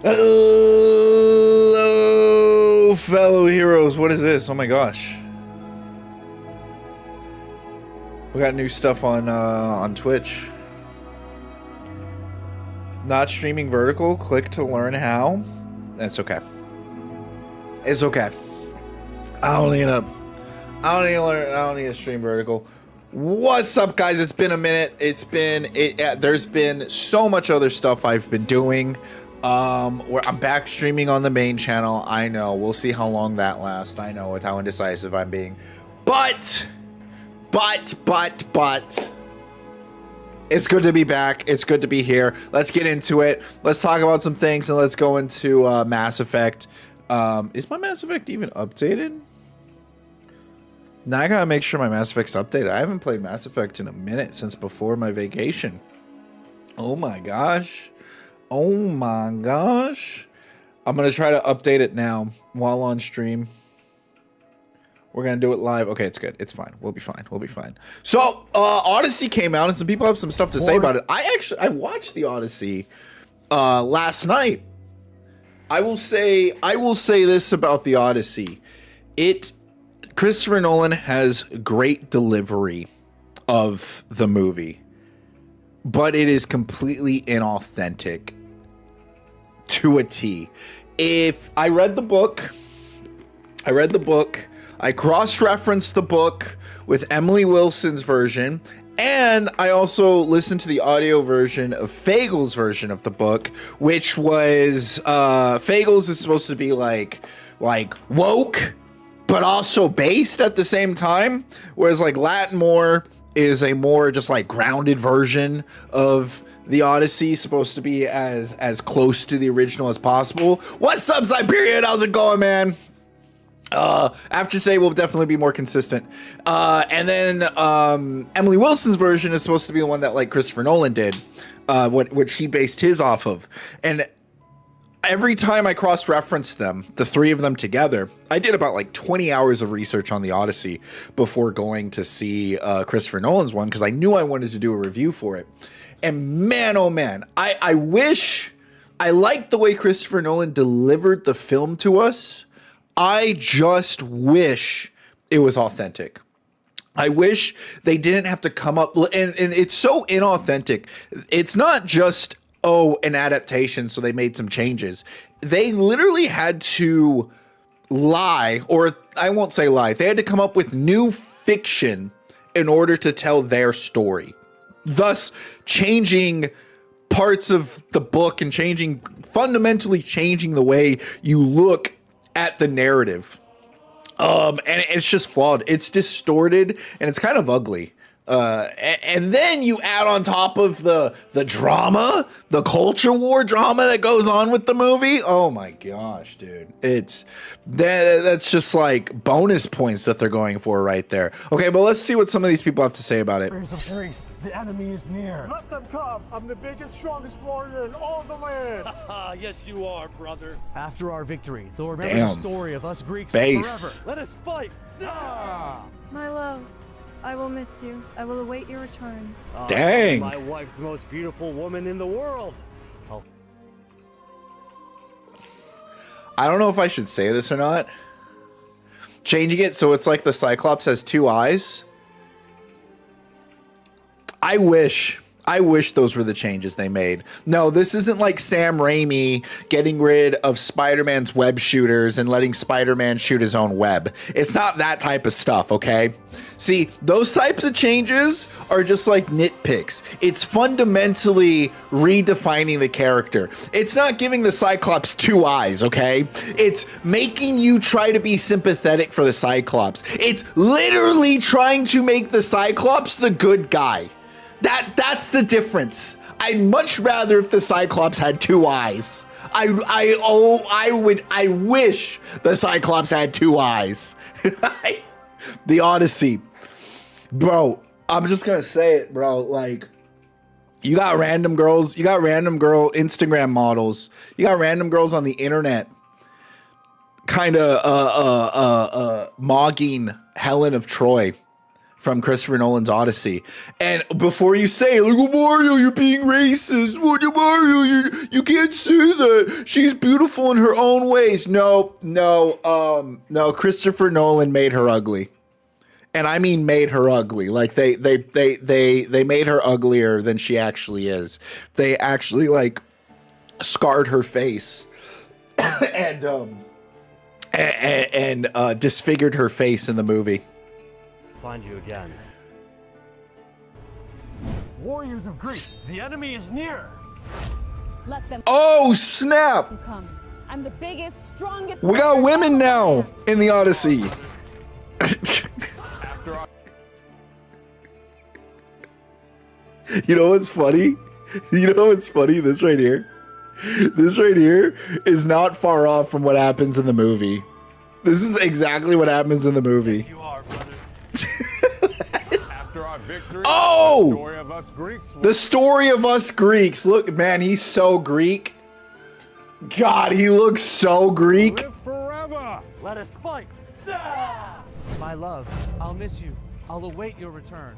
Hello, fellow heroes. What is this? Oh my gosh. We got new stuff on Twitch. Not streaming vertical. Click to learn how. That's okay. It's okay. I don't need to stream vertical. What's up, guys? It's been a minute. There's been so much other stuff I've been doing. Where I'm back streaming on the main channel. I know. We'll see how long that lasts. I know with how indecisive I'm being. But it's good to be back. It's good to be here. Let's get into it. Let's talk about some things and let's go into Mass Effect. Is my Mass Effect even updated? Now I gotta make sure my Mass Effect's updated. I haven't played Mass Effect in a minute since before my vacation. Oh my gosh. Oh my gosh. I'm going to try to update it now while on stream. We're going to do it live. Okay, it's good. It's fine. We'll be fine. We'll be fine. So, Odyssey came out and some people have some stuff to say about it. I watched the Odyssey last night. I will say this about the Odyssey. Christopher Nolan has great delivery of the movie, but it is completely inauthentic to a T. If I read the book, I cross-referenced the book with Emily Wilson's version, and I also listened to the audio version of Fagel's version of the book, which was Fagel's is supposed to be like woke, but also based at the same time, whereas like Lattimore is a more just like grounded version of the Odyssey, supposed to be as close to the original as possible. What's up, Siberian? How's it going, man? After today, we'll definitely be more consistent. And then Emily Wilson's version is supposed to be the one that like Christopher Nolan did, which he based his off of. And every time I cross-referenced them, the three of them together, I did about like 20 hours of research on the Odyssey before going to see Christopher Nolan's one, because I knew I wanted to do a review for it. And man, oh man, I wish, I liked the way Christopher Nolan delivered the film to us. I just wish it was authentic. I wish they didn't have to come up, and it's so inauthentic. It's not just, an adaptation, so they made some changes. They literally had to lie, or I won't say lie. They had to come up with new fiction in order to tell their story, thus changing parts of the book and fundamentally changing the way you look at the narrative. And it's just flawed. It's distorted and it's kind of ugly. And then you add on top of the drama, the culture war drama that goes on with the movie. Oh my gosh, dude. That's just like bonus points that they're going for right there. Okay, but let's see what some of these people have to say about it. The enemy is near. Let them come. I'm the biggest, strongest warrior in all the land. Yes, you are, brother. After our victory, they'll remember the story of us Greeks Base. forever. Let us fight. My love, I will miss you. I will await your return. Dang. My wife's the most beautiful woman in the world. I don't know if I should say this or not. Changing it so it's like the Cyclops has two eyes. I wish those were the changes they made. No, this isn't like Sam Raimi getting rid of Spider-Man's web shooters and letting Spider-Man shoot his own web. It's not that type of stuff, okay? See, those types of changes are just like nitpicks. It's fundamentally redefining the character. It's not giving the Cyclops two eyes, okay? It's making you try to be sympathetic for the Cyclops. It's literally trying to make the Cyclops the good guy. That's the difference. I'd much rather if the Cyclops had two eyes. I wish the Cyclops had two eyes. The Odyssey. Bro, I'm just gonna say it, bro. Like, you got random girls, you got random girl Instagram models, you got random girls on the internet kind of mogging Helen of Troy from Christopher Nolan's Odyssey. And before you say, like, oh, Mario, you're being racist. What, Mario, you can't say that. She's beautiful in her own ways. No, Christopher Nolan made her ugly. And I mean made her ugly. Like they made her uglier than she actually is. They actually like scarred her face and disfigured her face in the movie. Find you again. Warriors of Greece, the enemy is near. Let them Oh snap! come. I'm the biggest, strongest. We got women now in the Odyssey. You know what's funny? You know what's funny? This right here. This right here is not far off from what happens in the movie. This is exactly what happens in the movie. You are, brother. After our victory, Oh! the story of us Greeks. The story of us Greeks. Look, man, he's so Greek. God, he looks so Greek. Live forever. Let us fight. My love, I'll miss you. I'll await your return.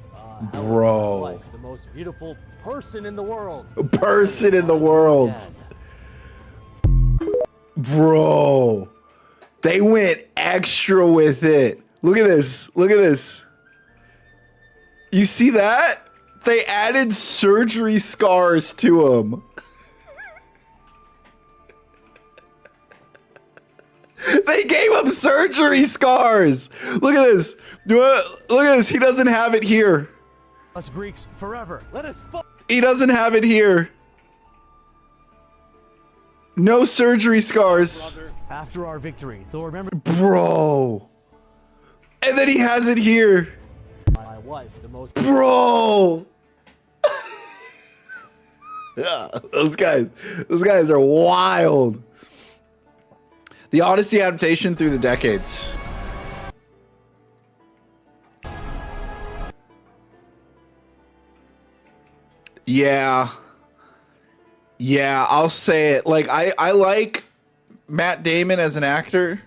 Bro. Wife, the most beautiful person in the world. Person in the world. Bro. They went extra with it. Look at this. Look at this. You see that? They added surgery scars to him. They gave him surgery scars. Look at this. Look at this. He doesn't have it here. Us Greeks forever. Let us fight. He doesn't have it here. No surgery scars. Brother. After our victory, they'll remember. Bro. And then he has it here. My wife, the most. Bro. Yeah, those guys are wild. The Odyssey adaptation through the decades. Yeah. Yeah, I'll say it. Like I like Matt Damon as an actor.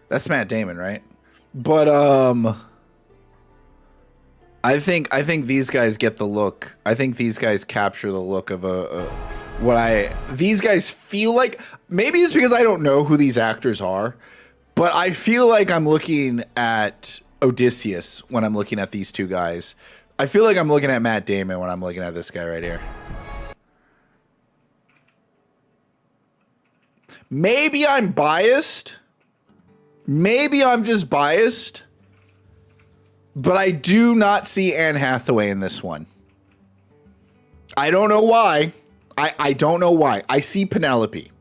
That's Matt Damon, right? But I think these guys get the look. I think these guys capture the look of these guys feel like. Maybe it's because I don't know who these actors are, but I feel like I'm looking at Odysseus when I'm looking at these two guys. I feel like I'm looking at Matt Damon when I'm looking at this guy right here. Maybe I'm biased. Maybe I'm just biased. But I do not see Anne Hathaway in this one. I don't know why. I don't know why. I see Penelope.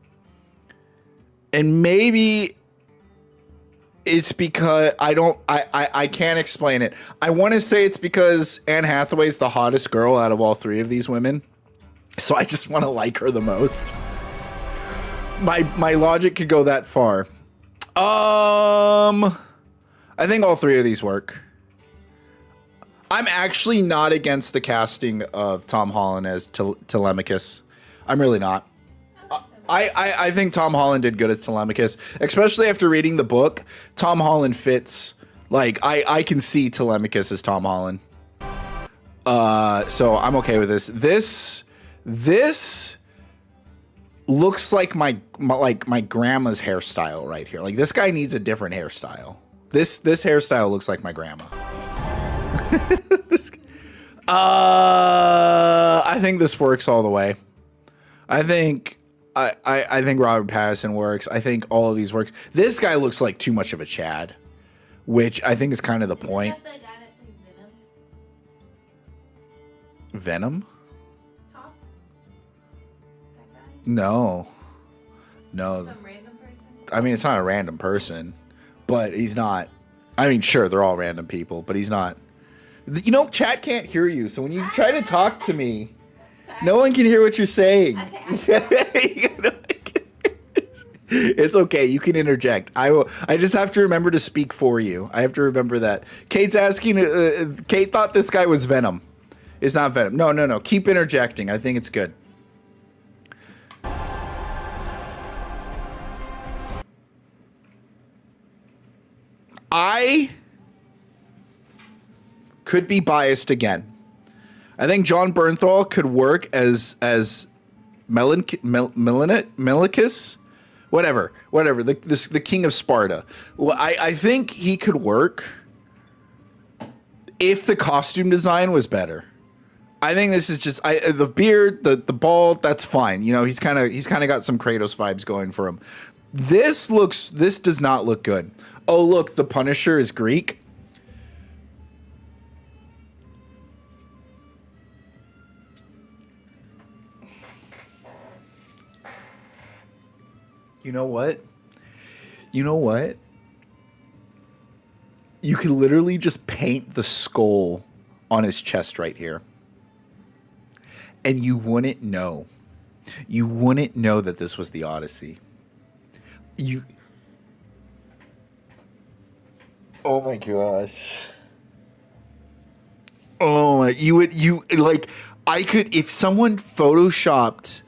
And maybe it's because I can't explain it. I want to say it's because Anne Hathaway's the hottest girl out of all three of these women. So I just want to like her the most. My logic could go that far. I think all three of these work. I'm actually not against the casting of Tom Holland as Telemachus. I'm really not. I think Tom Holland did good as Telemachus, especially after reading the book. Tom Holland fits. Like, I can see Telemachus as Tom Holland. So I'm okay with this. This looks like my grandma's hairstyle right here. Like, this guy needs a different hairstyle. This hairstyle looks like my grandma. I think this works all the way. I think Robert Pattinson works. I think all of these works. This guy looks like too much of a Chad, which I think is kind of the point. Is that the guy that plays Venom? Venom? Top? That guy? No. Some random person? I mean, it's not a random person, but he's not. I mean, sure, they're all random people, but he's not. You know, chat can't hear you, so when you try to talk to me, no one can hear what you're saying. Okay. It's okay. You can interject. I just have to remember to speak for you. I have to remember that. Kate's asking. Kate thought this guy was Venom. It's not Venom. No. Keep interjecting. I think it's good. could be biased again. I think John Bernthal could work as Melicus, whatever, the king of Sparta. Well, I think he could work if the costume design was better. I think this is just the beard, the bald. That's fine. You know, he's kind of got some Kratos vibes going for him. This does not look good. Oh, look, the Punisher is Greek. You know what? You could literally just paint the skull on his chest right here. And you wouldn't know. You wouldn't know that this was the Odyssey. Oh my gosh. Oh my, I could, if someone photoshopped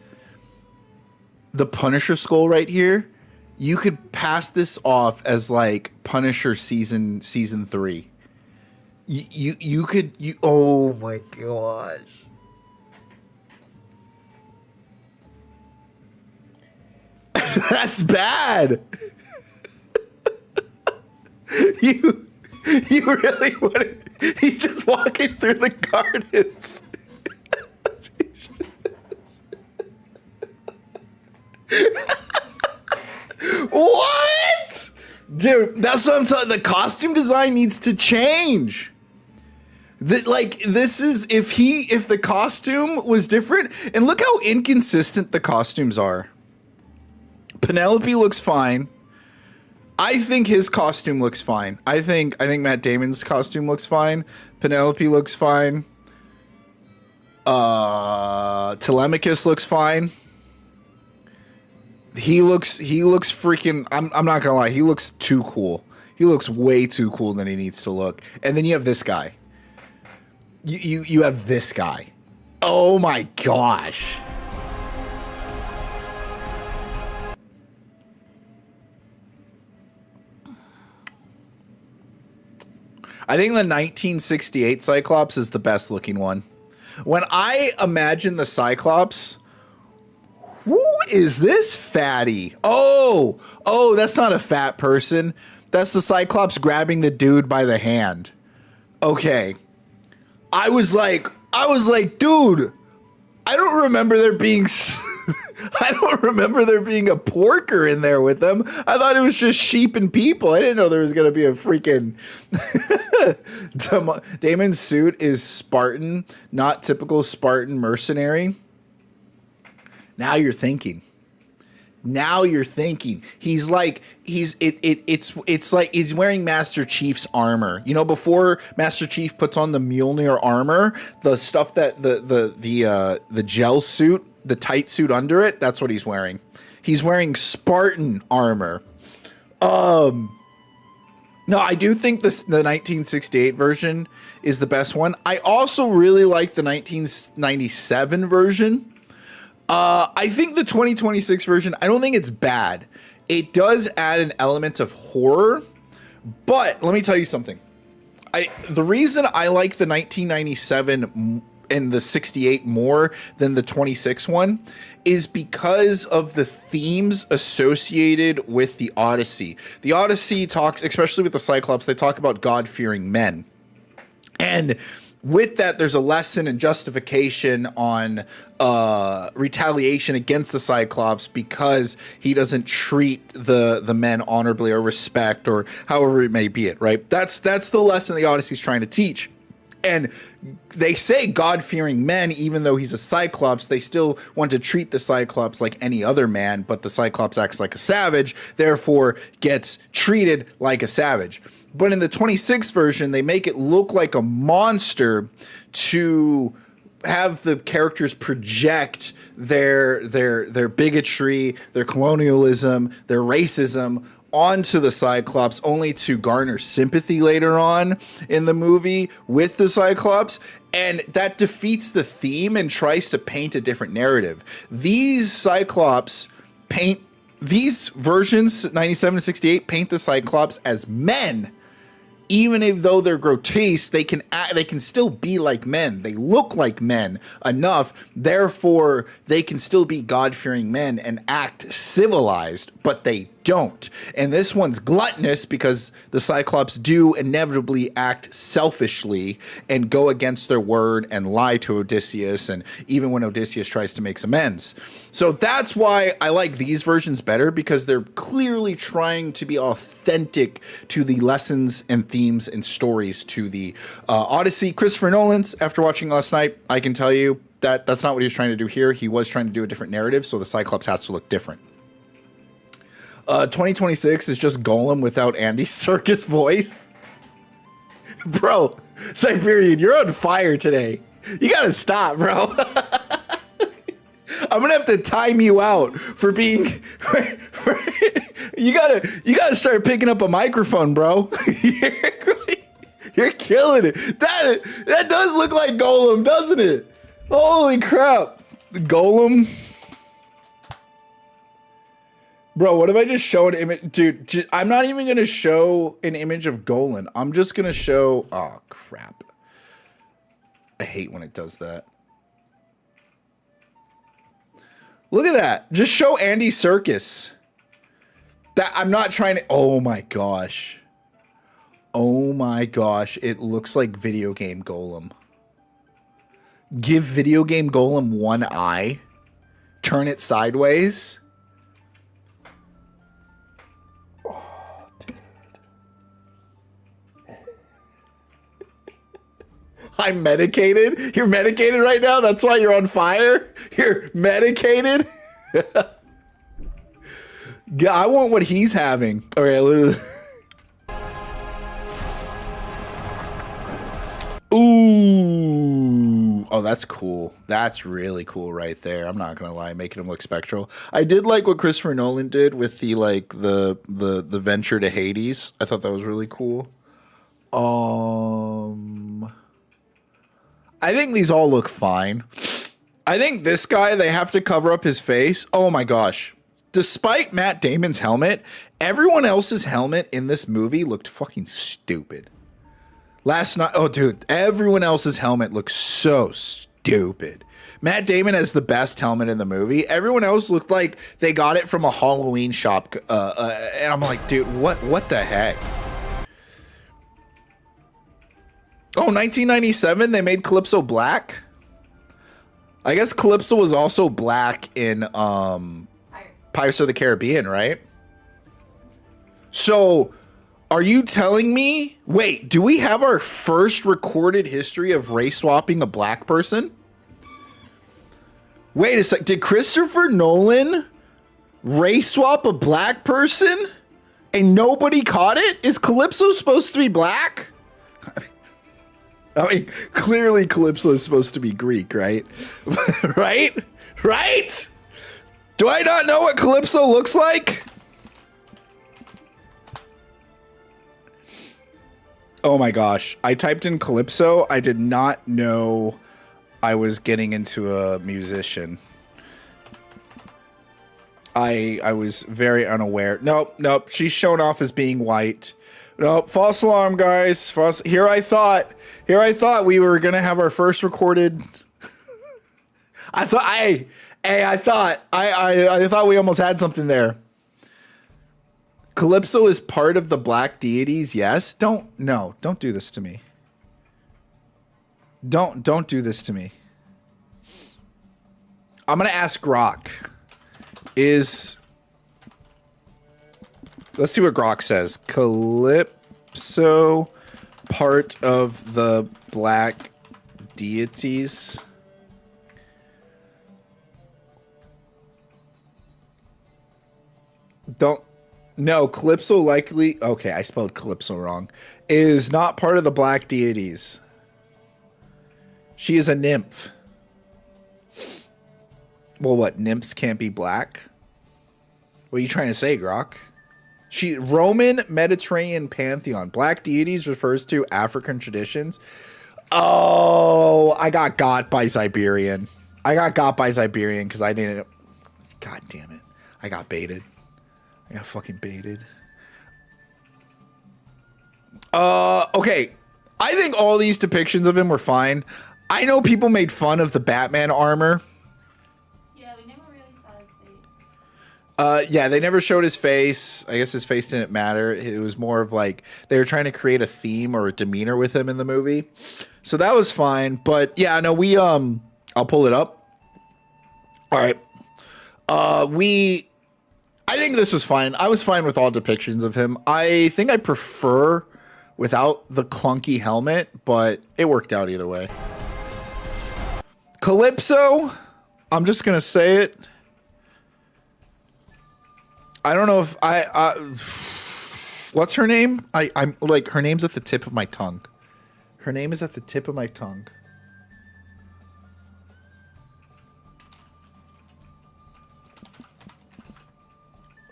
the Punisher skull right here, you could pass this off as like Punisher season 3. You could, oh my gosh. That's bad. You really want he's just walking through the gardens. What? Dude, that's what I'm telling you. The costume design needs to change. This is if the costume was different, and look how inconsistent the costumes are. Penelope looks fine. I think his costume looks fine. I think Matt Damon's costume looks fine. Penelope looks fine. Telemachus looks fine. He looks freaking, I'm not gonna lie, he looks too cool. He looks way too cool than he needs to look. And then you have this guy. You have this guy. Oh my gosh. I think the 1968 Cyclops is the best looking one. When I imagine the Cyclops, who is this fatty? Oh, that's not a fat person. That's the Cyclops grabbing the dude by the hand. Okay. I was like, dude, I don't remember there being a porker in there with them. I thought it was just sheep and people. I didn't know there was going to be a freaking Damon's suit is Spartan, not typical Spartan mercenary. Now you're thinking. It's like he's wearing Master Chief's armor. You know, before Master Chief puts on the Mjolnir armor, the stuff that the gel suit, the tight suit under it, that's what he's wearing. He's wearing Spartan armor. No, I do think the 1968 version is the best one. I also really like the 1997 version. I think the 2026 version, I don't think it's bad. It does add an element of horror, but let me tell you something. The reason I like the 1997 and the 68 more than the 26 one is because of the themes associated with the Odyssey. The Odyssey talks, especially with the Cyclops, they talk about God-fearing men. And with that, there's a lesson and justification on retaliation against the Cyclops because he doesn't treat the men honorably or respect or however it may be it, right? That's the lesson the Odyssey is trying to teach. And they say God-fearing men, even though he's a Cyclops, they still want to treat the Cyclops like any other man, but the Cyclops acts like a savage, therefore gets treated like a savage. But in the 26 version, they make it look like a monster to have the characters project their bigotry, their colonialism, their racism onto the Cyclops, only to garner sympathy later on in the movie with the Cyclops. And that defeats the theme and tries to paint a different narrative. These Cyclops these versions, 97 to 68, paint the Cyclops as men even if though they're grotesque, they can act, they can still be like men. They look like men enough, therefore they can still be God-fearing men and act civilized, but they don't. And this one's gluttonous because the Cyclops do inevitably act selfishly and go against their word and lie to Odysseus, and even when Odysseus tries to make amends. So that's why I like these versions better, because they're clearly trying to be authentic to the lessons and themes and stories to the Odyssey. Christopher Nolan's, after watching last night, I can tell you that that's not what he was trying to do here. He was trying to do a different narrative, so the Cyclops has to look different. 2026 is just Golem without Andy Serkis voice. Bro, Siberian, you're on fire today. You gotta stop, bro. I'm gonna have to time you out for being. You gotta start picking up a microphone, bro. You're killing it. That does look like Golem, doesn't it? Holy crap, Golem. Bro, what if I just show an image? Dude, I'm not even going to show an image of Golan. I'm just going to show... Oh, crap. I hate when it does that. Look at that. Just show Andy Serkis. That I'm not trying to... Oh, my gosh. Oh, my gosh. It looks like video game Golem. Give video game Golem one eye. Turn it sideways. I'm medicated. You're medicated right now? That's why you're on fire? You're medicated? Yeah, I want what he's having. All right. Ooh. Oh, that's cool. That's really cool right there. I'm not going to lie, making him look spectral. I did like what Christopher Nolan did with the the venture to Hades. I thought that was really cool. I think these all look fine. I think this guy, they have to cover up his face. Oh my gosh. Despite Matt Damon's helmet, everyone else's helmet in this movie looked fucking stupid. Last night, oh dude, everyone else's helmet looks so stupid. Matt Damon has the best helmet in the movie. Everyone else looked like they got it from a Halloween shop. And I'm like, dude, what the heck? Oh, 1997, they made Calypso black? I guess Calypso was also black in Pirates of the Caribbean, right? So, are you telling me... Wait, do we have our first recorded history of race swapping a black person? Wait a sec, did Christopher Nolan race swap a black person? And nobody caught it? Is Calypso supposed to be black? I mean, clearly Calypso is supposed to be Greek, right? Right? Right? Do I not know what Calypso looks like? Oh my gosh. I typed in Calypso. I did not know I was getting into a musician. I was very unaware. Nope. She's shown off as being white. Nope. False alarm, guys. Here I thought we were gonna have our first recorded. I thought we almost had something there. Calypso is part of the black deities. Yes. Don't do this to me. Don't do this to me. I'm gonna ask Grok. Let's see what Grok says. Calypso, part of the black deities. No, Calypso likely... Okay, I spelled Calypso wrong. Is not part of the black deities. She is a nymph. Well, what? Nymphs can't be black? What are you trying to say, Grok? Roman Mediterranean pantheon. Black deities refers to African traditions. Oh, I got by Siberian. Because I didn't... God damn it. I got baited. I got fucking baited. Okay. I think all these depictions of him were fine. I know people made fun of the Batman armor. Yeah, we never really saw his face. Yeah, they never showed his face. I guess his face didn't matter. It was more of like they were trying to create a theme or a demeanor with him in the movie. So that was fine. But yeah, no, I'll pull it up. All right. I think this was fine. I was fine with all depictions of him. I think I prefer without the clunky helmet, but it worked out either way. Calypso, I'm just gonna say it. I don't know if what's her name? I'm like, her name's at the tip of my tongue. Her name is at the tip of my tongue.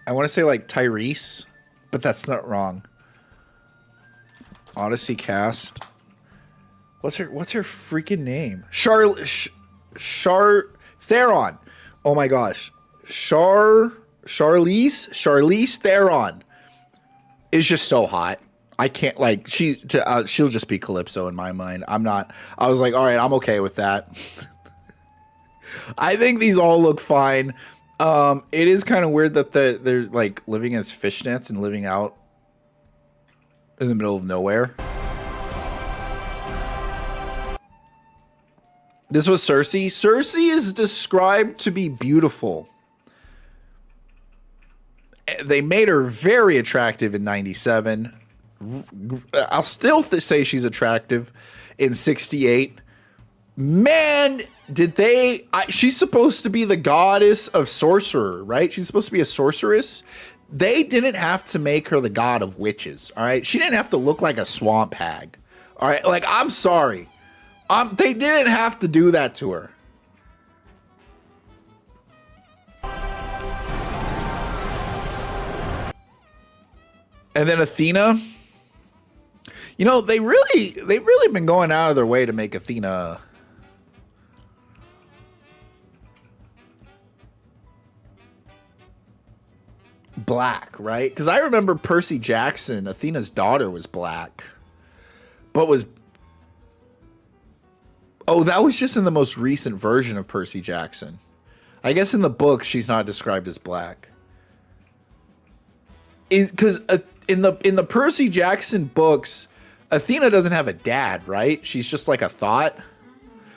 I want to say like Tyrese, but that's not wrong. Odyssey cast. What's her freaking name? Theron. Oh my gosh. Charlize Theron is just so hot. I can't, like, she'll just be Calypso in my mind. I was like, all right, I'm okay with that. I think these all look fine. It is kind of weird that they're like living as fishnets and living out in the middle of nowhere. This was Cersei. Cersei is described to be beautiful. They made her very attractive in 97. I'll still say she's attractive in 68. Man, did they... she's supposed to be the goddess of sorcerer, right? She's supposed to be a sorceress. They didn't have to make her the god of witches, all right? She didn't have to look like a swamp hag, all right? Like, I'm sorry. They didn't have to do that to her. And then Athena. You know, they've really been going out of their way to make Athena black, right? Because I remember Percy Jackson, Athena's daughter, was black, but was... Oh, that was just in the most recent version of Percy Jackson. I guess in the books, she's not described as black. Because in the Percy Jackson books, Athena doesn't have a dad, right? She's just like a thought.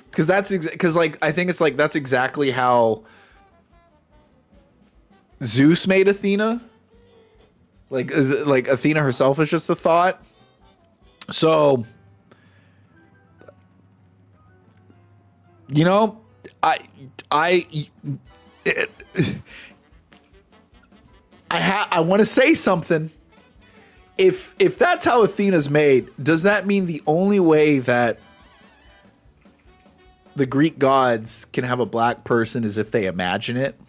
Because I think it's like that's exactly how Zeus made Athena. Like Athena herself is just a thought. So, you know, I want to say something. If that's how Athena's made, does that mean the only way that the Greek gods can have a black person is if they imagine it?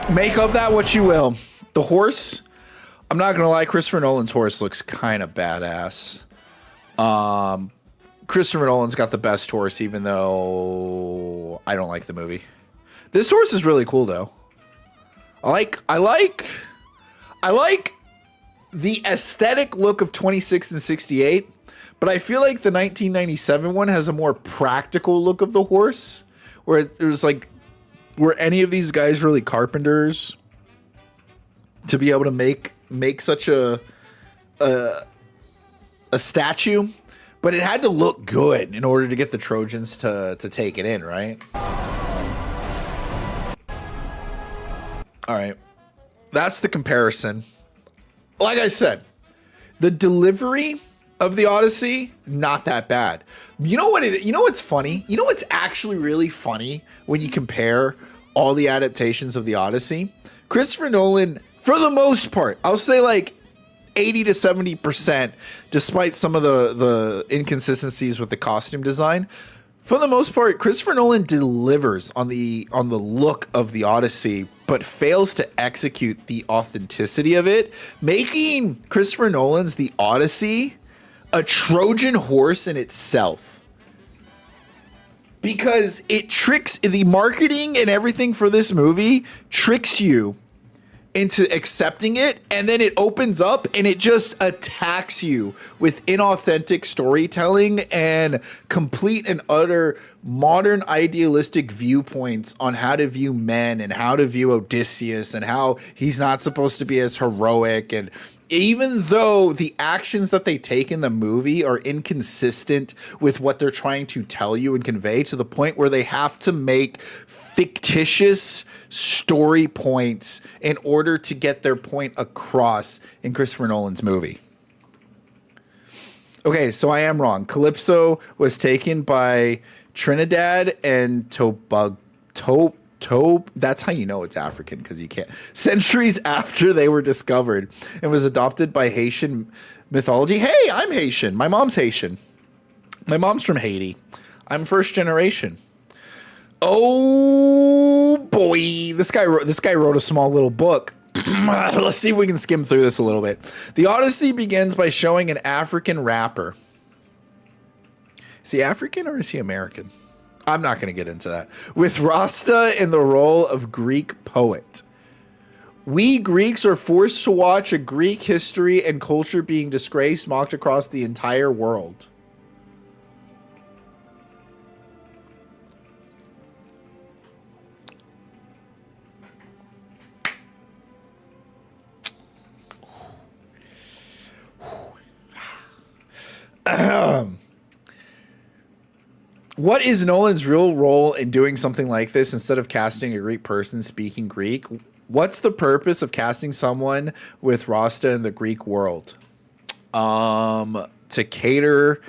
Make of that what you will. The horse, I'm not gonna lie, Christopher Nolan's horse looks kind of badass. Christopher Nolan's got the best horse, even though I don't like the movie. This horse is really cool though. I like the aesthetic look of 26 and 68, but I feel like the 1997 one has a more practical look of the horse, where it was like, were any of these guys really carpenters to be able to make such a statue? But it had to look good in order to get the Trojans to take it in, right? All right. That's the comparison. Like I said, the delivery of the Odyssey, not that bad. You know what's funny? You know what's actually really funny when you compare all the adaptations of the Odyssey? Christopher Nolan, for the most part, I'll say like 80 to 70%, despite some of the inconsistencies with the costume design. For the most part, Christopher Nolan delivers on the look of the Odyssey, but fails to execute the authenticity of it, making Christopher Nolan's The Odyssey a Trojan horse in itself. because it tricks the marketing and everything for this movie tricks you into accepting it, and then it opens up and it just attacks you with inauthentic storytelling and complete and utter modern idealistic viewpoints on how to view men and how to view Odysseus and how he's not supposed to be as heroic. And even though the actions that they take in the movie are inconsistent with what they're trying to tell you and convey, to the point where they have to make fictitious story points in order to get their point across in Christopher Nolan's movie. Okay, so I am wrong. Calypso was taken by Trinidad and Tobago. That's how you know it's African, because you can't. Centuries after they were discovered, and was adopted by Haitian mythology. Hey, I'm Haitian. My mom's Haitian. My mom's from Haiti. I'm first generation. Oh boy, this guy wrote a small little book. Let's see if we can skim through this a little bit. The Odyssey begins by showing an African rapper. Is he African or is he American? I'm not going to get into that. With Rasta in the role of Greek poet. We Greeks are forced to watch a Greek history and culture being disgraced, mocked across the entire world. What is Nolan's real role in doing something like this instead of casting a Greek person speaking Greek? What's the purpose of casting someone with Rasta in the Greek world? To cater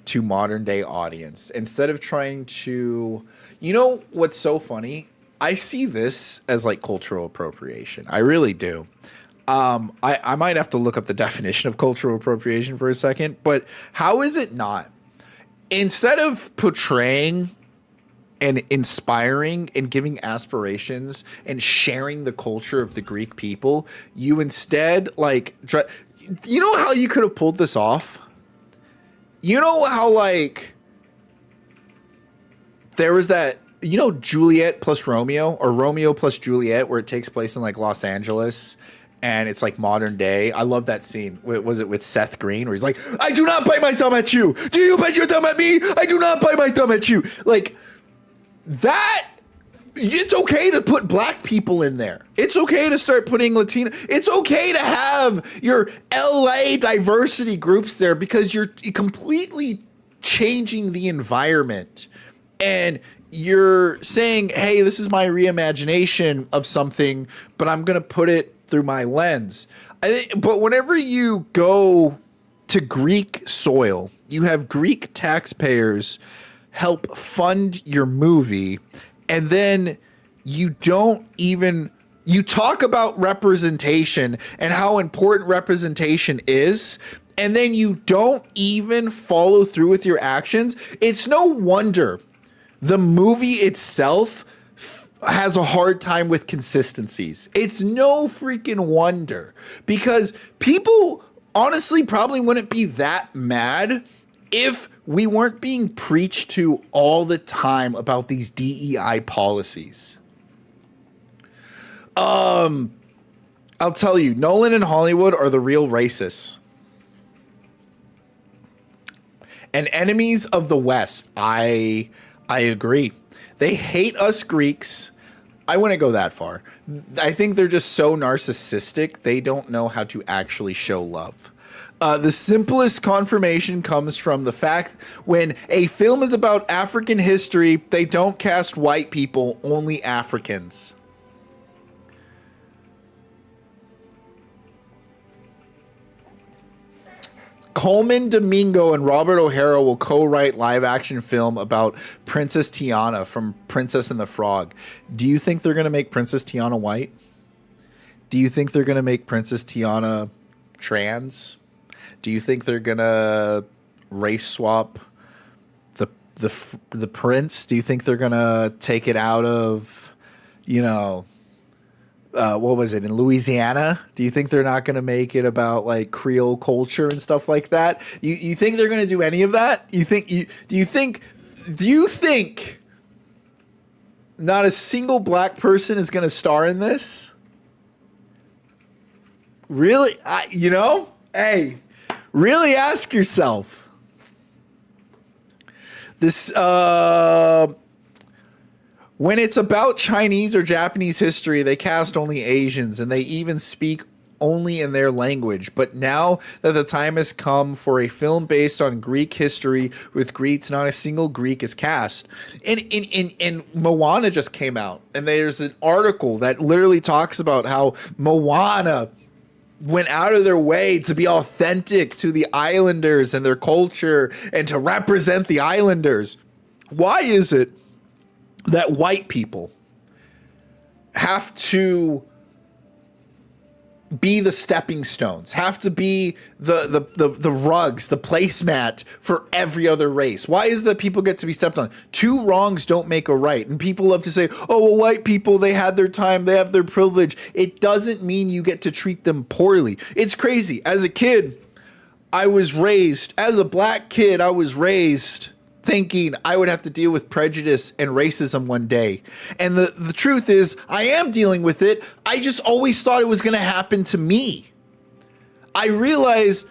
to modern day audience. Instead of trying to, you know what's so funny? I see this as like cultural appropriation. I really do. I might have to look up the definition of cultural appropriation for a second, but how is it not? Instead of portraying and inspiring and giving aspirations and sharing the culture of the Greek people, you instead like, you know how you could have pulled this off? You know how like there was that, you know, Juliet plus Romeo, or Romeo plus Juliet, where it takes place in like Los Angeles. And it's like modern day. I love that scene. Was it with Seth Green where he's like, I do not bite my thumb at you. Do you bite your thumb at me? I do not bite my thumb at you. Like that. It's okay to put black people in there. It's okay to start putting Latino. It's okay to have your LA diversity groups there, because you're completely changing the environment. And you're saying, hey, this is my reimagination of something, but I'm going to put it through my lens. But whenever you go to Greek soil, you have Greek taxpayers help fund your movie, and then you talk about representation and how important representation is, and then you don't even follow through with your actions. It's no wonder the movie itself has a hard time with consistencies. It's no freaking wonder, because people honestly probably wouldn't be that mad if we weren't being preached to all the time about these DEI policies. I'll tell you, Nolan and Hollywood are the real racists and enemies of the West. I agree. They hate us Greeks. I wouldn't go that far. I think they're just so narcissistic, they don't know how to actually show love. The simplest confirmation comes from the fact when a film is about African history, they don't cast white people, only Africans. Coleman Domingo and Robert O'Hara will co-write live-action film about Princess Tiana from Princess and the Frog. Do you think they're going to make Princess Tiana white? Do you think they're going to make Princess Tiana trans? Do you think they're going to race swap the prince? Do you think they're going to take it out of, you know, what was it, in Louisiana? Do you think they're not going to make it about like Creole culture and stuff like that? You think they're going to do any of that? Do you think Not a single black person is going to star in this. Really? Hey, really ask yourself. This, when it's about Chinese or Japanese history, they cast only Asians, and they even speak only in their language. But now that the time has come for a film based on Greek history with Greeks, not a single Greek is cast. And Moana just came out, and there's an article that literally talks about how Moana went out of their way to be authentic to the islanders and their culture and to represent the islanders. Why is it that white people have to be the stepping stones, have to be the rugs, the placemat for every other race? Why is it that people get to be stepped on? Two wrongs don't make a right. And people love to say, oh, well, white people, they had their time, they have their privilege. It doesn't mean you get to treat them poorly. It's crazy. As a kid, as a black kid, I was raised thinking I would have to deal with prejudice and racism one day. And the truth is, I am dealing with it. I just always thought it was going to happen to me. I realized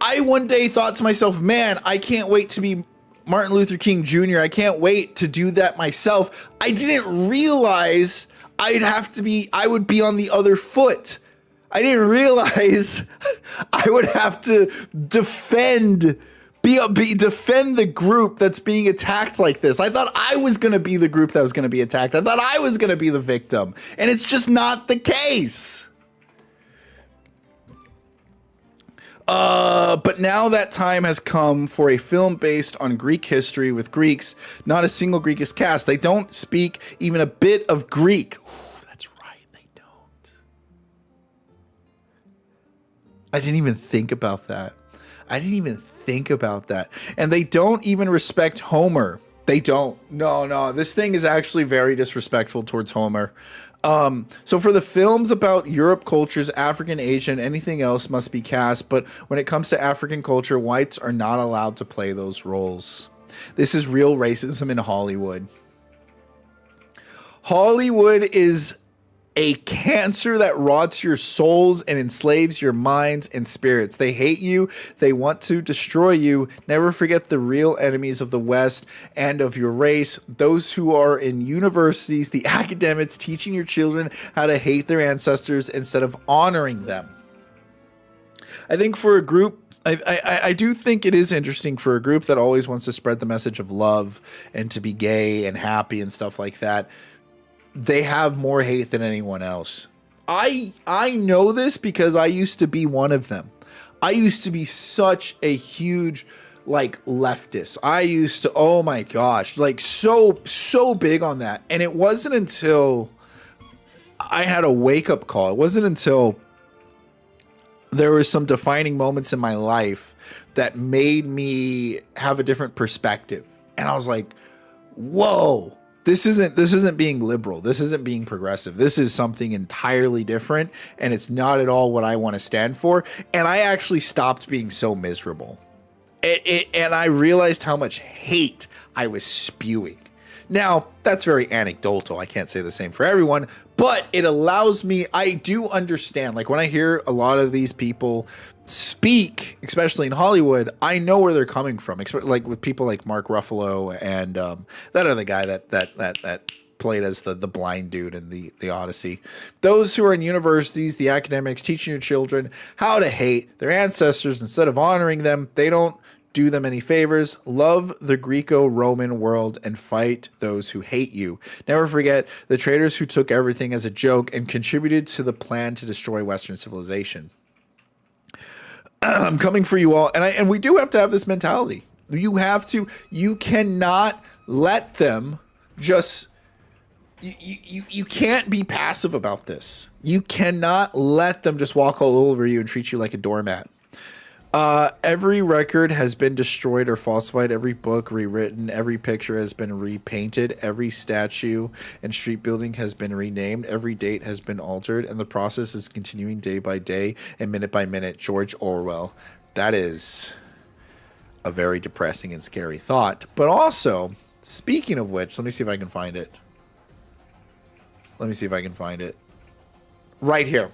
I one day thought to myself, man, I can't wait to be Martin Luther King Jr. I can't wait to do that myself. I didn't realize I would be on the other foot. I didn't realize I would have to defend the group that's being attacked like this. I thought I was going to be the group that was going to be attacked. I thought I was going to be the victim. And it's just not the case. But now that time has come for a film based on Greek history with Greeks. Not a single Greek is cast. They don't speak even a bit of Greek. Ooh, that's right. They don't. I didn't even think about that. And they don't even respect Homer. They don't. No. This thing is actually very disrespectful towards Homer. So for the films about Europe cultures, African, Asian, anything else must be cast. But when it comes to African culture, whites are not allowed to play those roles. This is real racism in Hollywood. Hollywood is a cancer that rots your souls and enslaves your minds and spirits. They hate you. They want to destroy you. Never forget the real enemies of the West and of your race. Those who are in universities, the academics teaching your children how to hate their ancestors instead of honoring them. I think for a group, I do think it is interesting for a group that always wants to spread the message of love and to be gay and happy and stuff like that. They have more hate than anyone else. I know this because I used to be one of them. I used to be such a huge leftist. I used to, oh my gosh, so big on that. And it wasn't until I had a wake-up call. It wasn't until there were some defining moments in my life that made me have a different perspective. And I was like, whoa. This isn't being liberal. This isn't being progressive. This is something entirely different, and it's not at all what I want to stand for. And I actually stopped being so miserable. And I realized how much hate I was spewing. Now, that's very anecdotal. I can't say the same for everyone, but it allows me, I do understand. Like when I hear a lot of these people speak, especially in Hollywood, I know where they're coming from. Like with people like Mark Ruffalo and that other guy that played as the blind dude in the Odyssey. Those who are in universities, the academics, teaching your children how to hate their ancestors instead of honoring them, they don't do them any favors. Love the Greco-Roman world and fight those who hate you. Never forget the traitors who took everything as a joke and contributed to the plan to destroy Western civilization. I'm coming for you all. And we do have to have this mentality. You cannot let them just, you can't be passive about this. You cannot let them just walk all over you and treat you like a doormat. Every record has been destroyed or falsified. Every book rewritten. Every picture has been repainted. Every statue and street building has been renamed. Every date has been altered. And the process is continuing day by day and minute by minute. George Orwell. That is a very depressing and scary thought. But also, speaking of which, let me see if I can find it. Let me see if I can find it. Right here.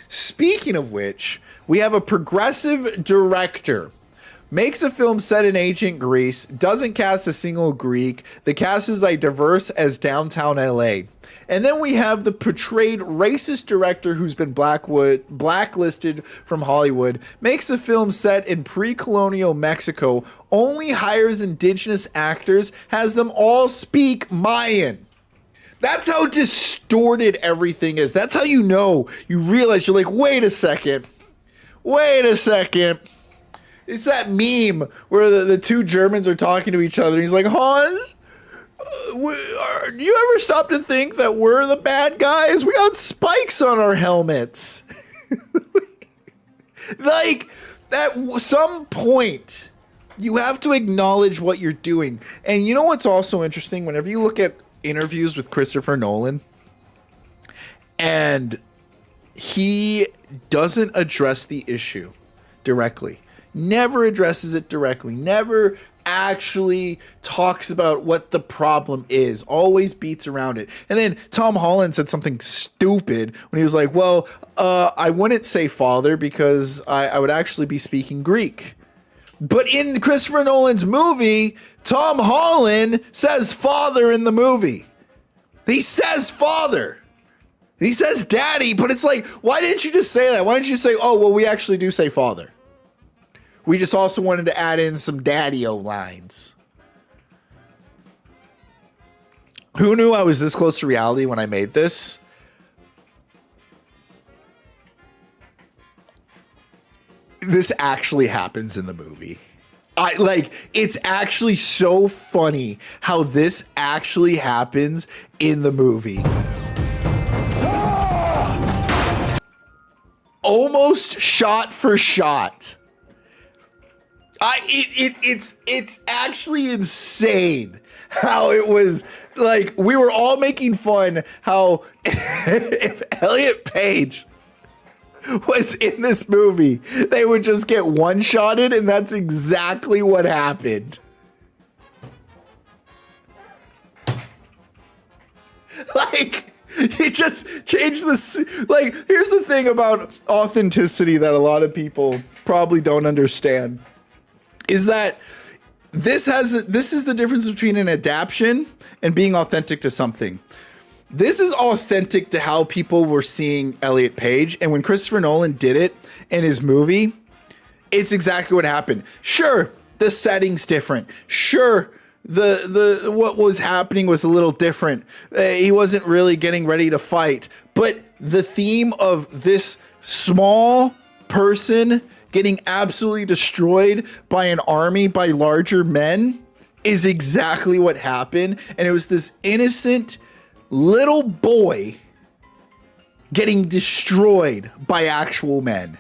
Speaking of which, we have a progressive director. Makes a film set in ancient Greece, doesn't cast a single Greek. The cast is like diverse as downtown LA. And then we have the portrayed racist director who's been blacklisted from Hollywood, makes a film set in pre-colonial Mexico, only hires indigenous actors, has them all speak Mayan. That's how distorted everything is. That's how you realize, you're like, wait a second. It's that meme where the two Germans are talking to each other. And he's like, Hans, do you ever stop to think that we're the bad guys? We got spikes on our helmets. Like, at some point, you have to acknowledge what you're doing. And you know what's also interesting? Whenever you look at interviews with Christopher Nolan, and he doesn't address the issue directly, never addresses it directly, never actually talks about what the problem is, always beats around it. And then Tom Holland said something stupid when he was like, well, I wouldn't say father because I would actually be speaking Greek. But in Christopher Nolan's movie, Tom Holland says father in the movie. He says father. He says daddy, but it's like, why didn't you just say that? Why didn't you say, oh, well, we actually do say father. We just also wanted to add in some daddy-o lines. Who knew I was this close to reality when I made this? This actually happens in the movie. It's actually so funny how this actually happens in the movie. Almost shot for shot. It's actually insane how it was. Like, we were all making fun how if Elliot Page was in this movie, they would just get one-shotted, and that's exactly what happened. Like, he just changed this. Like, here's the thing about authenticity that a lot of people probably don't understand, is that this is the difference between an adaptation and being authentic to something. This is authentic to how people were seeing Elliot Page, and when Christopher Nolan did it in his movie, it's exactly what happened. Sure, the setting's different. Sure, the what was happening was a little different. He wasn't really getting ready to fight, but the theme of this small person getting absolutely destroyed by an army by larger men is exactly what happened. And it was this innocent little boy getting destroyed by actual men.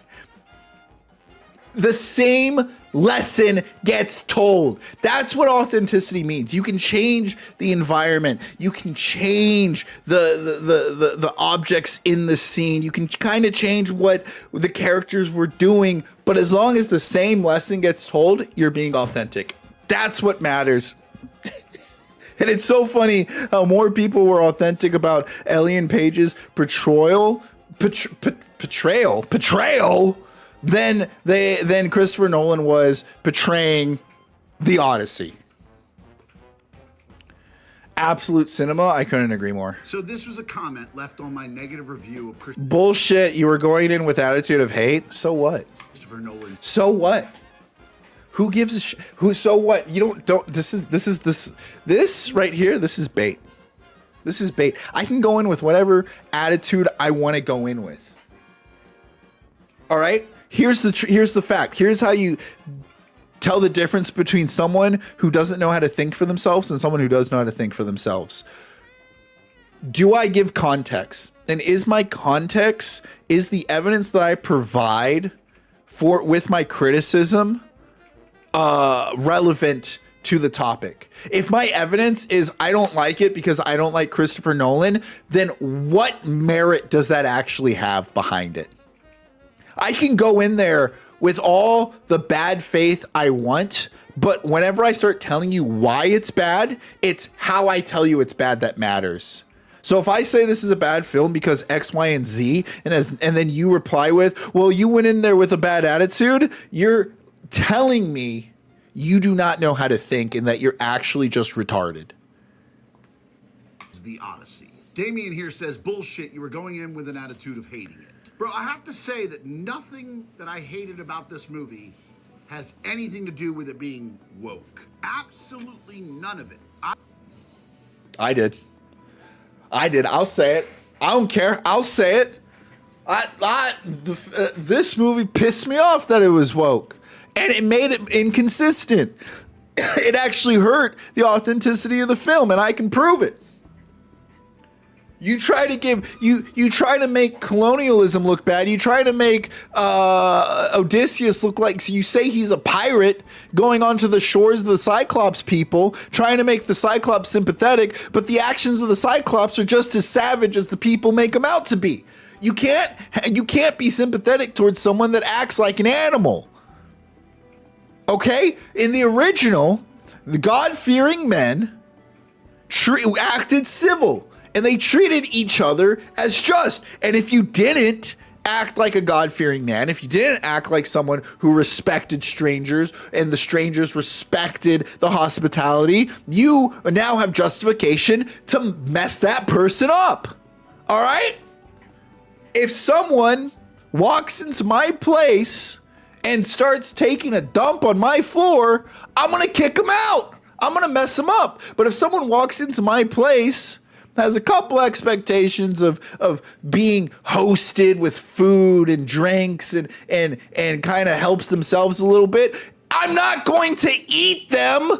The same lesson gets told. That's what authenticity means. You can change the environment. You can change the objects in the scene. You can kind of change what the characters were doing. But as long as the same lesson gets told, you're being authentic. That's what matters. And it's so funny how more people were authentic about Elliot Page's portrayal than Christopher Nolan was portraying the Odyssey. Absolute cinema. I couldn't agree more. So this was a comment left on my negative review of Bullshit. You were going in with attitude of hate. So what? Christopher Nolan. So what? Who gives a shit? So what? You don't. This right here. This is bait. This is bait. I can go in with whatever attitude I want to go in with. All right. Here's the fact. Here's how you tell the difference between someone who doesn't know how to think for themselves and someone who does know how to think for themselves. Do I give context? And is my context, is the evidence that I provide with my criticism relevant to the topic? If my evidence is I don't like it because I don't like Christopher Nolan, then what merit does that actually have behind it? I can go in there with all the bad faith I want, but whenever I start telling you why it's bad, it's how I tell you it's bad that matters. So if I say this is a bad film because X, Y, and Z, and then you reply with, well, you went in there with a bad attitude, you're telling me you do not know how to think and that you're actually just retarded. The Odyssey. Damien here says, bullshit, you were going in with an attitude of hating it. Bro, I have to say that nothing that I hated about this movie has anything to do with it being woke. Absolutely none of it. I did. I'll say it. I don't care. I'll say it. This movie pissed me off that it was woke, and it made it inconsistent. It actually hurt the authenticity of the film, and I can prove it. You try to make colonialism look bad. You try to make Odysseus look like, so you say he's a pirate going onto the shores of the Cyclops people, trying to make the Cyclops sympathetic, but the actions of the Cyclops are just as savage as the people make them out to be. You can't be sympathetic towards someone that acts like an animal. Okay? In the original, the God-fearing men acted civil. And they treated each other as just. And if you didn't act like a God-fearing man, if you didn't act like someone who respected strangers and the strangers respected the hospitality, you now have justification to mess that person up. All right? If someone walks into my place and starts taking a dump on my floor, I'm going to kick him out. I'm going to mess him up. But if someone walks into my place, has a couple expectations of being hosted with food and drinks and kind of helps themselves a little bit, I'm not going to eat them.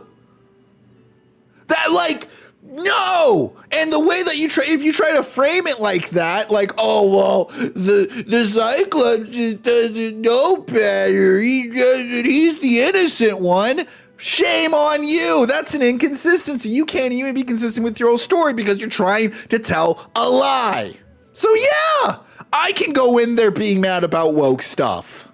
That, like, no. And the way that if you try to frame it like that, like, oh, well, the Cyclops just doesn't know better. He's the innocent one. Shame on you. That's an inconsistency. You can't even be consistent with your own story because you're trying to tell a lie. So yeah, I can go in there being mad about woke stuff.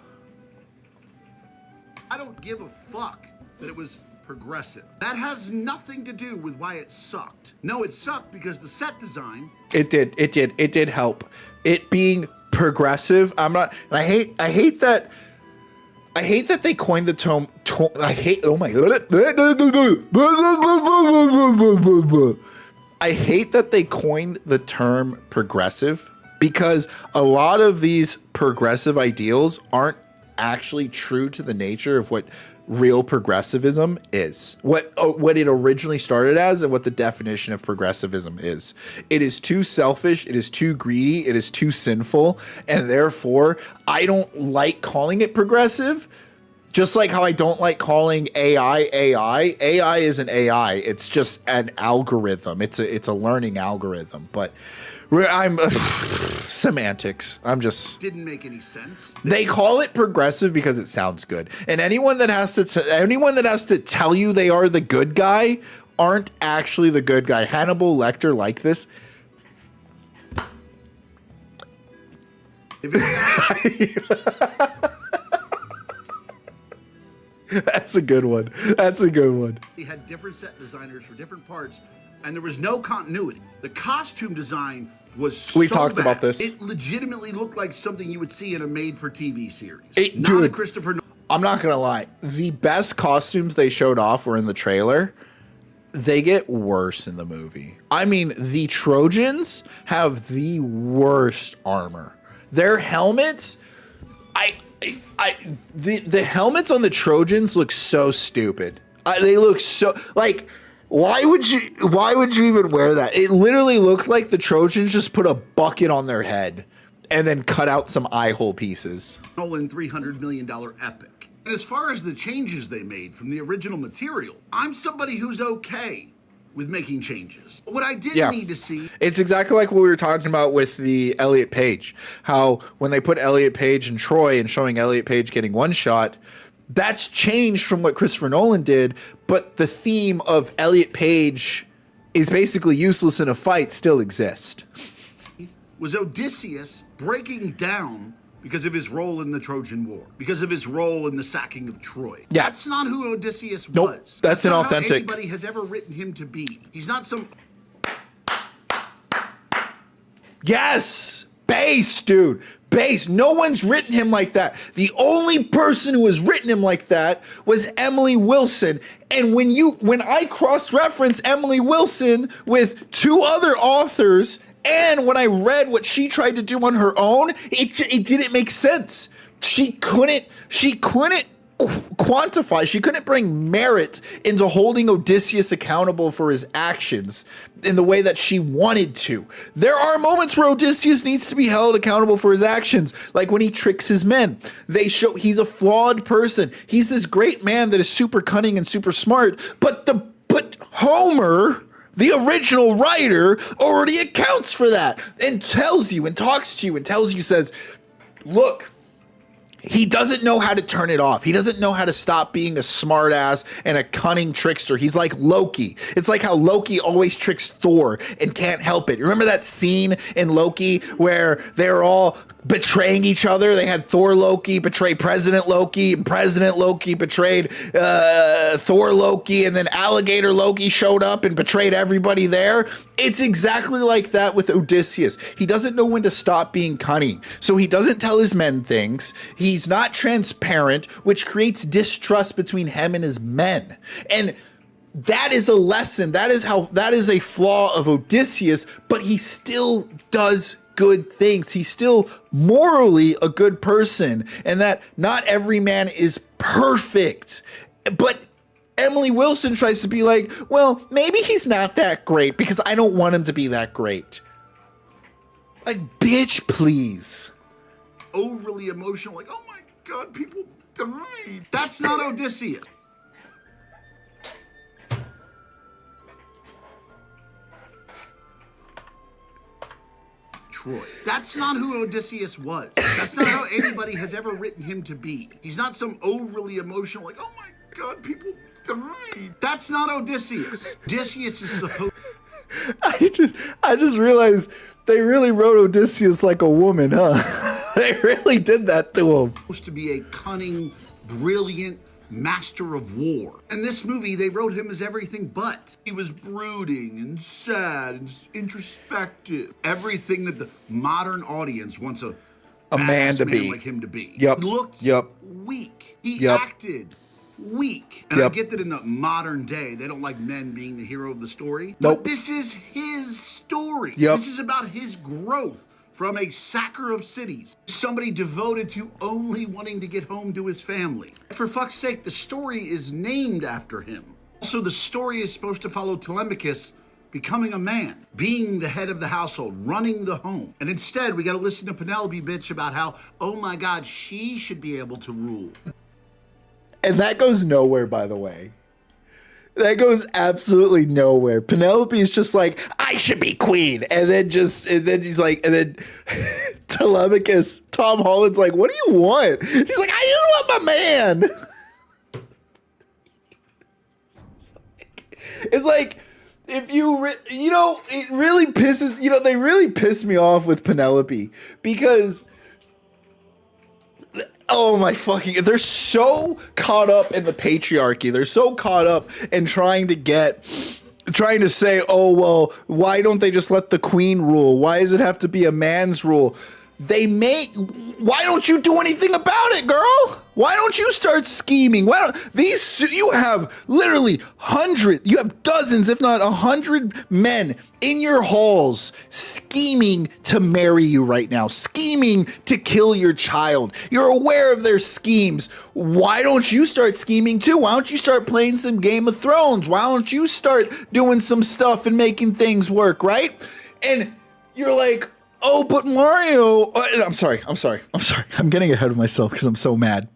I don't give a fuck that it was progressive. That has nothing to do with why it sucked. No, it sucked because the set design. It did help. It being progressive. I hate that. I hate that they coined the term. I hate that they coined the term progressive because a lot of these progressive ideals aren't actually true to the nature of what real progressivism is, what it originally started as, and what the definition of progressivism is. It is too selfish, it is too greedy, it is too sinful, and therefore I don't like calling it progressive. Just like how I don't like calling AI. AI isn't AI. It's just an algorithm. It's a learning algorithm. But I'm semantics. I'm just didn't make any sense. They call it progressive because it sounds good. And anyone that has to tell you they are the good guy aren't actually the good guy. Hannibal Lecter liked this. That's a good one. That's a good one. He had different set designers for different parts, and there was no continuity. The costume design was so talked bad. about this. It legitimately looked like something you would see in a made-for-TV series. Dude, a Christopher Nolan. I'm not gonna lie. The best costumes they showed off were in the trailer. They get worse in the movie. I mean, the Trojans have the worst armor. Their helmets, the helmets on the Trojans look so stupid. They look so like, why would you even wear that? It literally looked like the Trojans just put a bucket on their head and then cut out some eye hole pieces. Nolan $300 million epic. And as far as the changes they made from the original material, I'm somebody who's okay with making changes. What I did need to see. It's exactly like what we were talking about with the Elliot Page. How when they put Elliot Page and Troy and showing Elliot Page getting one shot, that's changed from what Christopher Nolan did, but the theme of Elliot Page is basically useless in a fight still exists. Was Odysseus breaking down because of his role in the Trojan War, because of his role in the sacking of Troy. Yeah. That's not who Odysseus Nope. was. That's not inauthentic. how anybody has ever written him to be. He's not some Yes, base, dude. Base. No one's written him like that. The only person who has written him like that was Emily Wilson. And when I cross-reference Emily Wilson with two other authors, and when I read what she tried to do on her own, it didn't make sense. She couldn't quantify. She couldn't bring merit into holding Odysseus accountable for his actions in the way that she wanted to. There are moments where Odysseus needs to be held accountable for his actions, like when he tricks his men. They show he's a flawed person. He's this great man that is super cunning and super smart, but Homer, the original writer, already accounts for that and tells you and talks to you and tells you, says, look, he doesn't know how to turn it off. He doesn't know how to stop being a smartass and a cunning trickster. He's like Loki. It's like how Loki always tricks Thor and can't help it. Remember that scene in Loki where they're all betraying each other? They had Thor Loki betray President Loki, and President Loki betrayed Thor Loki, and then Alligator Loki showed up and betrayed everybody there. It's exactly like that with Odysseus. He doesn't know when to stop being cunning, so he doesn't tell his men things. He's not transparent, which creates distrust between him and his men. And that is a lesson. That is a flaw of Odysseus, but he still does good things. He's still morally a good person, and that not every man is perfect. But Emily Wilson tries to be like, well, maybe he's not that great because I don't want him to be that great. Like, bitch, please. Overly emotional, like, oh my God, people died. That's not Odysseus. Troy. That's not who Odysseus was. That's not how anybody has ever written him to be. He's not some overly emotional, like, oh my God, people died. That's not Odysseus. Odysseus is supposed. I just realized they really wrote Odysseus like a woman, huh? They really did that to him. Supposed to be a cunning, brilliant master of war. In this movie, they wrote him as everything but. He was brooding and sad and introspective. Everything that the modern audience wants a man to be like him to be. Yep. He looked Yep. weak. He Yep. acted weak. And Yep. I get that in the modern day, they don't like men being the hero of the story. Nope. But this is his story. Yep. This is about his growth from a sacker of cities, somebody devoted to only wanting to get home to his family. For fuck's sake, the story is named after him. Also, the story is supposed to follow Telemachus becoming a man, being the head of the household, running the home. And instead, we got to listen to Penelope bitch about how, oh my God, she should be able to rule. And that goes nowhere, by the way. That goes absolutely nowhere. Penelope is just like, I should be queen. And then he's like, and then Telemachus, Tom Holland's like, what do you want? He's like, I just want my man. It's like, if it really pisses, they really piss me off with Penelope because, oh my fucking, they're so caught up in the patriarchy. They're so caught up in trying to say, oh, well, why don't they just let the queen rule? Why does it have to be a man's rule? Why don't you do anything about it, girl? Why don't you start scheming? You have literally you have dozens, if not 100 men in your halls scheming to marry you right now, scheming to kill your child. You're aware of their schemes. Why don't you start scheming too? Why don't you start playing some Game of Thrones? Why don't you start doing some stuff and making things work, right? And you're like, oh, but Mario, I'm sorry. I'm getting ahead of myself because I'm so mad.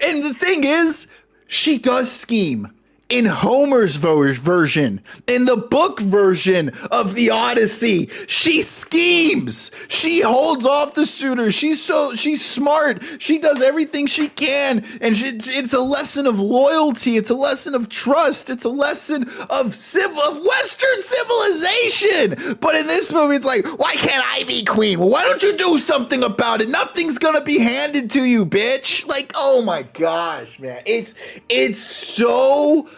And the thing is, she does scheme. In Homer's version, in the book version of the Odyssey, she schemes. She holds off the suitors. She's smart. She does everything she can. And it's a lesson of loyalty. It's a lesson of trust. It's a lesson of Western civilization. But in this movie, it's like, why can't I be queen? Well, why don't you do something about it? Nothing's gonna be handed to you, bitch. Like, oh my gosh, man. It's so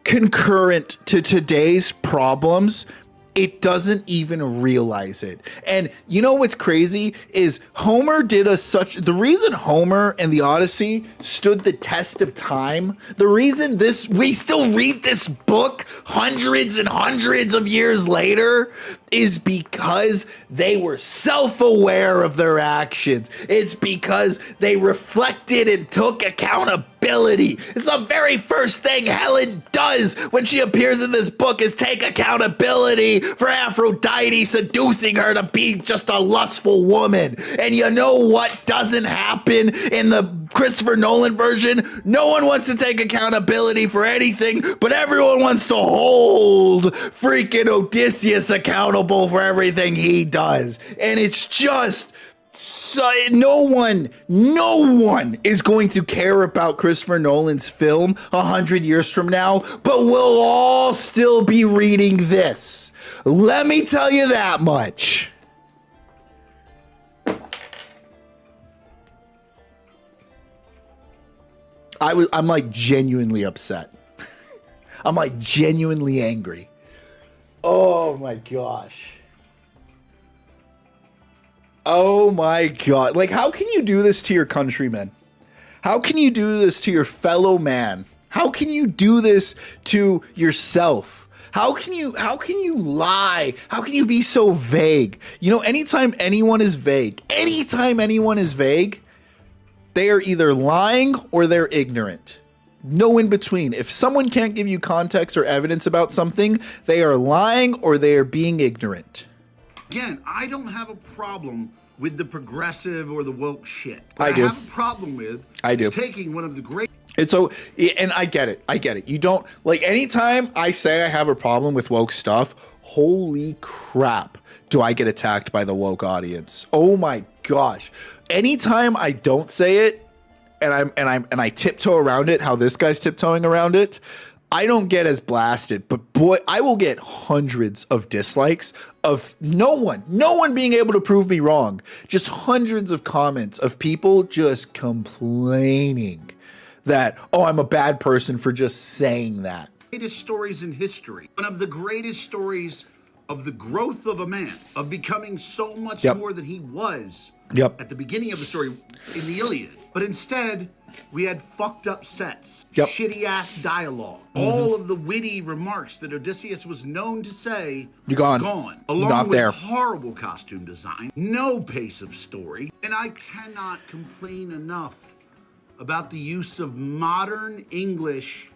concurrent to today's problems, it doesn't even realize it. And you know what's crazy is Homer did the reason Homer and the Odyssey stood the test of time, the reason we still read this book hundreds and hundreds of years later is because they were self-aware of their actions. It's because they reflected and took accountability. It's the very first thing Helen does when she appears in this book is take accountability for Aphrodite seducing her to be just a lustful woman. And you know what doesn't happen in the Christopher Nolan version? No one wants to take accountability for anything, but everyone wants to hold freaking Odysseus accountable for everything he does. And it's just so no one is going to care about Christopher Nolan's film 100 years from now, but we'll all still be reading this. Let me tell you that much. I'm like genuinely upset. I'm like genuinely angry. Oh my gosh. Oh my God. Like, how can you do this to your countrymen? How can you do this to your fellow man? How can you do this to yourself? How can you lie? How can you be so vague? You know, anytime anyone is vague, they are either lying or they're ignorant. No in between. If someone can't give you context or evidence about something, they are lying or they are being ignorant. Again, I don't have a problem with the progressive or the woke shit. I do. I have a problem with taking one of the great... It's so, and I get it. You don't, like, anytime I say I have a problem with woke stuff, holy crap, do I get attacked by the woke audience. Oh my gosh. Anytime I don't say it, and I tiptoe around it, how this guy's tiptoeing around it, I don't get as blasted, but boy, I will get hundreds of dislikes of no one being able to prove me wrong. Just hundreds of comments of people just complaining that, oh, I'm a bad person for just saying that. Greatest stories in history. One of the greatest stories of the growth of a man, of becoming so much more than he was at the beginning of the story in the Iliad. But instead, we had fucked up sets, shitty ass dialogue, all of the witty remarks that Odysseus was known to say, gone. Along Not with there. horrible costume design, no pace of story, and I cannot complain enough about the use of modern English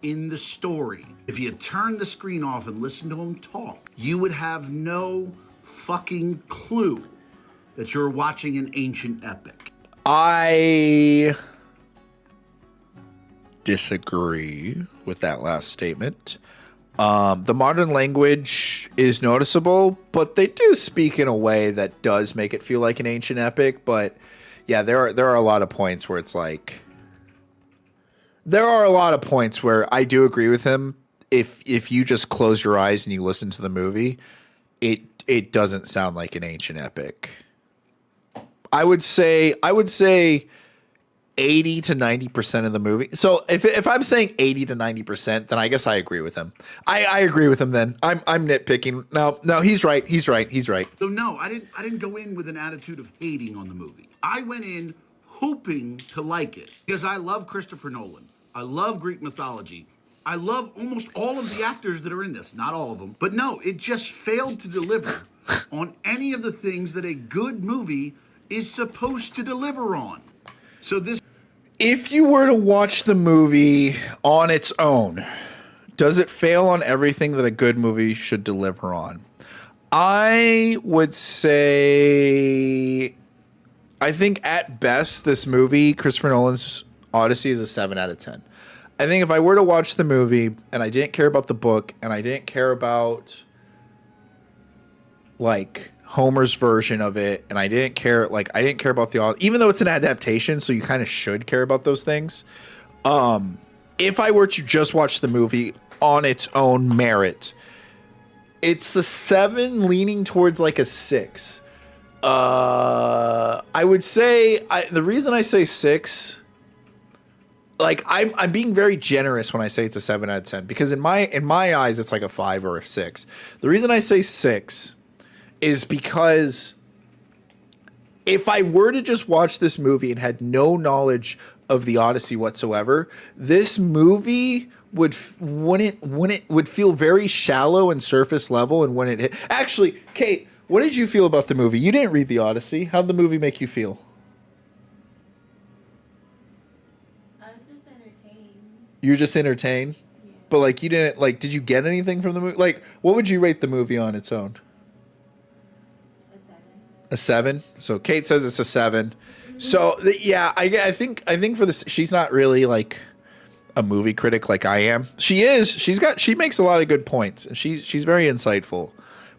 in the story. If you turn the screen off and listen to him talk, you would have no fucking clue that you're watching an ancient epic. I disagree with that last statement. The modern language is noticeable, but they do speak in a way that does make it feel like an ancient epic. But yeah, there are a lot of points where it's like, there are a lot of points where I do agree with him. If you just close your eyes and you listen to the movie, it doesn't sound like an ancient epic. I would say 80 to 90% of the movie. So if I'm saying 80 to 90%, then I guess I agree with him. I agree with him then. I'm nitpicking. No, he's right. So no, I didn't go in with an attitude of hating on the movie. I went in hoping to like it because I love Christopher Nolan. I love Greek mythology. I love almost all of the actors that are in this. Not all of them. But no, it just failed to deliver on any of the things that a good movie is supposed to deliver on. So this... If you were to watch the movie on its own, does it fail on everything that a good movie should deliver on? I would say, I think at best, this movie, Christopher Nolan's Odyssey, is a 7 out of 10. I think if I were to watch the movie and I didn't care about the book and I didn't care about, like, Homer's version of it, and I didn't care about the, even though it's an adaptation, so you kind of should care about those things. If I were to just watch the movie on its own merit, it's a 7 leaning towards like a 6. I would say, the reason I say 6, like I'm being very generous when I say it's a 7 out of 10 because in my eyes it's like a 5 or a 6. The reason I say 6 is because if I were to just watch this movie and had no knowledge of the Odyssey whatsoever, this movie would feel very shallow and surface level. And when it hit, actually, Kate, what did you feel about the movie? You didn't read the Odyssey. How'd the movie make you feel? You're just entertained, yeah. But like you didn't like. Did you get anything from the movie? Like, what would you rate the movie on its own? A 7. So Kate says it's a 7. So yeah, I think for this, she's not really like a movie critic like I am. She is. She makes a lot of good points, and she's very insightful,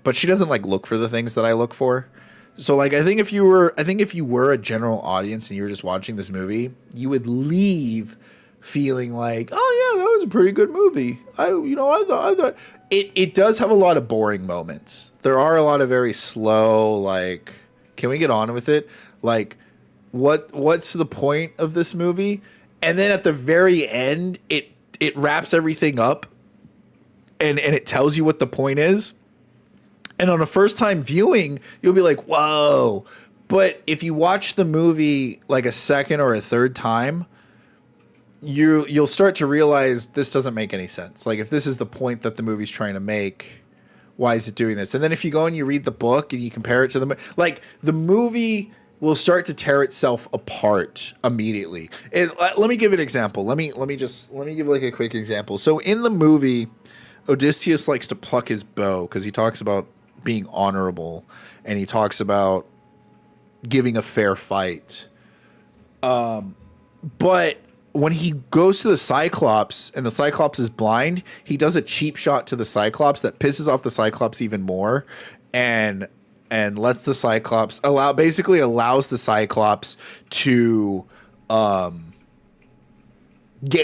but she doesn't like look for the things that I look for. So like I think if you were a general audience and you were just watching this movie, you would leave feeling like, oh yeah, that was a pretty good movie. I thought it does have a lot of boring moments. There are a lot of very slow, like, can we get on with it? Like, what's the point of this movie? And then at the very end, it wraps everything up and it tells you what the point is. And on a first time viewing, you'll be like, whoa. But if you watch the movie like a second or a third time, you'll start to realize this doesn't make any sense. Like, if this is the point that the movie's trying to make, why is it doing this? And then if you go and you read the book and you compare it to the movie will start to tear itself apart immediately. Let me give an example. Let me give like a quick example. So in the movie, Odysseus likes to pluck his bow because he talks about being honorable and he talks about giving a fair fight. But when he goes to the Cyclops and the Cyclops is blind, he does a cheap shot to the Cyclops that pisses off the Cyclops even more and lets the Cyclops allows the Cyclops to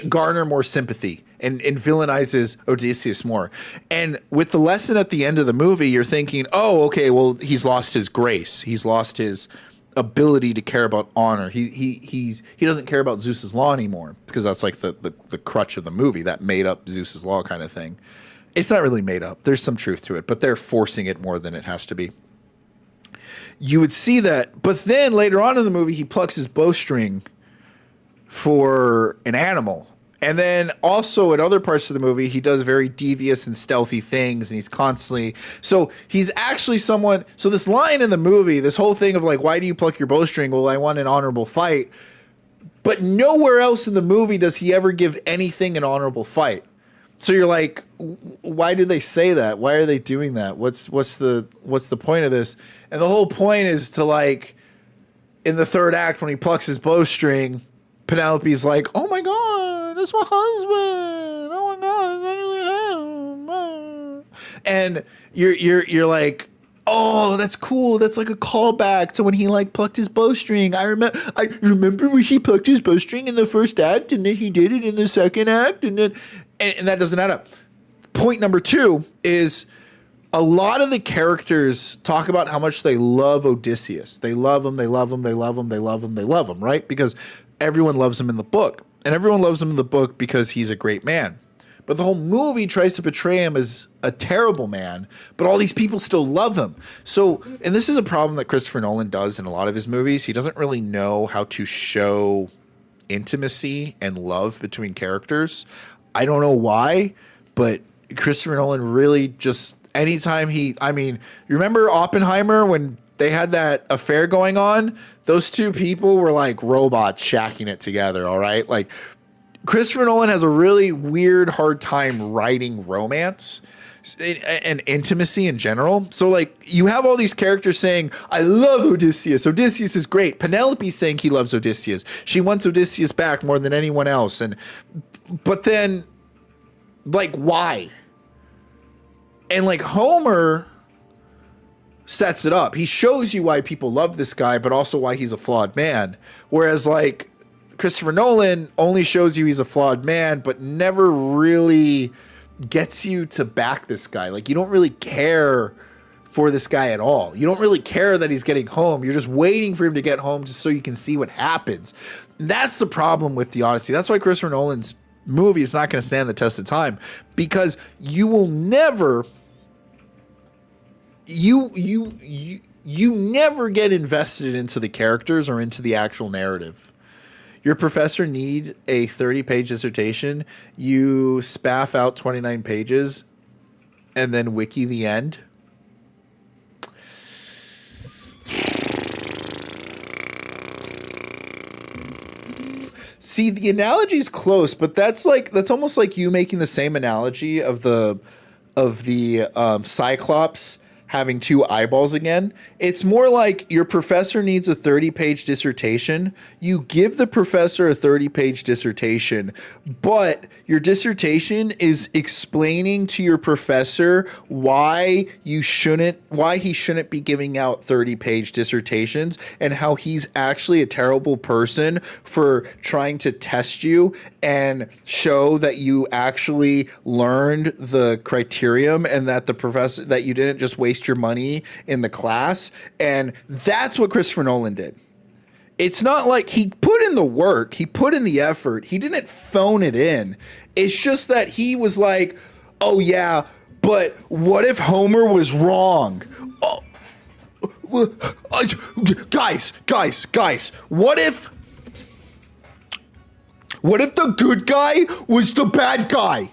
garner more sympathy and villainizes Odysseus more. And with the lesson at the end of the movie, you're thinking, oh, okay, well, he's lost his grace. He's lost his ability to care about honor. He doesn't care about Zeus's law anymore because that's like the crutch of the movie, that made up Zeus's law kind of thing. It's not really made up. There's some truth to it, but they're forcing it more than it has to be. You would see that, but then later on in the movie, he plucks his bowstring for an animal. And then also in other parts of the movie, he does very devious and stealthy things, and he's constantly... So he's actually someone... So this line in the movie, this whole thing of like, why do you pluck your bowstring? Well, I want an honorable fight. But nowhere else in the movie does he ever give anything an honorable fight. So you're like, why do they say that? Why are they doing that? What's the point of this? And the whole point is to like, in the third act, when he plucks his bowstring, Penelope's like, oh my God, that's my husband. Oh my God, that's him. And you're like, oh, that's cool. That's like a callback to when he like plucked his bowstring. I remember when he plucked his bowstring in the first act, and then he did it in the second act, and that doesn't add up. Point number 2 is a lot of the characters talk about how much they love Odysseus. They love him, they love him, they love him, they love him, they love him, right? Because everyone loves him in the book. And everyone loves him in the book because he's a great man. But the whole movie tries to portray him as a terrible man, but all these people still love him. So, and this is a problem that Christopher Nolan does in a lot of his movies. He doesn't really know how to show intimacy and love between characters. I don't know why, but Christopher Nolan really just, anytime you remember Oppenheimer when they had that affair going on? Those two people were like robots shacking it together, all right? Like, Christopher Nolan has a really weird, hard time writing romance and intimacy in general. So, like, you have all these characters saying, I love Odysseus. Odysseus is great. Penelope's saying he loves Odysseus. She wants Odysseus back more than anyone else. But then, like, why? And, like, Homer sets it up. He shows you why people love this guy, but also why he's a flawed man. Whereas, like, Christopher Nolan only shows you he's a flawed man, but never really gets you to back this guy. Like, you don't really care for this guy at all. You don't really care that he's getting home. You're just waiting for him to get home just so you can see what happens. That's the problem with the Odyssey. That's why Christopher Nolan's movie is not going to stand the test of time, because you will never you never get invested into the characters or into the actual narrative. Your professor needs a 30-page dissertation. You spaff out 29 pages and then wiki the end. See, the analogy's close, but that's almost like you making the same analogy of the Cyclops having two eyeballs again. It's more like your professor needs a 30-page dissertation. You give the professor a 30-page dissertation, but your dissertation is explaining to your professor why he shouldn't be giving out 30-page dissertations, and how he's actually a terrible person for trying to test you and show that you actually learned the criterion, and that that you didn't just waste your money in the class. And that's what Christopher Nolan did. It's not like he put in the work, he put in the effort, he didn't phone it in. It's just that he was like, oh yeah, but what if Homer was wrong? Oh, well, guys, what if the good guy was the bad guy?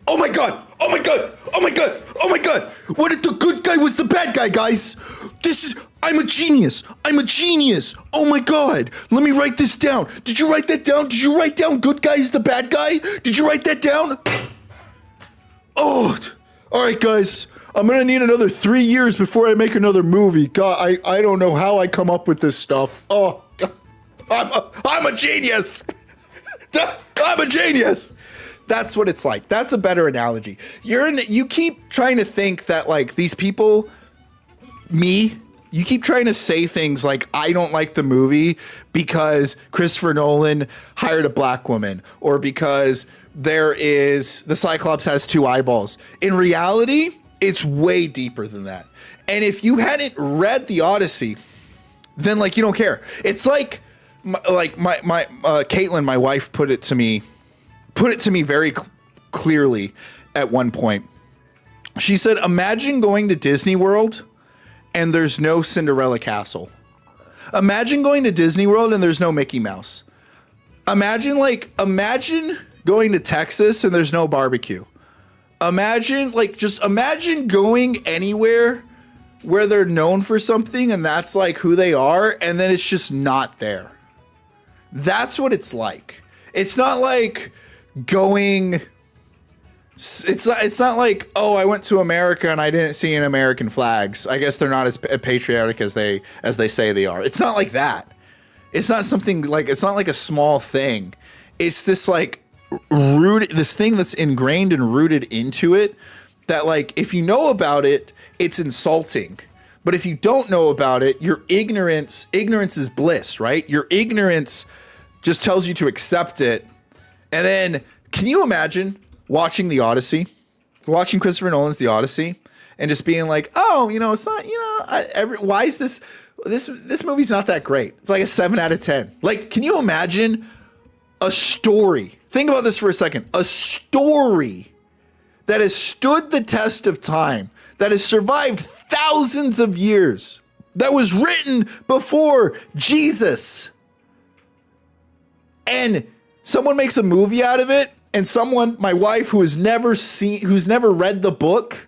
Oh my god! What if the good guy was the bad guy, guys? I'm a genius. Oh my god. Let me write this down. Did you write that down? Did you write down good guy is the bad guy? Did you write that down? Oh, all right, guys. I'm going to need another 3 years before I make another movie. God, I don't know how I come up with this stuff. Oh, I'm a genius. I'm a genius. That's what it's like. That's a better analogy. You keep trying to think that like these people, you keep trying to say things like, I don't like the movie because Christopher Nolan hired a black woman, or because the Cyclops has two eyeballs. In reality, it's way deeper than that. And if you hadn't read the Odyssey, then like you don't care. It's like my Caitlin, my wife, put it to me very clearly at one point. She said, imagine going to Disney World and there's no Cinderella Castle. Imagine going to Disney World and there's no Mickey Mouse. Imagine going to Texas and there's no barbecue. Imagine going anywhere where they're known for something and that's like who they are, and then it's just not there. That's what it's like. It's not like going, it's not like, oh, I went to America and I didn't see any American flags. I guess they're not as patriotic as they say they are. It's not like that. It's not like a small thing. It's this like this thing that's ingrained and rooted into it, that like if you know about it, it's insulting. But if you don't know about it, your ignorance is bliss, right? Your ignorance just tells you to accept it. And then, can you imagine watching the Odyssey, watching Christopher Nolan's The Odyssey, and just being like, oh, it's not, why is this movie's not that great? It's like a 7 out of 10. Like, can you imagine a story? Think about this for a second. A story that has stood the test of time, that has survived thousands of years, that was written before Jesus, and someone makes a movie out of it, and my wife who's never read the book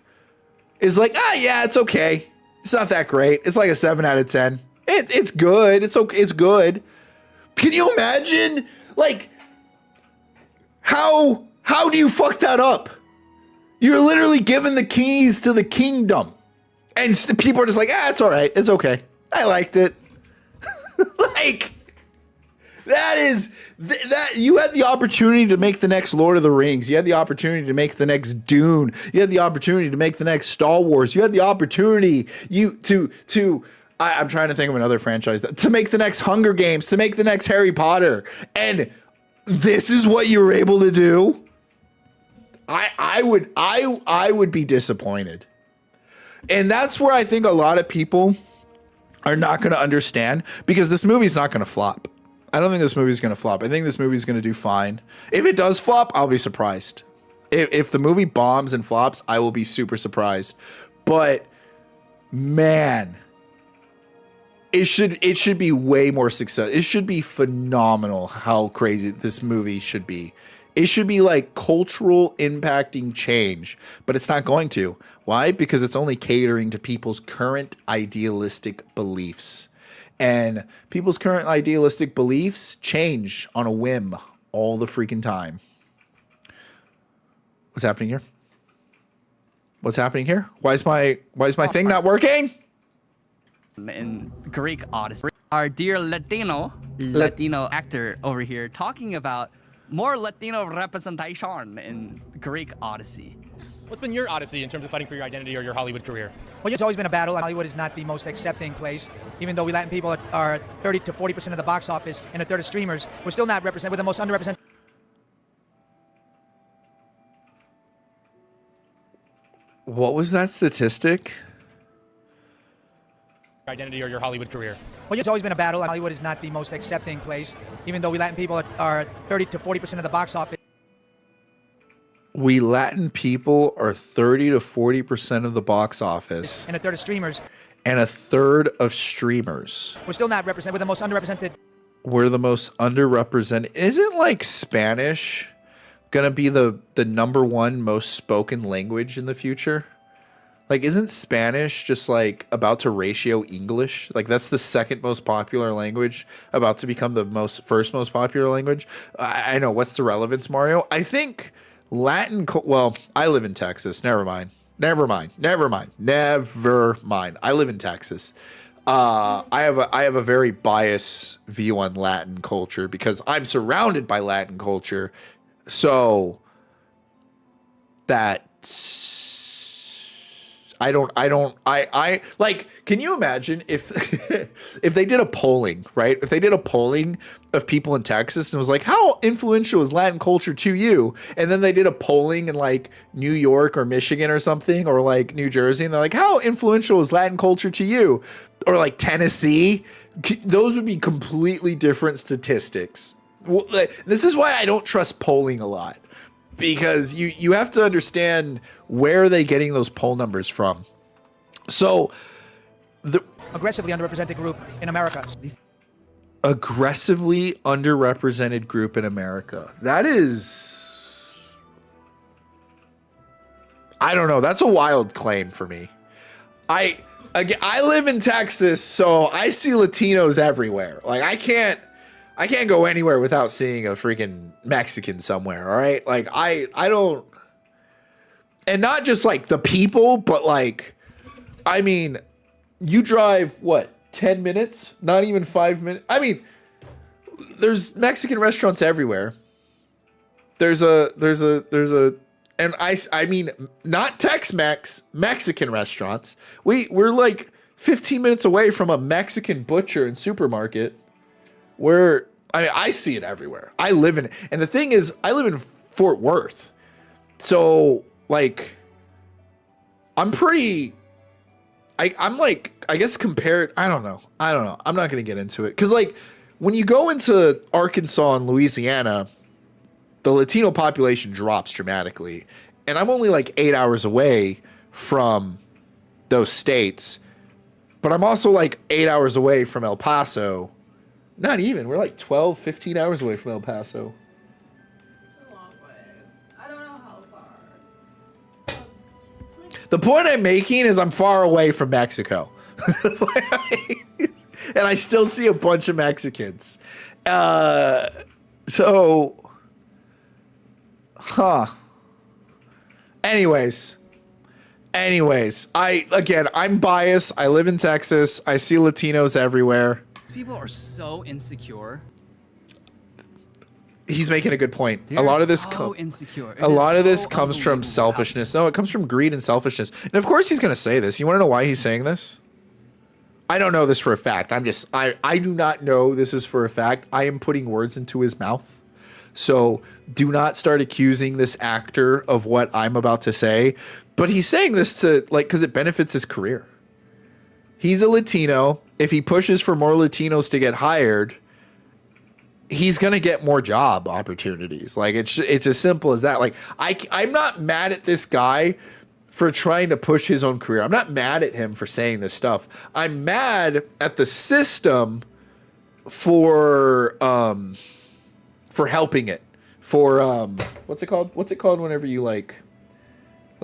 is like, yeah, it's okay. It's not that great. It's like a 7 out of 10. It's good. It's okay. It's good. Can you imagine, like, how do you fuck that up? You're literally given the keys to the kingdom, and people are just like, it's all right. It's okay. I liked it. Like, that you had the opportunity to make the next Lord of the Rings. You had the opportunity to make the next Dune. You had the opportunity to make the next Star Wars. You had the opportunity I'm trying to think of another franchise to make the next Hunger Games, to make the next Harry Potter. And this is what you were able to do. I would be disappointed. And that's where I think a lot of people are not going to understand, because this movie's not going to flop. I don't think this movie's going to flop. I think this movie's going to do fine. If it does flop, I'll be surprised. If the movie bombs and flops, I will be super surprised. But man, it should be way more success. It should be phenomenal how crazy this movie should be. It should be like cultural impacting change, but it's not going to. Why? Because it's only catering to people's current idealistic beliefs. And people's current idealistic beliefs change on a whim all the freaking time. What's happening here? What's happening here? Why is my thing not working? In Greek Odyssey, our dear Latino actor over here talking about more Latino representation in Greek Odyssey. What's been your Odyssey in terms of fighting for your identity or your Hollywood career? Well, it's always been a battle. Hollywood is not the most accepting place. Even though we Latin people are 30 to 40% of the box office and a third of streamers, we're still not represented. We're the most underrepresented. What was that statistic? Identity or your Hollywood career? Well, it's always been a battle. Hollywood is not the most accepting place. Even though we Latin people are 30 to 40% of the box office. We Latin people are 30 to 40% of the box office. And a third of streamers. And a third of streamers. We're still not represented. We're the most underrepresented. We're the most underrepresented. Isn't like Spanish gonna be the number one most spoken language in the future? Like, isn't Spanish just like about to ratio English? Like, that's the second most popular language, about to become the first most popular language. I know. What's the relevance, Mario? I think Latin. Well, I live in Texas. Never mind. I live in Texas. I have a very biased view on Latin culture because I'm surrounded by Latin culture. So that. I like, can you imagine if if they did a polling, right? If they did a polling of people in Texas and was like, how influential is Latin culture to you? And then they did a polling in like New York or Michigan or something, or like New Jersey, and they're like, how influential is Latin culture to you? Or like Tennessee. Those would be completely different statistics. This is why I don't trust polling a lot. Because you have to understand where are they getting those poll numbers from. So the aggressively underrepresented group in America. Aggressively underrepresented group in America. That is, I don't know. That's a wild claim for me. I live in Texas, so I see Latinos everywhere. Like I can't go anywhere without seeing a freaking Mexican somewhere, all right? Like, I don't... And not just, like, the people, but, like... I mean, you drive, what, 10 minutes? Not even 5 minutes? I mean, there's Mexican restaurants everywhere. There's a... And I mean, not Tex-Mex, Mexican restaurants. We're, like, 15 minutes away from a Mexican butcher and supermarket. Where I see it everywhere. I live in it. And the thing is, I live in Fort Worth. So, like, I'm like, I guess compared, I don't know. I'm not going to get into it. Because, like, when you go into Arkansas and Louisiana, the Latino population drops dramatically. And I'm only like 8 hours away from those states. But I'm also like 8 hours away from El Paso. Not even. We're like 12, 15 hours away from El Paso. It's a long way. I don't know how far. The point I'm making is I'm far away from Mexico. And I still see a bunch of Mexicans. Anyways, I'm biased. I live in Texas. I see Latinos everywhere. People are so insecure. He's making a good point. They're a lot of this insecure. A lot of this comes from selfishness. No, it comes from greed and selfishness. And of course he's going to say this. You want to know why he's saying this? I don't know this for a fact. I do not know this is for a fact. I am putting words into his mouth. So do not start accusing this actor of what I'm about to say. But he's saying this to like because it benefits his career. He's a Latino. If he pushes for more Latinos to get hired, he's gonna get more job opportunities. Like it's as simple as that. Like I'm not mad at this guy for trying to push his own career. I'm not mad at him for saying this stuff. I'm mad at the system for helping it. For what's it called? What's it called whenever you like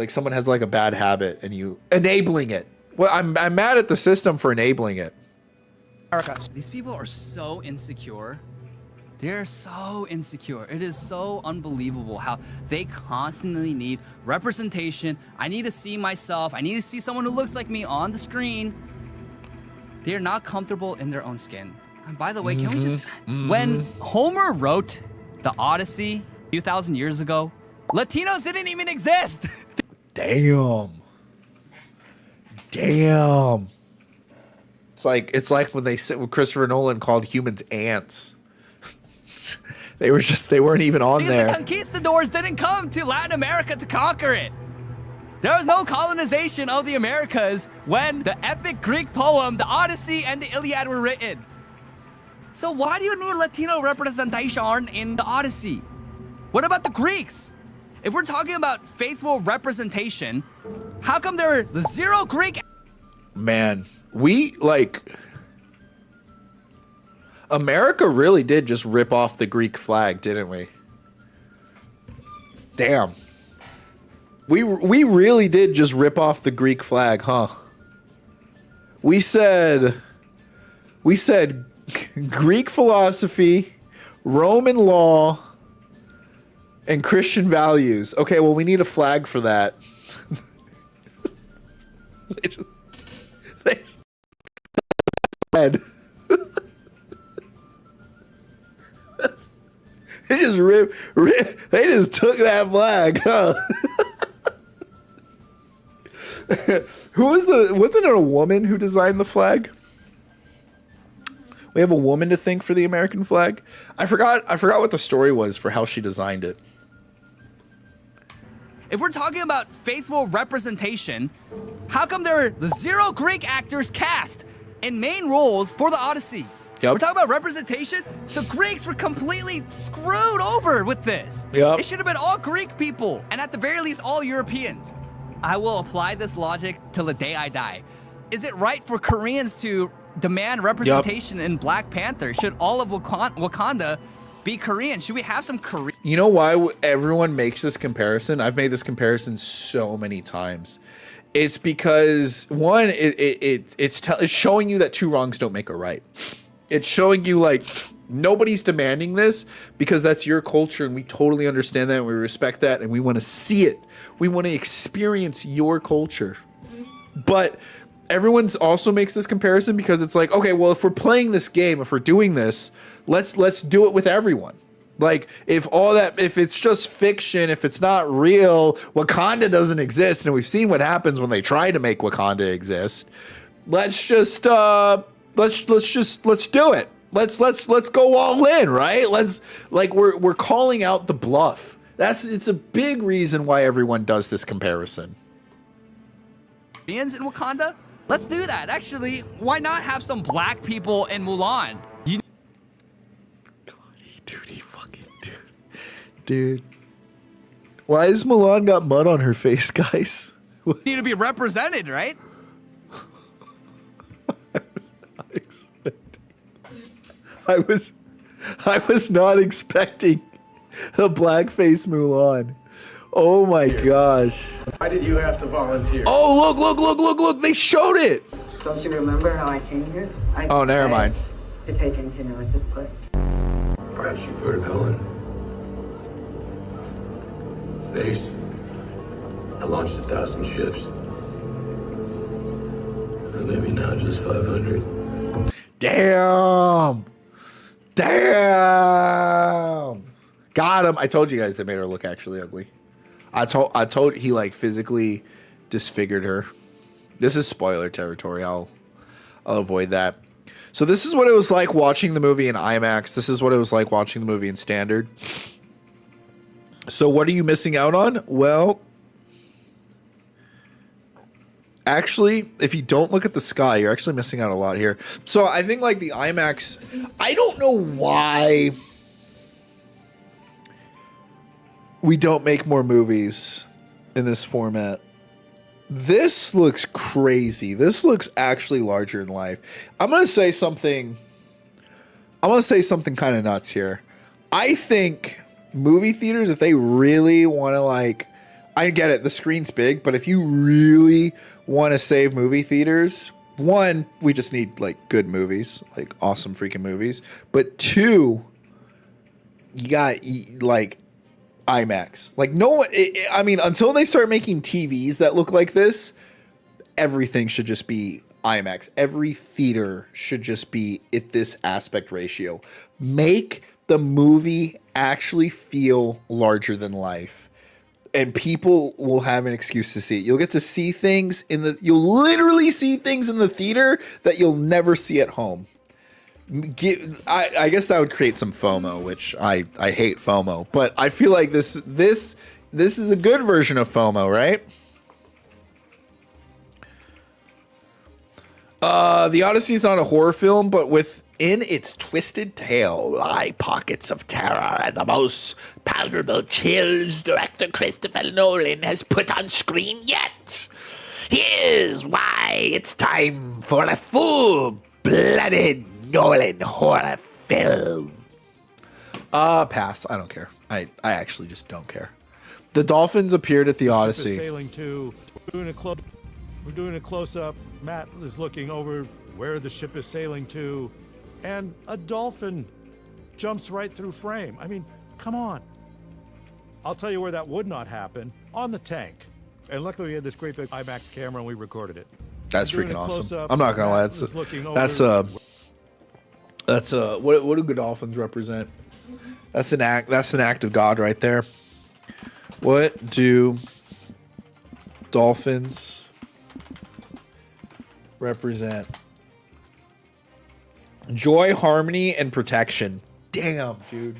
someone has like a bad habit and you enabling it. Well, I'm mad at the system for enabling it. These people are so insecure. They're so insecure. It is so unbelievable how they constantly need representation. I need to see myself. I need to see someone who looks like me on the screen. They're not comfortable in their own skin. And by the way, can we just... When Homer wrote the Odyssey 2,000 years ago, Latinos didn't even exist. Damn. It's like when Christopher Nolan called humans ants. They weren't even on because there. The conquistadors didn't come to Latin America to conquer it. There was no colonization of the Americas when the epic Greek poem, the Odyssey and the Iliad were written. So why do you need Latino representation in the Odyssey? What about the Greeks? If we're talking about faithful representation, how come there are the zero Greek? Man, America really did just rip off the Greek flag, didn't we? Damn. We really did just rip off the Greek flag, huh? We said Greek philosophy, Roman law, and Christian values. Okay, well, we need a flag for that. They said. They just they just took that flag, huh? Wasn't it a woman who designed the flag? We have a woman to thank for the American flag. I forgot what the story was for how she designed it. If we're talking about faithful representation, how come there are the zero Greek actors cast in main roles for the Odyssey? Yep. We're talking about representation. The Greeks were completely screwed over with this. Yep. It should have been all Greek people, and at the very least, all Europeans. I will apply this logic till the day I die. Is it right for Koreans to demand representation in Black Panther? Should all of Wakanda be Korean? Should we have some Korean? You know why everyone makes this comparison? I've made this comparison so many times. It's because one, it's showing you that two wrongs don't make a right. It's showing you like nobody's demanding this because that's your culture and we totally understand that and we respect that and we want to see it. We want to experience your culture. But everyone's also makes this comparison because it's like, okay, well, if we're playing this game, if we're doing this, let's do it with everyone. Like if it's just fiction, if it's not real, Wakanda doesn't exist, and we've seen what happens when they try to make Wakanda exist. Let's do it. Let's go all in, right? We're calling out the bluff. It's a big reason why everyone does this comparison. In Wakanda? Let's do that. Actually, why not have some black people in Mulan? Dude. Why has Mulan got mud on her face, guys? Need to be represented, right? I was not expecting a blackface Mulan. Oh my gosh. Why did you have to volunteer? Oh, look. They showed it. Don't you remember how I came here? Oh, never mind. To take Antinous' place. Perhaps you've heard of Helen. Face. I launched 1,000 ships. And maybe now just 500. Damn. Got him. I told you guys they made her look actually ugly. I told he like physically disfigured her. This is spoiler territory. I'll avoid that. So this is what it was like watching the movie in IMAX. This is what it was like watching the movie in standard. So what are you missing out on? Well, Actually, if you don't look at the sky, you're actually missing out a lot here. So I think like the IMAX, I don't know why we don't make more movies in this format. This looks crazy. This looks actually larger than life. I'm going to say something kind of nuts here. I think movie theaters, if they really want to like, I get it, the screen's big, but if you really want to save movie theaters, one, we just need like good movies, like awesome freaking movies. But two, you got like IMAX. Like I mean, until they start making TVs that look like this, everything should just be IMAX. Every theater should just be at this aspect ratio. Make the movie actually feel larger than life, and people will have an excuse to see it. You'll get to see things you'll literally see things in the theater that you'll never see at home. I guess that would create some FOMO, which I hate FOMO, but I feel like this is a good version of FOMO, right? The Odyssey is not a horror film, but within its twisted tale lie pockets of terror and the most palpable chills director Christopher Nolan has put on screen yet. Here's why it's time for a full-blooded Nolan horror film. Pass. I don't care. I actually just don't care. The dolphins appeared at the Odyssey. Sailing to. We're doing a close-up. Matt is looking over where the ship is sailing to, and a dolphin jumps right through frame. I mean, come on. I'll tell you where that would not happen. On the tank. And luckily we had this great big IMAX camera and we recorded it. That's freaking awesome. I'm not gonna lie. That's what do Godolphins represent? That's an act of God right there. What do dolphins represent? Joy, harmony, and protection. Damn, dude.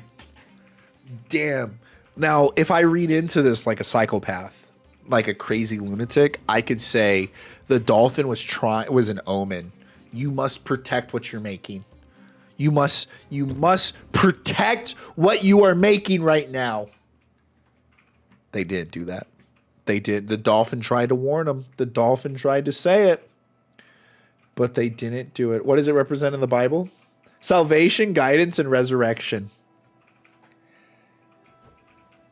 Damn. Now, if I read into this like a psychopath, like a crazy lunatic, I could say the dolphin was an omen. You must protect what you're making. You must protect what you are making right now. They did do that. They did. The dolphin tried to warn them. The dolphin tried to say it, but they didn't do it. What does it represent in the Bible? Salvation, guidance, and resurrection.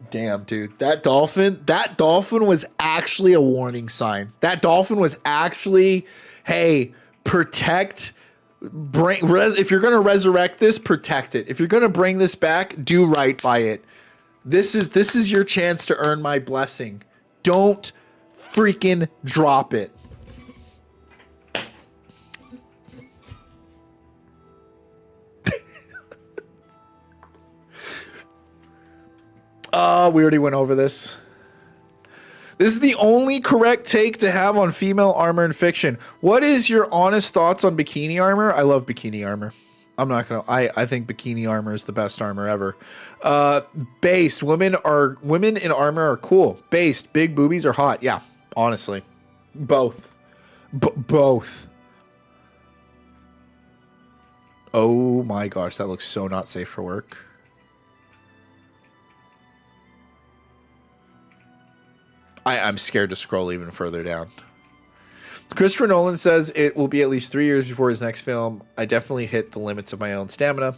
Damn, dude. That dolphin was actually a warning sign. That dolphin was actually, hey, protect, if you're going to resurrect this, protect it. If you're going to bring this back, do right by it. This is your chance to earn my blessing. Don't freaking drop it. We already went over this. This is the only correct take to have on female armor in fiction. What is your honest thoughts on bikini armor? I love bikini armor. I'm not gonna. I think bikini armor is the best armor ever. Based women in armor are cool. Based big boobies are hot. Yeah, honestly, both. Both. Oh my gosh, that looks so not safe for work. I'm scared to scroll even further down. Christopher Nolan says it will be at least 3 years before his next film. I definitely hit the limits of my own stamina.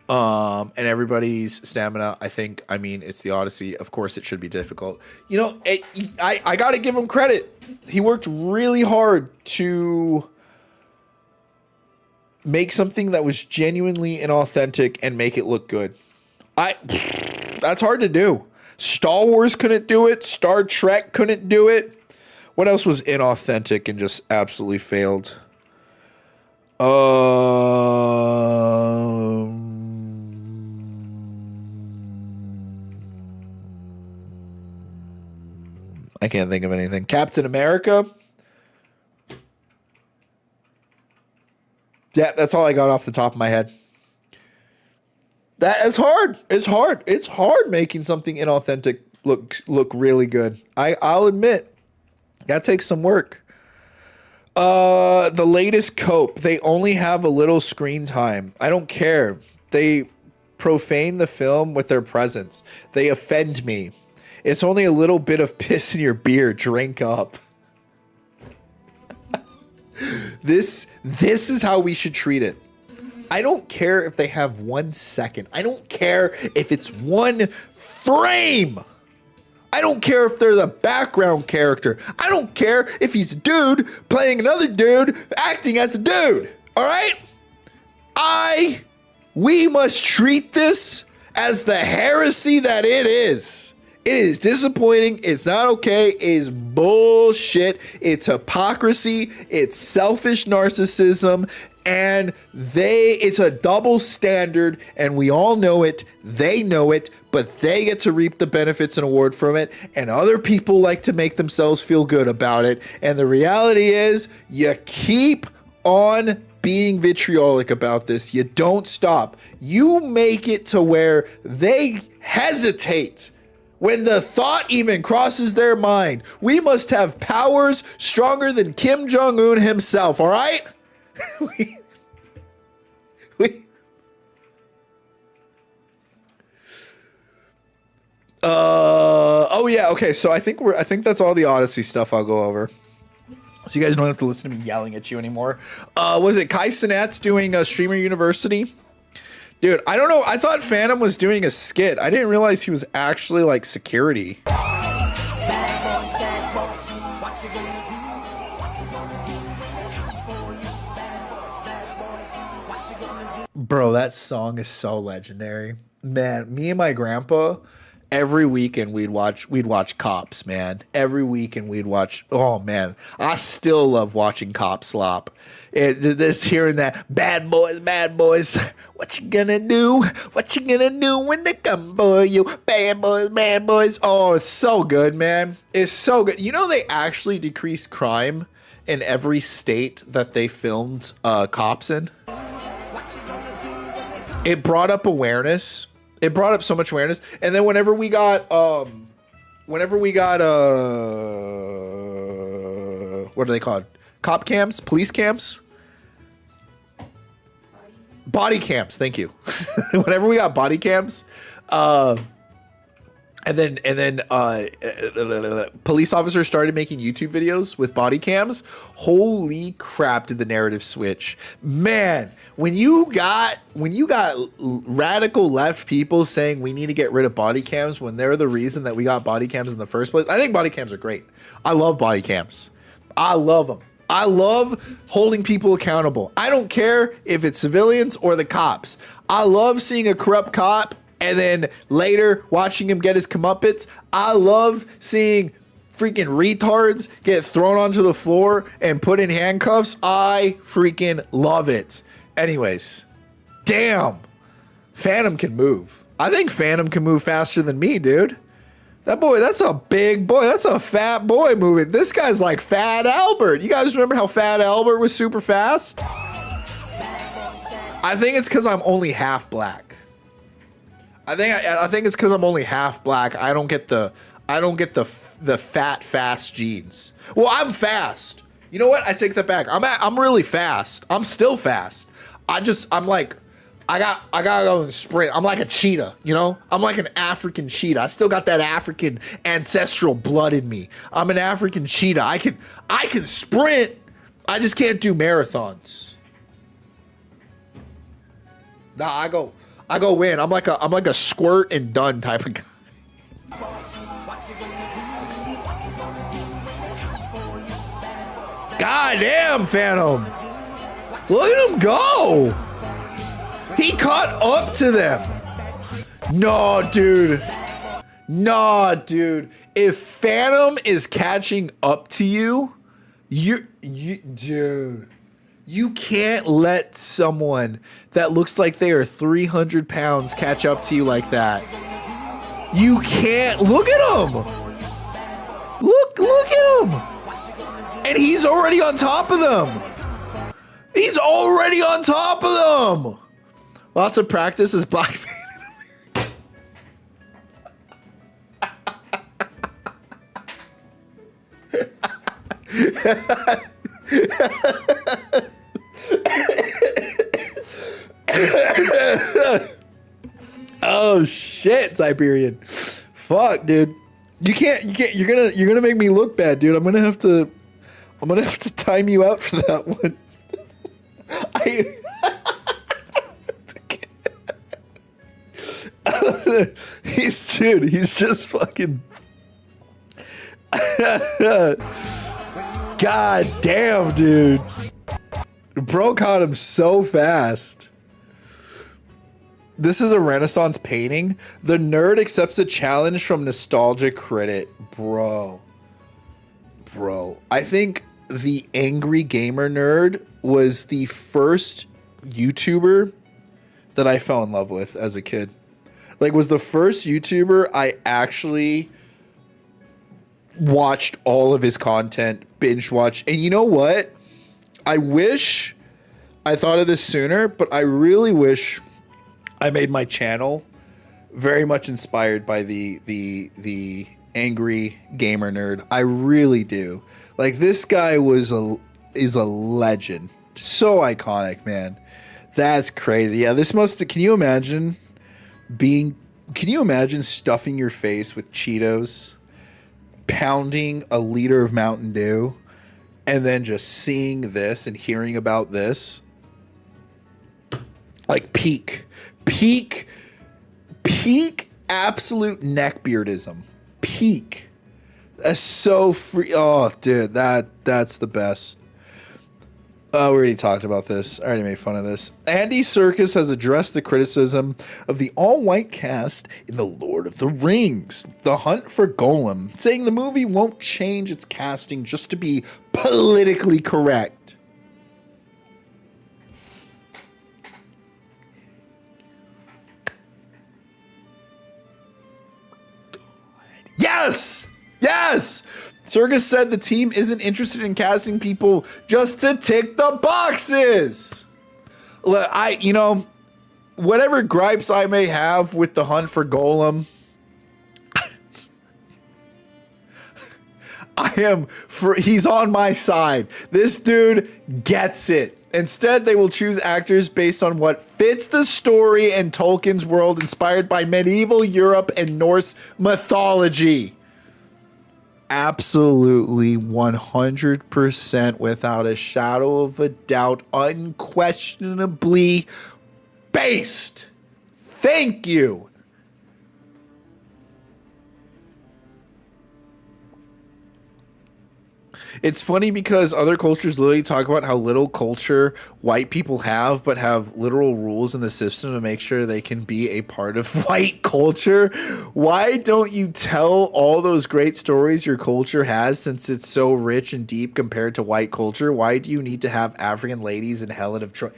And everybody's stamina, I mean, it's the Odyssey. Of course, it should be difficult. You know, I got to give him credit. He worked really hard to make something that was genuinely inauthentic and make it look good. That's hard to do. Star Wars couldn't do it. Star Trek couldn't do it. What else was inauthentic and just absolutely failed? I can't think of anything. Captain America. Yeah, that's all I got off the top of my head. That is hard. It's hard. It's hard making something inauthentic look really good. I'll admit. That takes some work. The latest Cope, they only have a little screen time. I don't care. They profane the film with their presence. They offend me. It's only a little bit of piss in your beer. Drink up. This is how we should treat it. I don't care if they have 1 second. I don't care if it's 1 frame. I don't care if they're the background character. I don't care if he's a dude playing another dude acting as a dude. All right? We must treat this as the heresy that it is. It is disappointing. It's not okay. It is bullshit. It's hypocrisy. It's selfish narcissism. And it's a double standard, and we all know it. They know it, but they get to reap the benefits and award from it, and other people like to make themselves feel good about it. And the reality is, you keep on being vitriolic about this. You don't stop. You make it to where they hesitate when the thought even crosses their mind. We must have powers stronger than Kim Jong-un himself, all right? Oh yeah, okay, so I think that's all the Odyssey stuff I'll go over. So you guys don't have to listen to me yelling at you anymore. Was it Kai Cenat's doing a Streamer University? Dude, I don't know. I thought Phantom was doing a skit. I didn't realize he was actually like security. Bro, that song is so legendary. Man, me and my grandpa, every weekend we'd watch Cops, man. Every weekend we'd watch, oh man, I still love watching Cop Slop. This hearing that bad boys, what you gonna do? What you gonna do when they come for you? Bad boys. Oh, it's so good, man. It's so good. You know, they actually decreased crime in every state that they filmed Cops in. It brought up awareness. It brought up so much awareness. And then whenever we got what are they called? Cop cams? Police cams? Body cams, thank you. Whenever we got body cams, and then police officers started making YouTube videos with body cams. Holy crap, did the narrative switch. Man, when you got radical left people saying we need to get rid of body cams when they're the reason that we got body cams in the first place. I think body cams are great. I love body cams. I love them. I love holding people accountable. I don't care if it's civilians or the cops. I love seeing a corrupt cop and then later watching him get his comeuppance. I love seeing freaking retards get thrown onto the floor and put in handcuffs. I freaking love it. Anyways, damn, Phantom can move. I think Phantom can move faster than me, dude. That boy, that's a big boy. That's a fat boy moving. This guy's like Fat Albert. You guys remember how Fat Albert was super fast? I think it's because I'm only half black. I think it's because I'm only half black. I don't get the fat fast genes. Well, I'm fast. You know what? I take that back. I'm really fast. I'm still fast. I'm like, I gotta go and sprint. I'm like a cheetah, you know? I'm like an African cheetah. I still got that African ancestral blood in me. I'm an African cheetah. I can sprint. I just can't do marathons. Nah, I go in. I'm like a squirt and done type of guy. God damn, Phantom. Look at him go. He caught up to them. No, dude. If Phantom is catching up to you, dude, you can't let someone that looks like they are 300 pounds catch up to you like that. You can't. Look at him. Look at him. And he's already on top of them. He's already on top of them. Lots of practice is black man. Oh shit, Siberian. Fuck, dude. You can't you're gonna make me look bad, dude. I'm gonna have to time you out for that one. He's just fucking God damn, dude. Bro caught him so fast. This is a Renaissance painting. The nerd accepts a challenge from nostalgic critic. Bro. I think the Angry Gamer Nerd was the first YouTuber that I fell in love with as a kid. Like, was the first YouTuber I actually watched all of his content, binge watched. And you know what? I wish I thought of this sooner, but I really wish I made my channel very much inspired by the Angry Gamer Nerd. I really do. Like, this guy is a legend. So iconic, man. That's crazy. Yeah, can you imagine stuffing your face with Cheetos, pounding a liter of Mountain Dew, and then just seeing this and hearing about this? Like peak absolute neckbeardism. Peak. That's so free. Oh, dude, that's the best. We already talked about this. I already made fun of this. Andy Serkis has addressed the criticism of the all-white cast in The Lord of the Rings, The Hunt for Gollum, saying the movie won't change its casting just to be politically correct. Yes! Yes! Serkis said the team isn't interested in casting people just to tick the boxes. Whatever gripes I may have with The Hunt for Gollum, he's on my side. This dude gets it. Instead, they will choose actors based on what fits the story and Tolkien's world inspired by medieval Europe and Norse mythology. Absolutely 100% without a shadow of a doubt, unquestionably based. Thank you. It's funny because other cultures literally talk about how little culture white people have, but have literal rules in the system to make sure they can be a part of white culture. Why don't you tell all those great stories your culture has, since it's so rich and deep compared to white culture? Why do you need to have African ladies in Helen of Troy?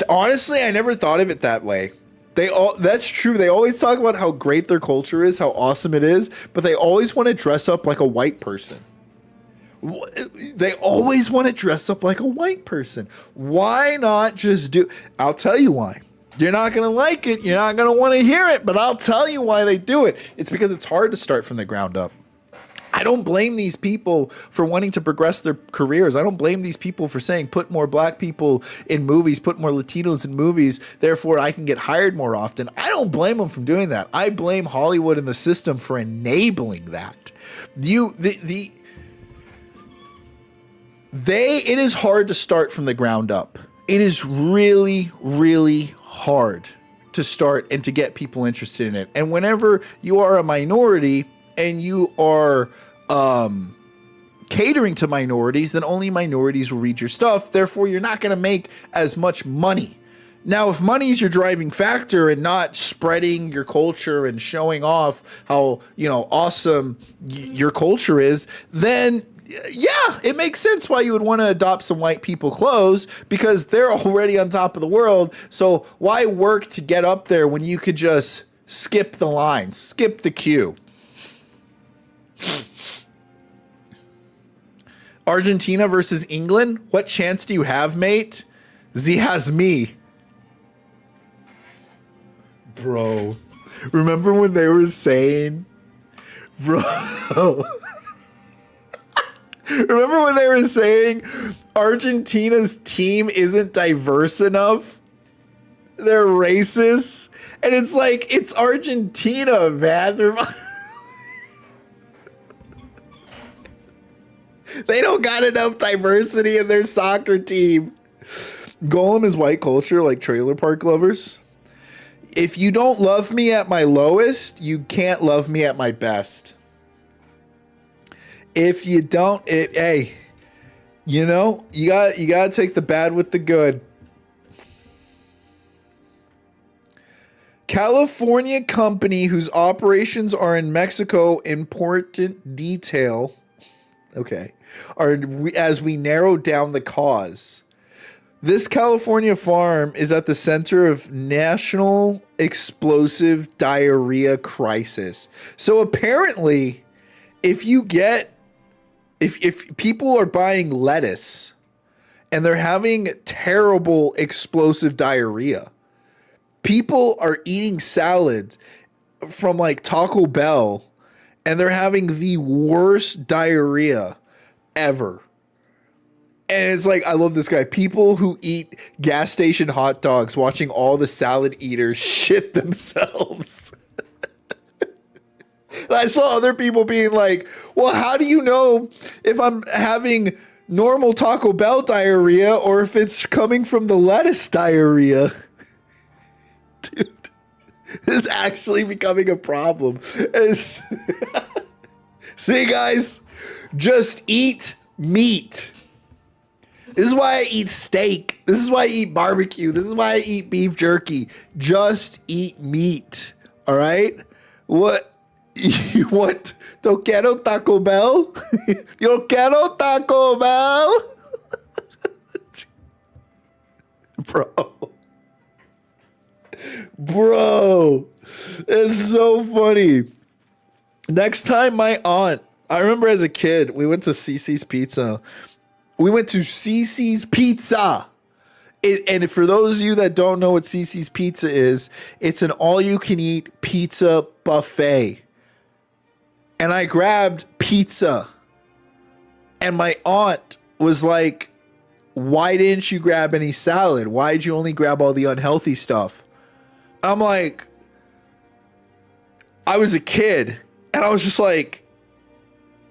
Honestly, I never thought of it that way. That's true. They always talk about how great their culture is, how awesome it is, but they always want to dress up like a white person. They always want to dress up like a white person. Why not just do... I'll tell you why. You're not going to like it. You're not going to want to hear it, but I'll tell you why they do it. It's because it's hard to start from the ground up. I don't blame these people for wanting to progress their careers. I don't blame these people for saying, put more black people in movies, put more Latinos in movies, therefore I can get hired more often. I don't blame them for doing that. I blame Hollywood and the system for enabling that. It is hard to start from the ground up. It is really, really hard to start and to get people interested in it. And whenever you are a minority and you are catering to minorities, then only minorities will read your stuff. Therefore, you're not going to make as much money. Now, if money is your driving factor and not spreading your culture and showing off how, awesome your culture is, then yeah, it makes sense why you would want to adopt some white people clothes, because they're already on top of the world. So why work to get up there when you could just skip the line, skip the queue? Argentina versus England? What chance do you have, mate? Z has me. Bro, remember when they were saying, bro, Remember when they were saying Argentina's team isn't diverse enough? They're racist. And it's like, it's Argentina, man. They don't got enough diversity in their soccer team. Golem is white culture, like Trailer Park Lovers. If you don't love me at my lowest, you can't love me at my best. If you don't, hey, you know, you gotta take the bad with the good. California company whose operations are in Mexico, important detail. Okay. As we narrow down the cause. This California farm is at the center of national explosive diarrhea crisis. So apparently, if people are buying lettuce and they're having terrible explosive diarrhea, people are eating salads from like Taco Bell and they're having the worst diarrhea ever. And it's like, I love this guy. People who eat gas station hot dogs watching all the salad eaters shit themselves. And I saw other people being like, well, how do you know if I'm having normal Taco Bell diarrhea or if it's coming from the lettuce diarrhea? Dude, this is actually becoming a problem. See, guys, just eat meat. This is why I eat steak. This is why I eat barbecue. This is why I eat beef jerky. Just eat meat. All right? What? You want? Yo quiero Taco Bell? Yo quiero Taco Bell? Bro, it's so funny. Next time my aunt, I remember as a kid, we went to CC's Pizza. We went to CC's Pizza. And for those of you that don't know what CC's Pizza is, it's an all-you-can-eat pizza buffet. And I grabbed pizza. And my aunt was like, why didn't you grab any salad? Why'd you only grab all the unhealthy stuff? I'm like, I was a kid. And I was just like,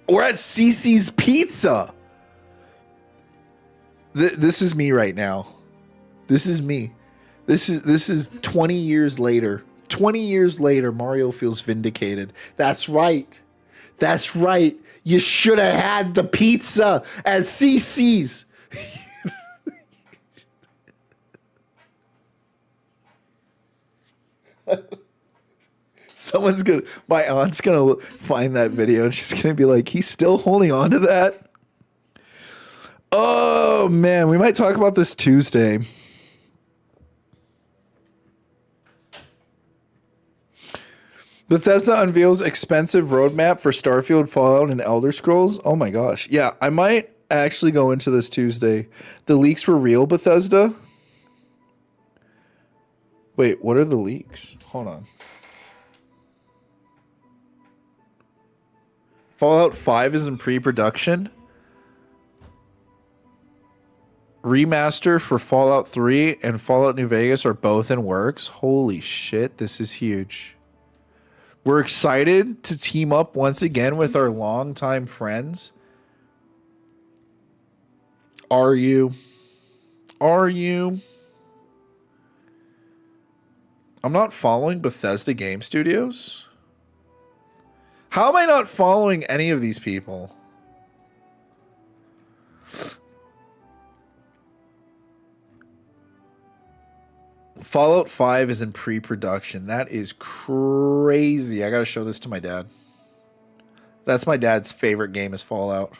we're at CC's Pizza. This is me right now. This is me. This is 20 years later. 20 years later, Mario feels vindicated. That's right. That's right. You should have had the pizza at CC's. My aunt's gonna find that video and she's gonna be like, he's still holding on to that. Oh man, we might talk about this Tuesday. Bethesda unveils expensive roadmap for Starfield, Fallout, and Elder Scrolls. Oh my gosh. Yeah, I might actually go into this Tuesday. The leaks were real, Bethesda? Wait, what are the leaks? Hold on. Fallout 5 is in pre-production. Remaster for Fallout 3 and Fallout New Vegas are both in works. Holy shit, this is huge. We're excited to team up once again with our longtime friends. Are you? Are you? I'm not following Bethesda Game Studios. How am I not following any of these people? Fallout 5 is in pre-production. That is crazy. I gotta show this to my dad. That's my dad's favorite game is Fallout.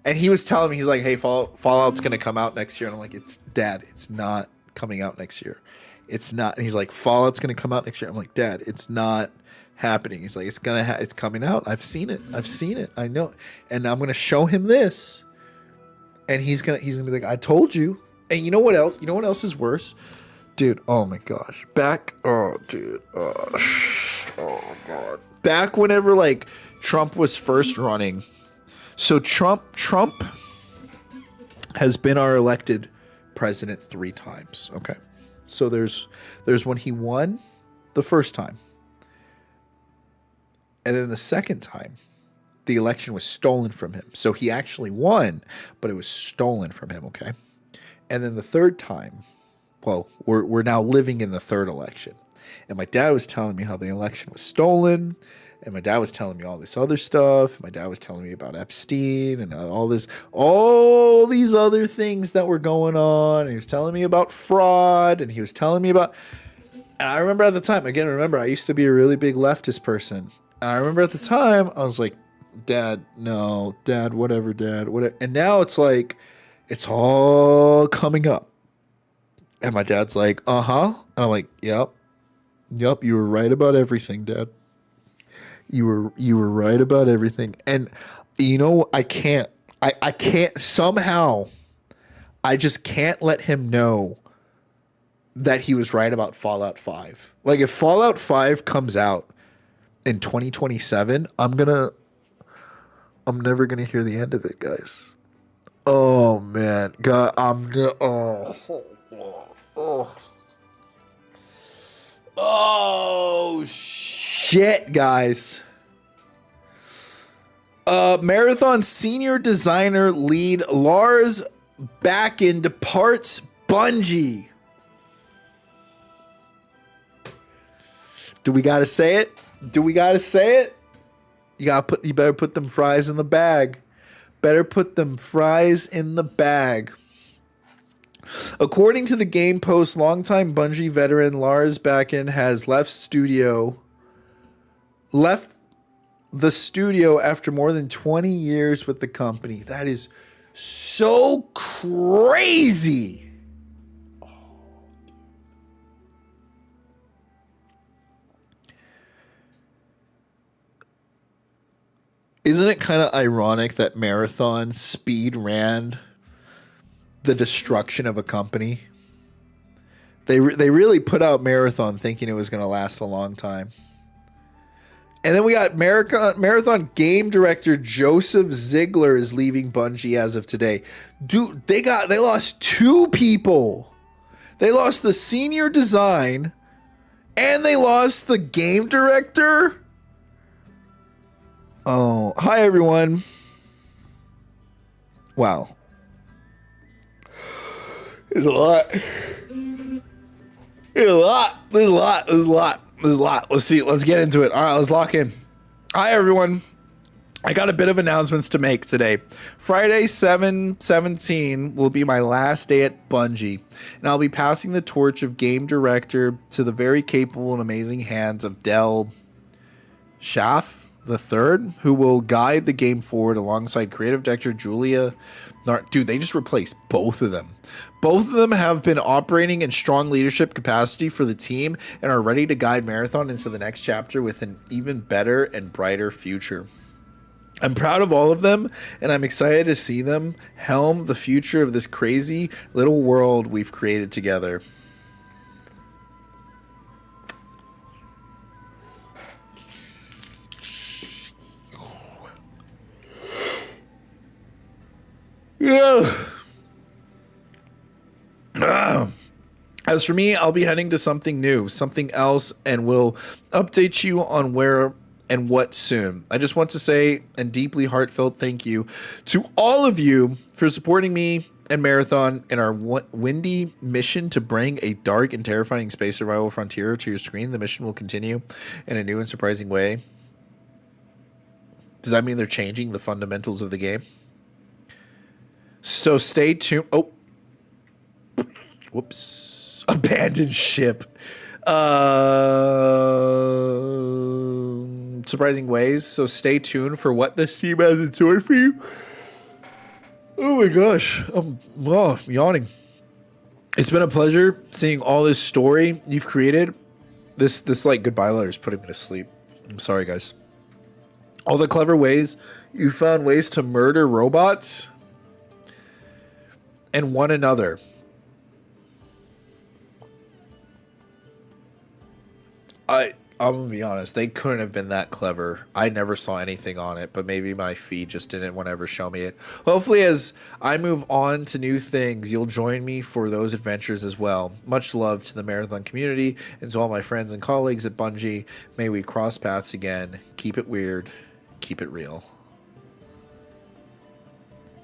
And he was telling me, he's like, hey, Fallout's gonna come out next year. And I'm like, Dad, it's not coming out next year. It's not. And he's like, Fallout's gonna come out next year. I'm like, Dad, it's not happening. He's like, it's coming out. I've seen it. I know. And I'm gonna show him this. And he's gonna be like, I told you. And you know what else? You know what else is worse? Dude, oh my gosh. Oh God. Back whenever like Trump was first running, So Trump has been our elected president 3 times. Okay. So there's when he won the first time. And then the second time, the election was stolen from him. So he actually won, but it was stolen from him, okay? And then the third time, well, we're now living in the third election. And my dad was telling me how the election was stolen. And my dad was telling me all this other stuff. My dad was telling me about Epstein and all these other things that were going on. And he was telling me about fraud. And he was telling me about... And I remember at the time, again, remember, I used to be a really big leftist person. And I remember at the time, I was like, Dad, no. Dad, whatever, Dad, whatever. And now it's like, it's all coming up. And my dad's like, uh-huh. And I'm like, yep, you were right about everything, Dad. You were right about everything. And you know, I can't somehow, I just can't let him know that he was right about Fallout 5. Like, if Fallout 5 comes out in 2027, I'm never gonna hear the end of it, guys. Oh man, God, oh shit, guys. Marathon senior designer lead Lars Bakken departs Bungie. Do we gotta say it? You better put them fries in the bag. According to the Game Post, longtime Bungie veteran Lars Bakken has left the studio after more than 20 years with the company. That is so crazy. Isn't it kind of ironic that Marathon speed ran the destruction of a company? They really put out Marathon thinking it was going to last a long time. And then we got Marathon game director Joseph Ziegler is leaving Bungie as of today. Dude, they lost 2 people. They lost the senior design and they lost the game director. Oh, hi everyone. Wow. There's a lot. There's a lot. Let's see. Let's get into it. All right, let's lock in. Hi everyone. I got a bit of announcements to make today. Friday, 7/17 will be my last day at Bungie, and I'll be passing the torch of game director to the very capable and amazing hands of Del Schaff the third, who will guide the game forward alongside creative director Julia. Dude, they just replaced both of them. Both of them have been operating in strong leadership capacity for the team and are ready to guide Marathon into the next chapter with an even better and brighter future. I'm proud of all of them, and I'm excited to see them helm the future of this crazy little world we've created together. Yeah. As for me, I'll be heading to something new, something else, and will update you on where and what soon. I just want to say a deeply heartfelt thank you to all of you for supporting me and Marathon in our windy mission to bring a dark and terrifying space survival frontier to your screen. The mission will continue in a new and surprising way. Does that mean they're changing the fundamentals of the game? So stay tuned. Oh, whoops. Abandoned ship. Surprising ways. So stay tuned for what this team has in store for you. Oh my gosh. I'm yawning. It's been a pleasure seeing all this story you've created. This like goodbye letter is putting me to sleep. I'm sorry, guys. All the clever ways you found ways to murder robots and one another. I'm gonna be honest, they couldn't have been that clever. I never saw anything on it, but maybe my feed just didn't want to ever show me it. Hopefully, as I move on to new things, you'll join me for those adventures as well. Much love to the Marathon community and to all my friends and colleagues at Bungie. May we cross paths again. Keep it weird. Keep it real.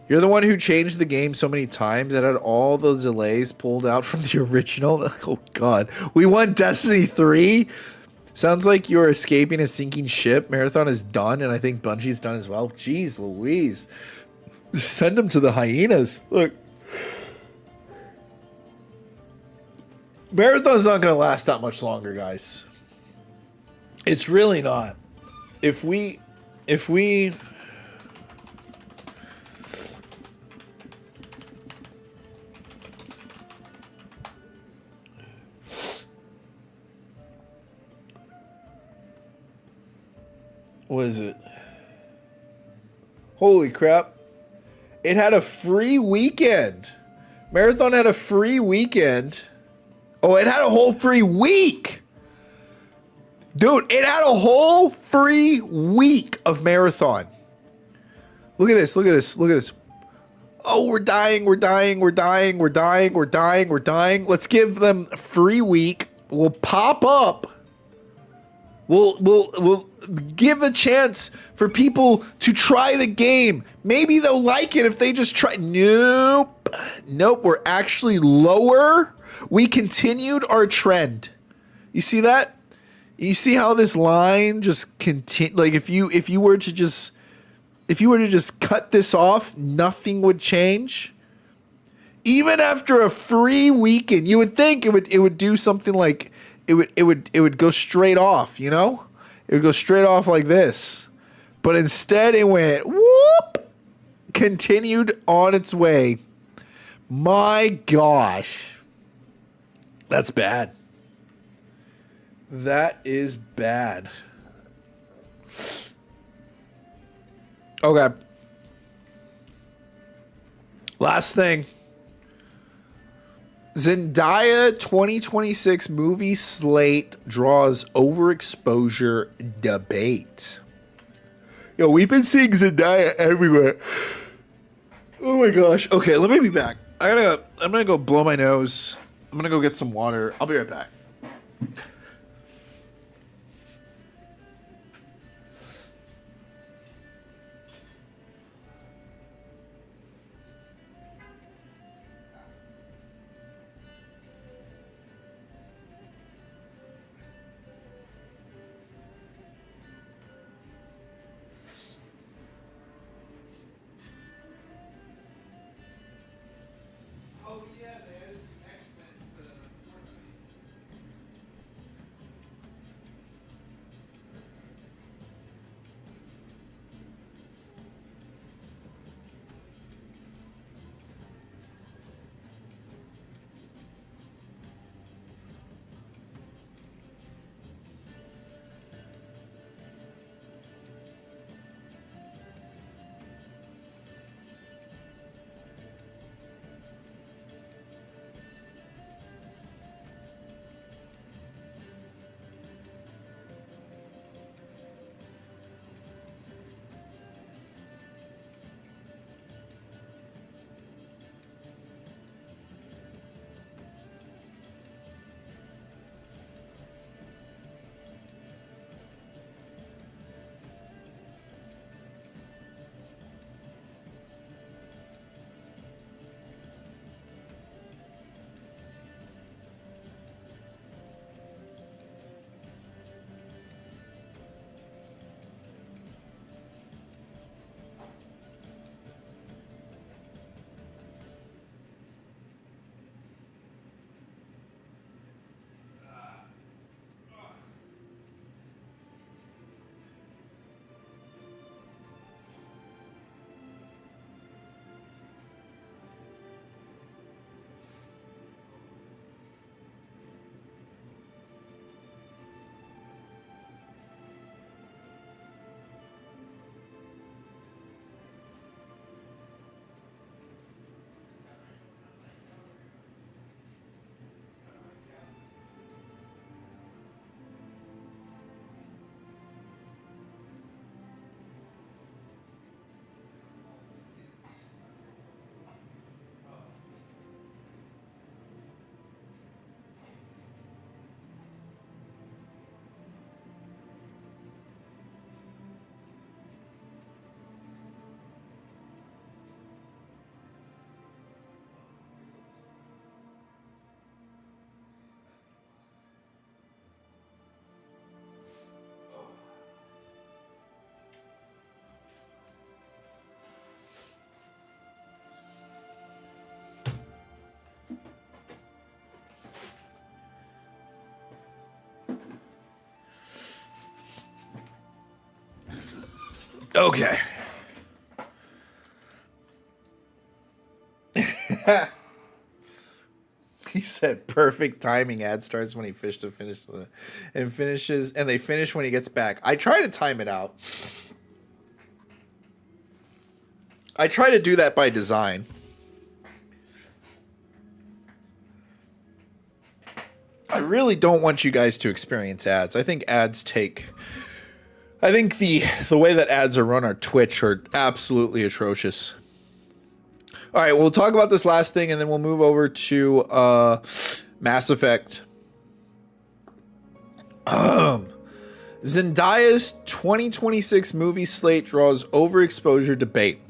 You're the one who changed the game so many times that had all the delays pulled out from the original. Oh, God. We won Destiny 3? Sounds like you're escaping a sinking ship. Marathon is done, and I think Bungie's done as well. Jeez Louise. Send them to the hyenas. Look. Marathon's not going to last that much longer, guys. It's really not. If we... What is it? Holy crap. It had a free weekend. Marathon had a free weekend. Oh, it had a whole free week. Dude, it had a whole free week of Marathon. Look at this. Look at this. Look at this. Oh, we're dying. We're dying. We're dying. We're dying. We're dying. We're dying. Let's give them a free week. We'll pop up. We'll give a chance for people to try the game. Maybe they'll like it if they just try. Nope. Nope. We're actually lower. We continued our trend. You see that? You see how this line just continue? Like if you were to just cut this off, nothing would change. Even after a free weekend, you would think it would do something like it would go straight off, you know? It would go straight off like this. But instead it went whoop, continued on its way. My gosh. That's bad. That is bad. Okay. Last thing. Zendaya 2026 movie slate draws overexposure debate. Yo, we've been seeing Zendaya everywhere. Oh my gosh. Okay, let me be back. I'm gonna go blow my nose. I'm gonna go get some water. I'll be right back. Okay. He said perfect timing. Ad starts when he fish to finish the and finishes and they finish when he gets back. I try to time it out. I try to do that by design. I really don't want you guys to experience ads. I think ads take I think the way that ads are run on Twitch are absolutely atrocious. All right, we'll talk about this last thing, and then we'll move over to Mass Effect. Zendaya's 2026 movie slate draws overexposure debate.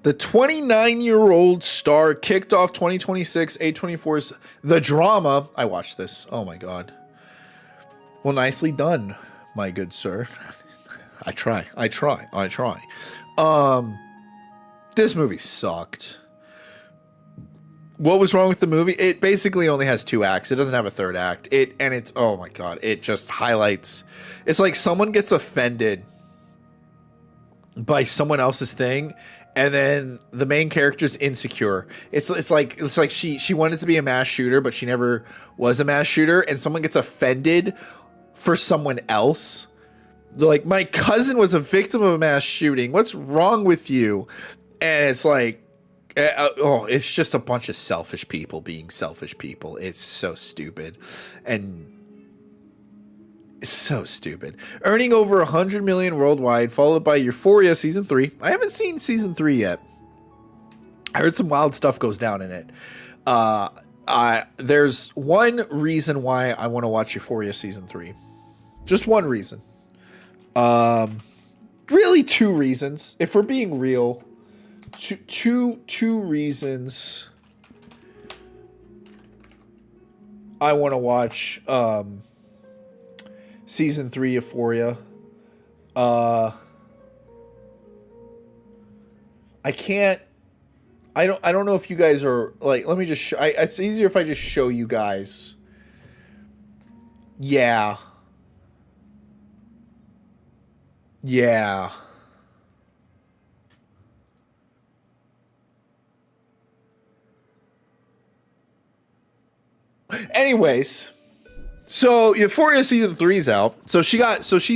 The 29-year-old star kicked off 2026 A24's The Drama. I watched this. Oh, my God. Well, nicely done, my good sir. I try. This movie sucked. What was wrong with the movie? It basically only has 2 acts. It doesn't have a 3rd act. It's oh my God. It just highlights. It's like someone gets offended by someone else's thing, and then the main character's insecure. It's like she wanted to be a mass shooter, but she never was a mass shooter, and someone gets offended for someone else. They're like, my cousin was a victim of a mass shooting. What's wrong with you? And it's like, it's just a bunch of selfish people being selfish people. It's so stupid. And it's so stupid. Earning over 100 million worldwide, followed by Euphoria Season 3. I haven't seen Season 3 yet. I heard some wild stuff goes down in it. There's one reason why I want to watch Euphoria Season 3. Just one reason. Really 2 reasons. If we're being real, two reasons I want to watch Season 3 Euphoria. I don't know if you guys are like, let me just show, it's easier if I just show you guys. Yeah. Anyways, so Euphoria Season 3's out. So she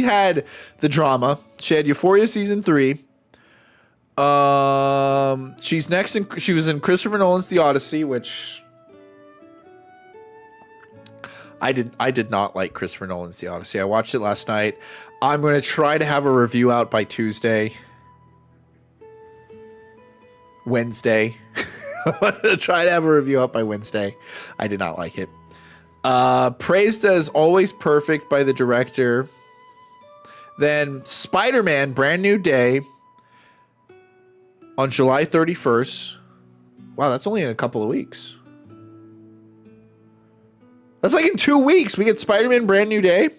had The Drama. She had Euphoria Season 3. She's next she was in Christopher Nolan's The Odyssey, which I did not like Christopher Nolan's The Odyssey. I watched it last night. I'm going to try to have a review out by Wednesday. I'm going to try to have a review out by Wednesday. I did not like it. Praised as always perfect by the director. Then Spider-Man Brand New Day on July 31st. Wow, that's only in a couple of weeks. That's like in 2 weeks. We get Spider-Man Brand New Day.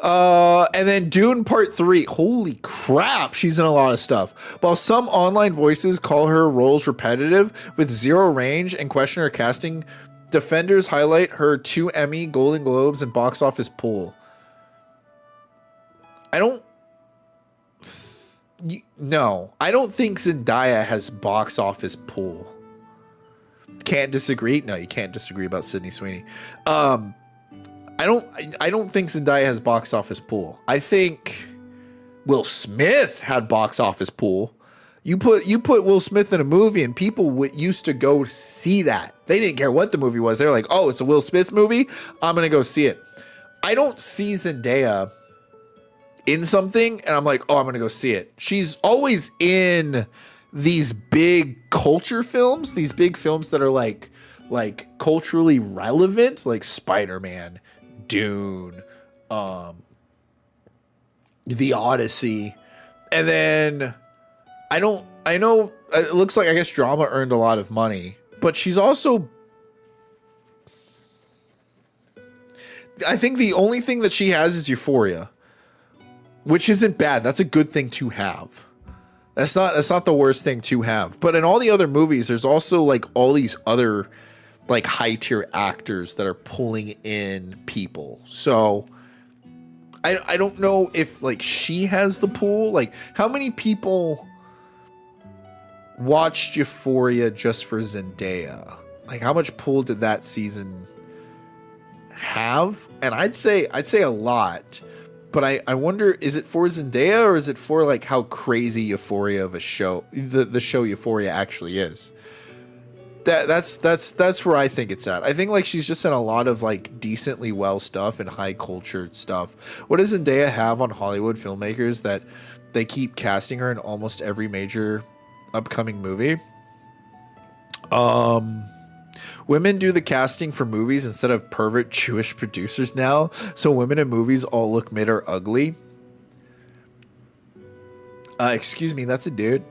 And then Dune Part 3. Holy crap, she's in a lot of stuff. While some online voices call her roles repetitive with zero range and question her casting, defenders highlight her 2 Emmy, Golden Globes, and box office pull. I don't think Zendaya has box office pull. Can't disagree. No, you can't disagree about Sydney Sweeney. I don't think Zendaya has box office pull. I think Will Smith had box office pull. You put Will Smith in a movie and people used to go see that. They didn't care what the movie was. They were like, oh, it's a Will Smith movie. I'm going to go see it. I don't see Zendaya in something and I'm like, oh, I'm going to go see it. She's always in these big culture films, these big films that are like culturally relevant, like Spider-Man, Dune, The Odyssey. And then I know it looks like, I guess, Drama earned a lot of money, but she's also, I think the only thing that she has is Euphoria, which isn't bad. That's a good thing to have. That's not the worst thing to have. But in all the other movies, there's also like all these other like high tier actors that are pulling in people. So I don't know if like she has the pool. Like, how many people watched Euphoria just for Zendaya? Like, how much pull did that season have? And I'd say a lot. But I wonder, is it for Zendaya or is it for like how crazy Euphoria of a show, the show Euphoria actually is? That's where I think it's at. I think like she's just in a lot of like decently well stuff and high cultured stuff. What does Zendaya have on Hollywood filmmakers that they keep casting her in almost every major upcoming movie? Women do the casting for movies instead of pervert Jewish producers now, so women in movies all look mid or ugly. Excuse me, that's a dude.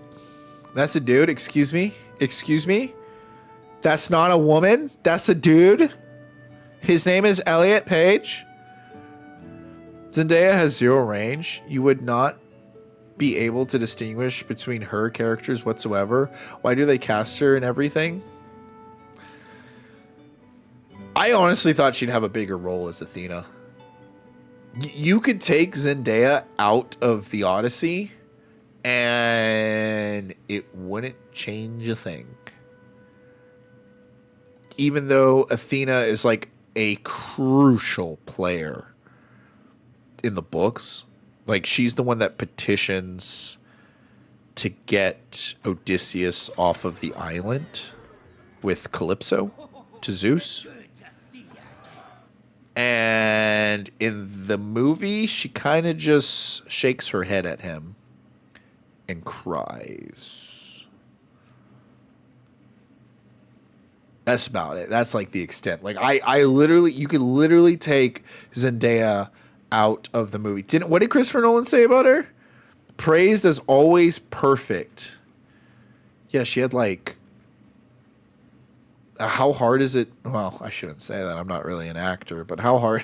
That's a dude, excuse me. Excuse me? That's not a woman, that's a dude. His name is Elliot Page. Zendaya has zero range. You would not be able to distinguish between her characters whatsoever. Why do they cast her in everything? I honestly thought she'd have a bigger role as Athena. You could take Zendaya out of the Odyssey and it wouldn't change a thing. Even though Athena is like a crucial player in the books. Like, she's the one that petitions to get Odysseus off of the island with Calypso to Zeus. And in the movie, she kind of just shakes her head at him and cries. That's about it. That's like the extent. Like, you could literally take Zendaya out of the movie. What did Christopher Nolan say about her? Praised as always perfect. Yeah, she had like, how hard is it? Well, I shouldn't say that. I'm not really an actor, but how hard?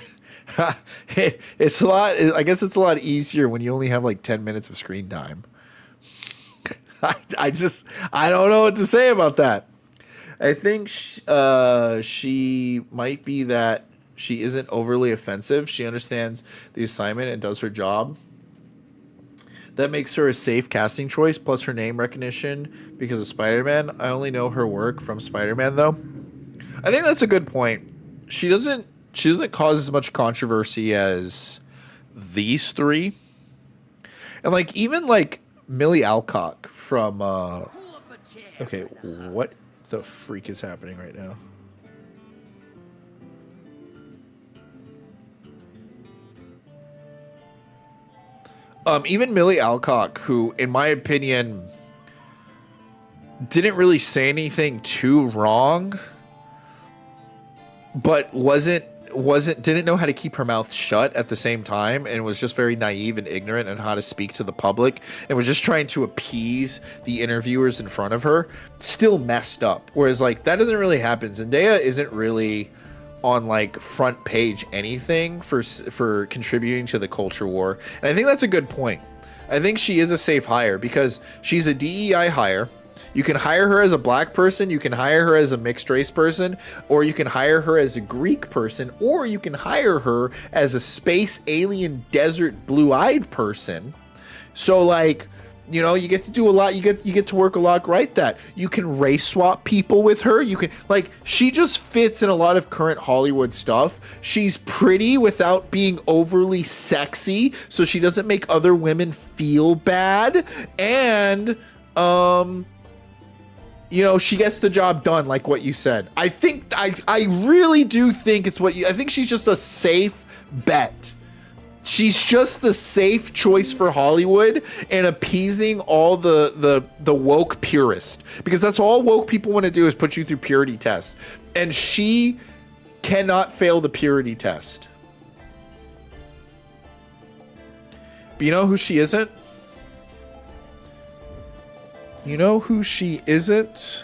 It's a lot. I guess it's a lot easier when you only have like 10 minutes of screen time. I don't know what to say about that. I think she might be that she isn't overly offensive. She understands the assignment and does her job. That makes her a safe casting choice, plus her name recognition because of Spider-Man. I only know her work from Spider-Man, though. I think that's a good point. She doesn't cause as much controversy as these three. And like, even like Millie Alcock from okay, what the freak is happening right now? Even Millie Alcock, who, in my opinion, didn't really say anything too wrong, but didn't know how to keep her mouth shut at the same time, and was just very naive and ignorant on how to speak to the public, and was just trying to appease the interviewers in front of her, still messed up. Whereas, like, that doesn't really happen. Zendaya isn't really on like front page anything for contributing to the culture war, and I think that's a good point. I think she is a safe hire because she's a DEI hire. You can hire her as a black person, you can hire her as a mixed race person, or you can hire her as a Greek person, or you can hire her as a space alien desert blue-eyed person. So like, you know, you get to do a lot. You get to work a lot right that. You can race swap people with her. You can, like, she just fits in a lot of current Hollywood stuff. She's pretty without being overly sexy, so she doesn't make other women feel bad. And you know, she gets the job done, like what you said. I think I really do think it's what you, I think she's just a safe bet. She's just the safe choice for Hollywood and appeasing all the woke purists, because that's all woke people want to do is put you through purity tests, and she cannot fail the purity test. But you know who she isn't? You know who she isn't?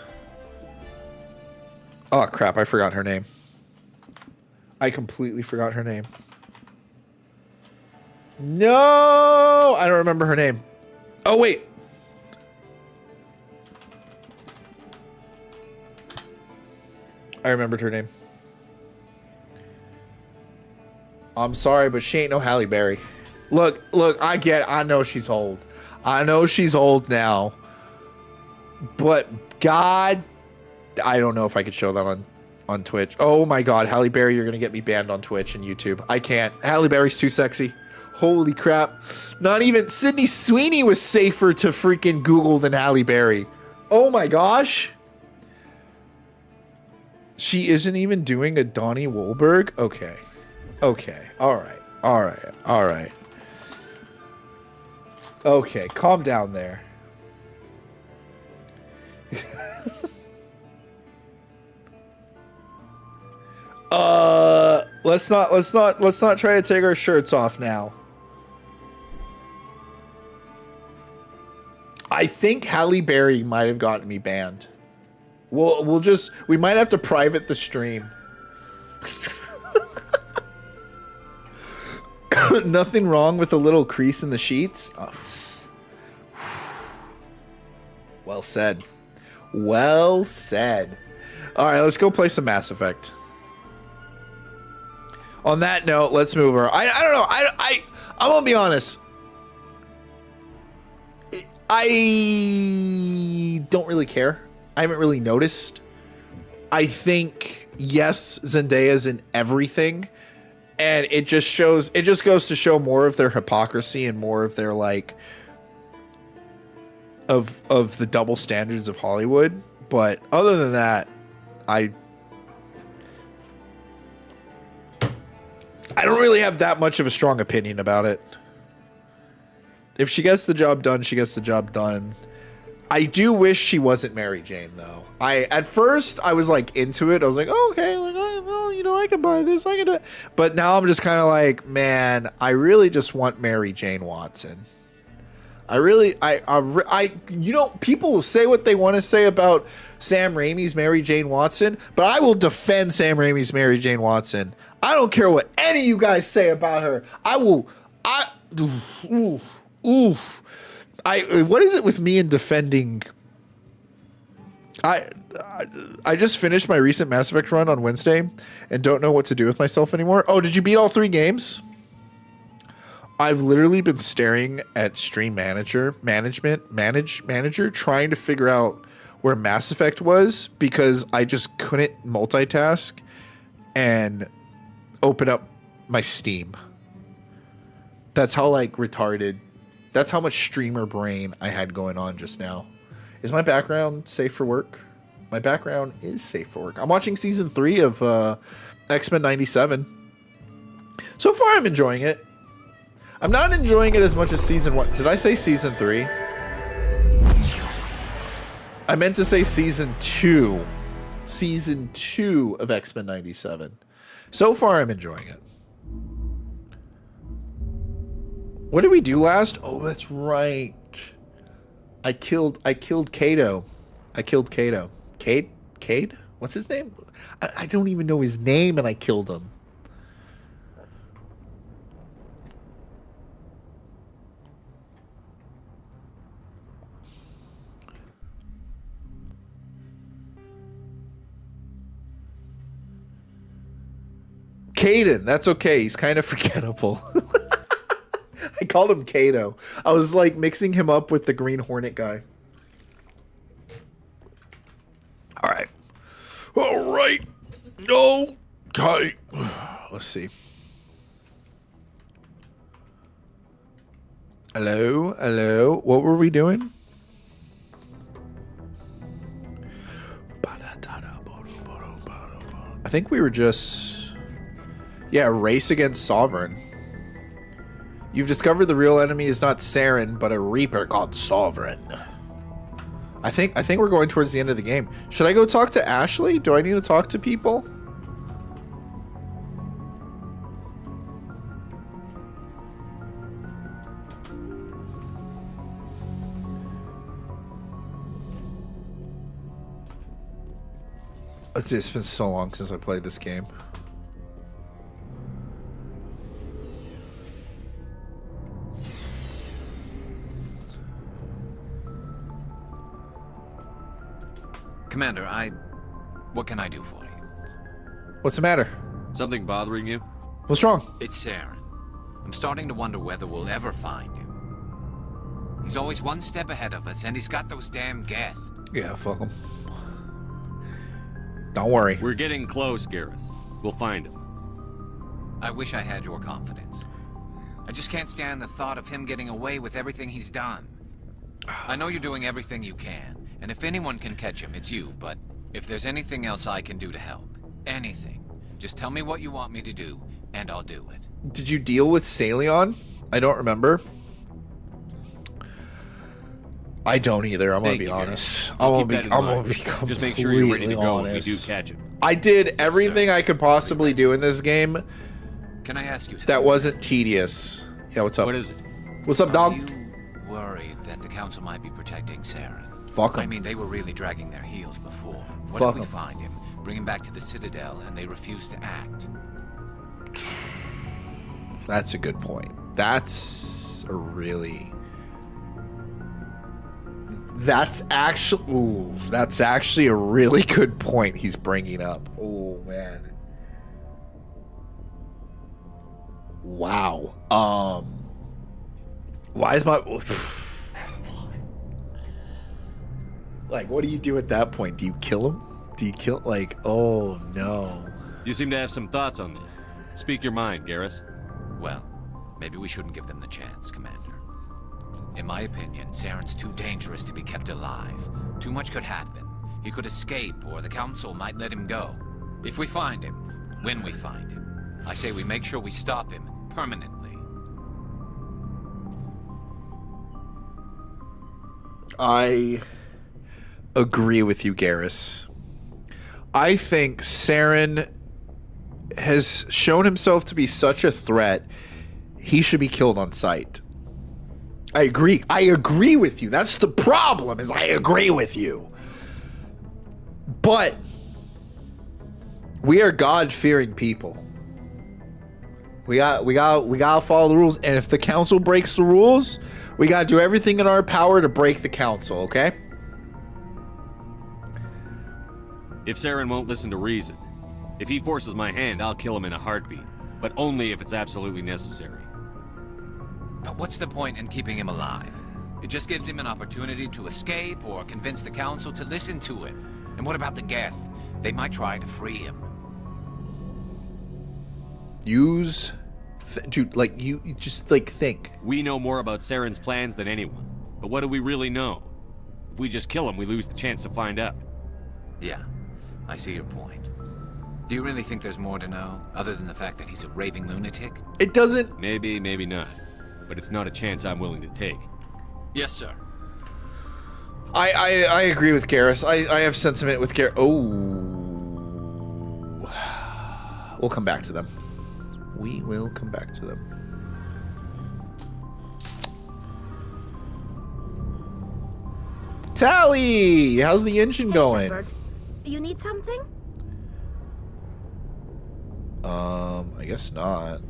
Oh crap, I forgot her name. I completely forgot her name. No, I don't remember her name. Oh, wait. I remembered her name. I'm sorry, but she ain't no Halle Berry. Look, I know she's old. I know she's old now. But God, I don't know if I could show that on Twitch. Oh my God, Halle Berry, you're gonna get me banned on Twitch and YouTube. I can't. Halle Berry's too sexy. Holy crap. Not even Sydney Sweeney was safer to freaking Google than Halle Berry. Oh my gosh. She isn't even doing a Donnie Wahlberg? Okay. Okay. All right. Okay, calm down there. Let's not try to take our shirts off now. I think Halle Berry might have gotten me banned. We might have to private the stream. Nothing wrong with a little crease in the sheets. Oh. Well said. Well said. All right, let's go play some Mass Effect. On that note, let's move her. I don't know. I'm gonna be honest. I don't really care. I haven't really noticed. I think, yes, Zendaya's in everything. And it just goes to show more of their hypocrisy and more of their, like, of the double standards of Hollywood. But other than that, I don't really have that much of a strong opinion about it. If she gets the job done, she gets the job done. I do wish she wasn't Mary Jane, though. At first I was like into it. I was like, oh, okay, like, I can buy this. I can do it. But now I'm just kind of like, man, I really just want Mary Jane Watson. People will say what they want to say about Sam Raimi's Mary Jane Watson, but I will defend Sam Raimi's Mary Jane Watson. I don't care what any of you guys say about her. What is it with me in defending? I just finished my recent Mass Effect run on Wednesday and don't know what to do with myself anymore. Oh, did you beat all 3 games? I've literally been staring at Stream Manager trying to figure out where Mass Effect was because I just couldn't multitask and open up my Steam. That's how retarded. That's how much streamer brain I had going on just now. Is my background safe for work? My background is safe for work. I'm watching season 3 of X-Men 97. So far, I'm enjoying it. I'm not enjoying it as much as season 1. Did I say season 3? I meant to say season 2. Season 2 of X-Men 97. So far, I'm enjoying it. What did we do last? Oh, that's right. I killed Kato. Cade? What's his name? I don't even know his name, and I killed him. Caden, that's okay. He's kind of forgettable. I called him Kato. I was like mixing him up with the Green Hornet guy. All right. No. Okay. Let's see. Hello. What were we doing? I think we were just... Yeah, race against Sovereign. You've discovered the real enemy is not Saren, but a Reaper called Sovereign. I think we're going towards the end of the game. Should I go talk to Ashley? Do I need to talk to people? It's been so long since I played this game. Commander, what can I do for you? What's the matter? Something bothering you? What's wrong? It's Saren. I'm starting to wonder whether we'll ever find him. He's always one step ahead of us, and he's got those damn Geth. Yeah, fuck him. Don't worry. We're getting close, Garrus. We'll find him. I wish I had your confidence. I just can't stand the thought of him getting away with everything he's done. I know you're doing everything you can, and if anyone can catch him, it's you, but if there's anything else I can do to help, anything, just tell me what you want me to do, and I'll do it. Did you deal with Salion? I don't remember. I don't either. I'm gonna be honest. I'm gonna be completely just make sure you're ready to go honest. if we do catch him. I did everything I could possibly do in this game. Can I ask you something? That wasn't tedious. Yeah, what's up? What is it? What's up, dog? Are you worried that the council might be protecting Saren? Fuck 'em. I mean, they were really dragging their heels before. What Fuck if we 'em. find him, bring him back to the Citadel, and they refuse to act? That's a good point. That's a really... That's actually a really good point he's bringing up. Oh, man. Wow. Why is my... Like, what do you do at that point? Do you kill him? Do you kill... Like, oh, no. You seem to have some thoughts on this. Speak your mind, Garrus. Well, maybe we shouldn't give them the chance, Commander. In my opinion, Saren's too dangerous to be kept alive. Too much could happen. He could escape, or the Council might let him go. If we find him, when we find him, I say we make sure we stop him permanently. I agree with you, Garrus. I think Saren has shown himself to be such a threat, he should be killed on sight. I agree. I agree with you. That's the problem, is I agree with you. But we are God-fearing people. We gotta follow the rules, and if the council breaks the rules, we gotta do everything in our power to break the council, okay? If Saren won't listen to reason, if he forces my hand, I'll kill him in a heartbeat. But only if it's absolutely necessary. But what's the point in keeping him alive? It just gives him an opportunity to escape or convince the council to listen to him. And what about the Geth? They might try to free him. You just think. We know more about Saren's plans than anyone. But what do we really know? If we just kill him, we lose the chance to find out. Yeah, I see your point. Do you really think there's more to know, other than the fact that he's a raving lunatic? It doesn't... Maybe, maybe not. But it's not a chance I'm willing to take. Yes, sir. I agree with Garrus. I have sentiment with Garrus. Oh. We'll come back to them. We will come back to them. Tally! How's the engine going? Shepard, you need something? I guess not.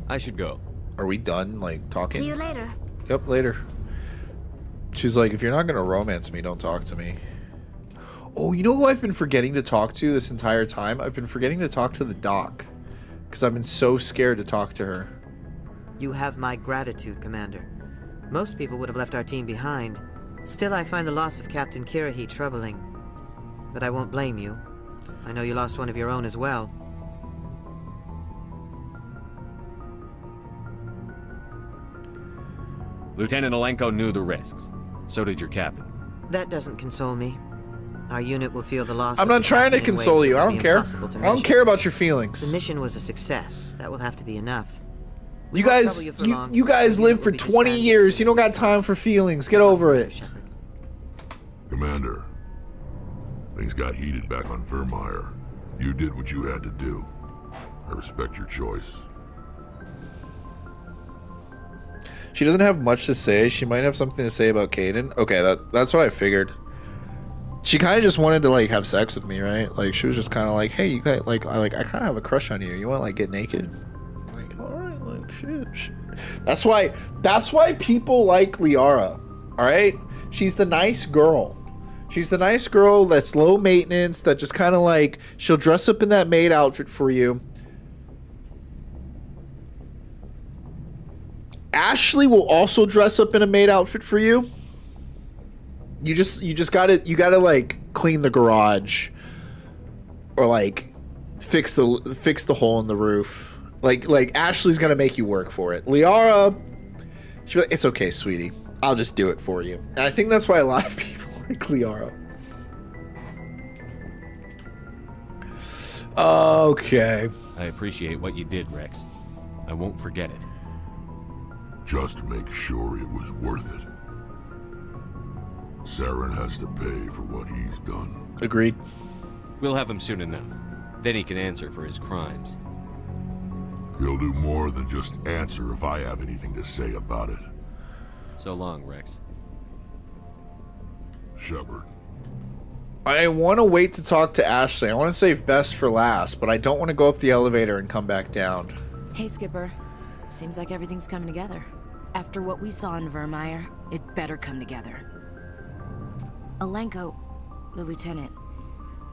I should go. Are we done, like, talking? See you later. Yep, later. She's like, if you're not gonna romance me, don't talk to me. Oh, you know who I've been forgetting to talk to this entire time? I've been forgetting to talk to the doc. Because I've been so scared to talk to her. You have my gratitude, Commander. Most people would have left our team behind. Still, I find the loss of Captain Kirahi troubling. But I won't blame you. I know you lost one of your own as well. Lieutenant Alenko knew the risks. So did your captain. That doesn't console me. Our unit will feel the loss. I'm not trying to console you. I don't care. I don't care about your feelings. The mission was a success. That will have to be enough. You guys, you guys live for 20 years. You don't got time for feelings. Get over it. Commander, things got heated back on Vermeer. You did what you had to do. I respect your choice. She doesn't have much to say. She might have something to say about Caden. Okay, that's what I figured. She kind of just wanted to like have sex with me, right? Like she was just kind of like, hey, you guys, I kind of have a crush on you. You want to like get naked? Like, all right, like shit. That's why people like Liara. All right, she's the nice girl. She's the nice girl that's low maintenance, that just kind of like, she'll dress up in that maid outfit for you. Ashley will also dress up in a maid outfit for you. You just gotta like clean the garage, or like fix the hole in the roof. Like Ashley's gonna make you work for it. Liara, she'll be like, it's okay, sweetie. I'll just do it for you. And I think that's why a lot of people like Liara. Okay. I appreciate what you did, Rex. I won't forget it. Just make sure it was worth it. Saren has to pay for what he's done. Agreed. We'll have him soon enough. Then he can answer for his crimes. He'll do more than just answer if I have anything to say about it. So long, Rex. Shepard. I want to wait to talk to Ashley. I want to save best for last, but I don't want to go up the elevator and come back down. Hey, Skipper. Seems like everything's coming together. After what we saw in Vermeer, it better come together. Alenko, the lieutenant,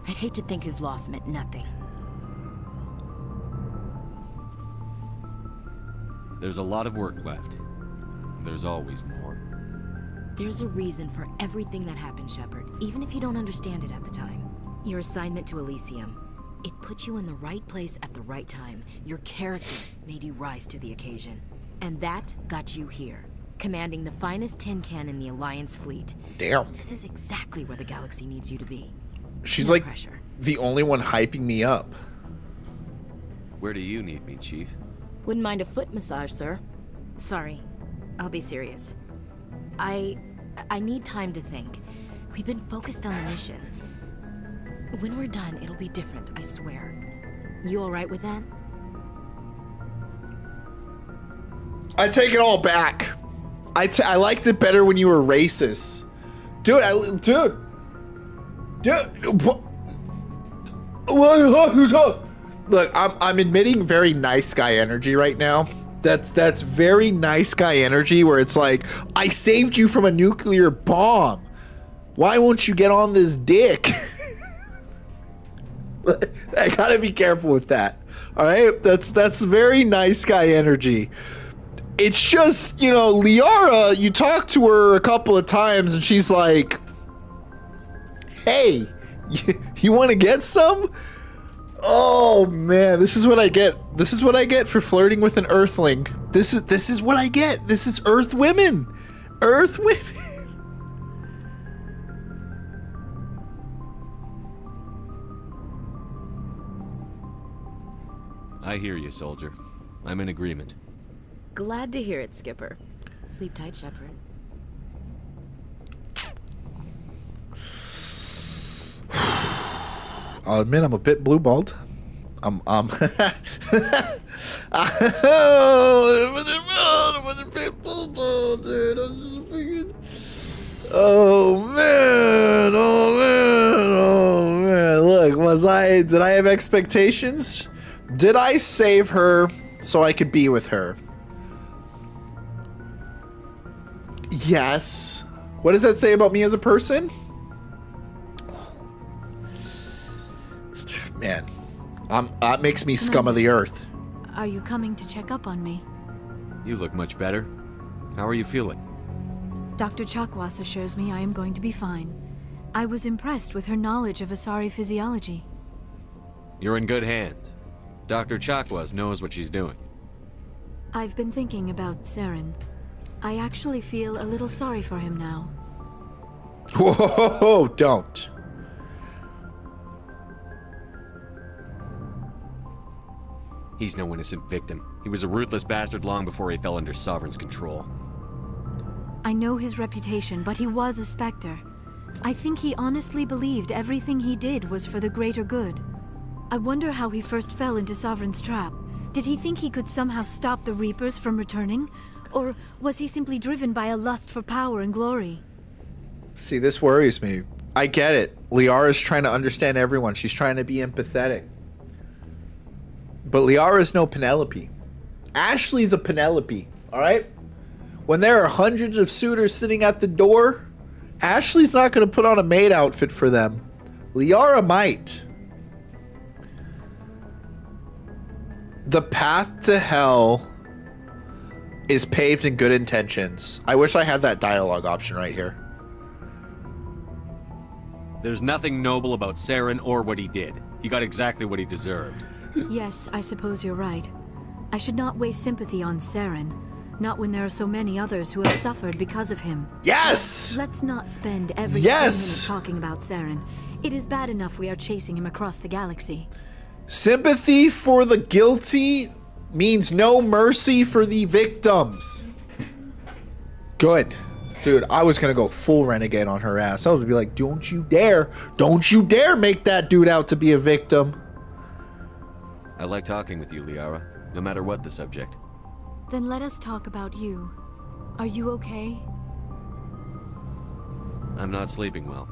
I'd hate to think his loss meant nothing. There's a lot of work left. There's always more. There's a reason for everything that happened, Shepard, even if you don't understand it at the time. Your assignment to Elysium, it put you in the right place at the right time. Your character made you rise to the occasion. And that got you here, commanding the finest tin can in the Alliance fleet. Damn. This is exactly where the galaxy needs you to be. She's No like pressure. the only one hyping me up. Where do you need me, Chief? Wouldn't mind a foot massage, sir. Sorry, I'll be serious. I need time to think. We've been focused on the mission. When we're done, it'll be different, I swear. You all right with that? I take it all back. I liked it better when you were racist. Dude, Look, I'm admitting very nice guy energy right now. That's very nice guy energy where it's like, I saved you from a nuclear bomb. Why won't you get on this dick? I gotta be careful with that. All right, that's very nice guy energy. It's just, you know, Liara, you talk to her a couple of times and she's like, hey, you want to get some? Oh man, this is what I get. This is what I get for flirting with an Earthling. This is what I get. This is Earth women. Earth women. I hear you, soldier. I'm in agreement. Glad to hear it, Skipper. Sleep tight, Shepard. I'll admit I'm a bit blue-balled. Oh man. Look, did I have expectations? Did I save her so I could be with her? Yes. What does that say about me as a person? Man, that makes me scum of the earth. Are you coming to check up on me? You look much better. How are you feeling? Dr. Chakwas assures me I am going to be fine. I was impressed with her knowledge of Asari physiology. You're in good hands. Dr. Chakwas knows what she's doing. I've been thinking about Saren. I actually feel a little sorry for him now. Whoa, don't. He's no innocent victim. He was a ruthless bastard long before he fell under Sovereign's control. I know his reputation, but he was a Spectre. I think he honestly believed everything he did was for the greater good. I wonder how he first fell into Sovereign's trap. Did he think he could somehow stop the Reapers from returning? Or was he simply driven by a lust for power and glory? See, this worries me. I get it. Liara's trying to understand everyone. She's trying to be empathetic. But Liara's no Penelope. Ashley's a Penelope, all right? When there are hundreds of suitors sitting at the door, Ashley's not going to put on a maid outfit for them. Liara might. The path to hell is paved in good intentions. I wish I had that dialogue option right here. There's nothing noble about Saren or what he did. He got exactly what he deserved. Yes, I suppose you're right. I should not waste sympathy on Saren. Not when there are so many others who have suffered because of him. Yes! Let's not spend every 10 minutes talking about Saren. It is bad enough we are chasing him across the galaxy. Sympathy for the guilty means no mercy for the victims. Good. Dude, I was gonna go full renegade on her ass. I was gonna be like, don't you dare make that dude out to be a victim. I like talking with you, Liara, no matter what the subject. Then let us talk about you. Are you okay? I'm not sleeping well.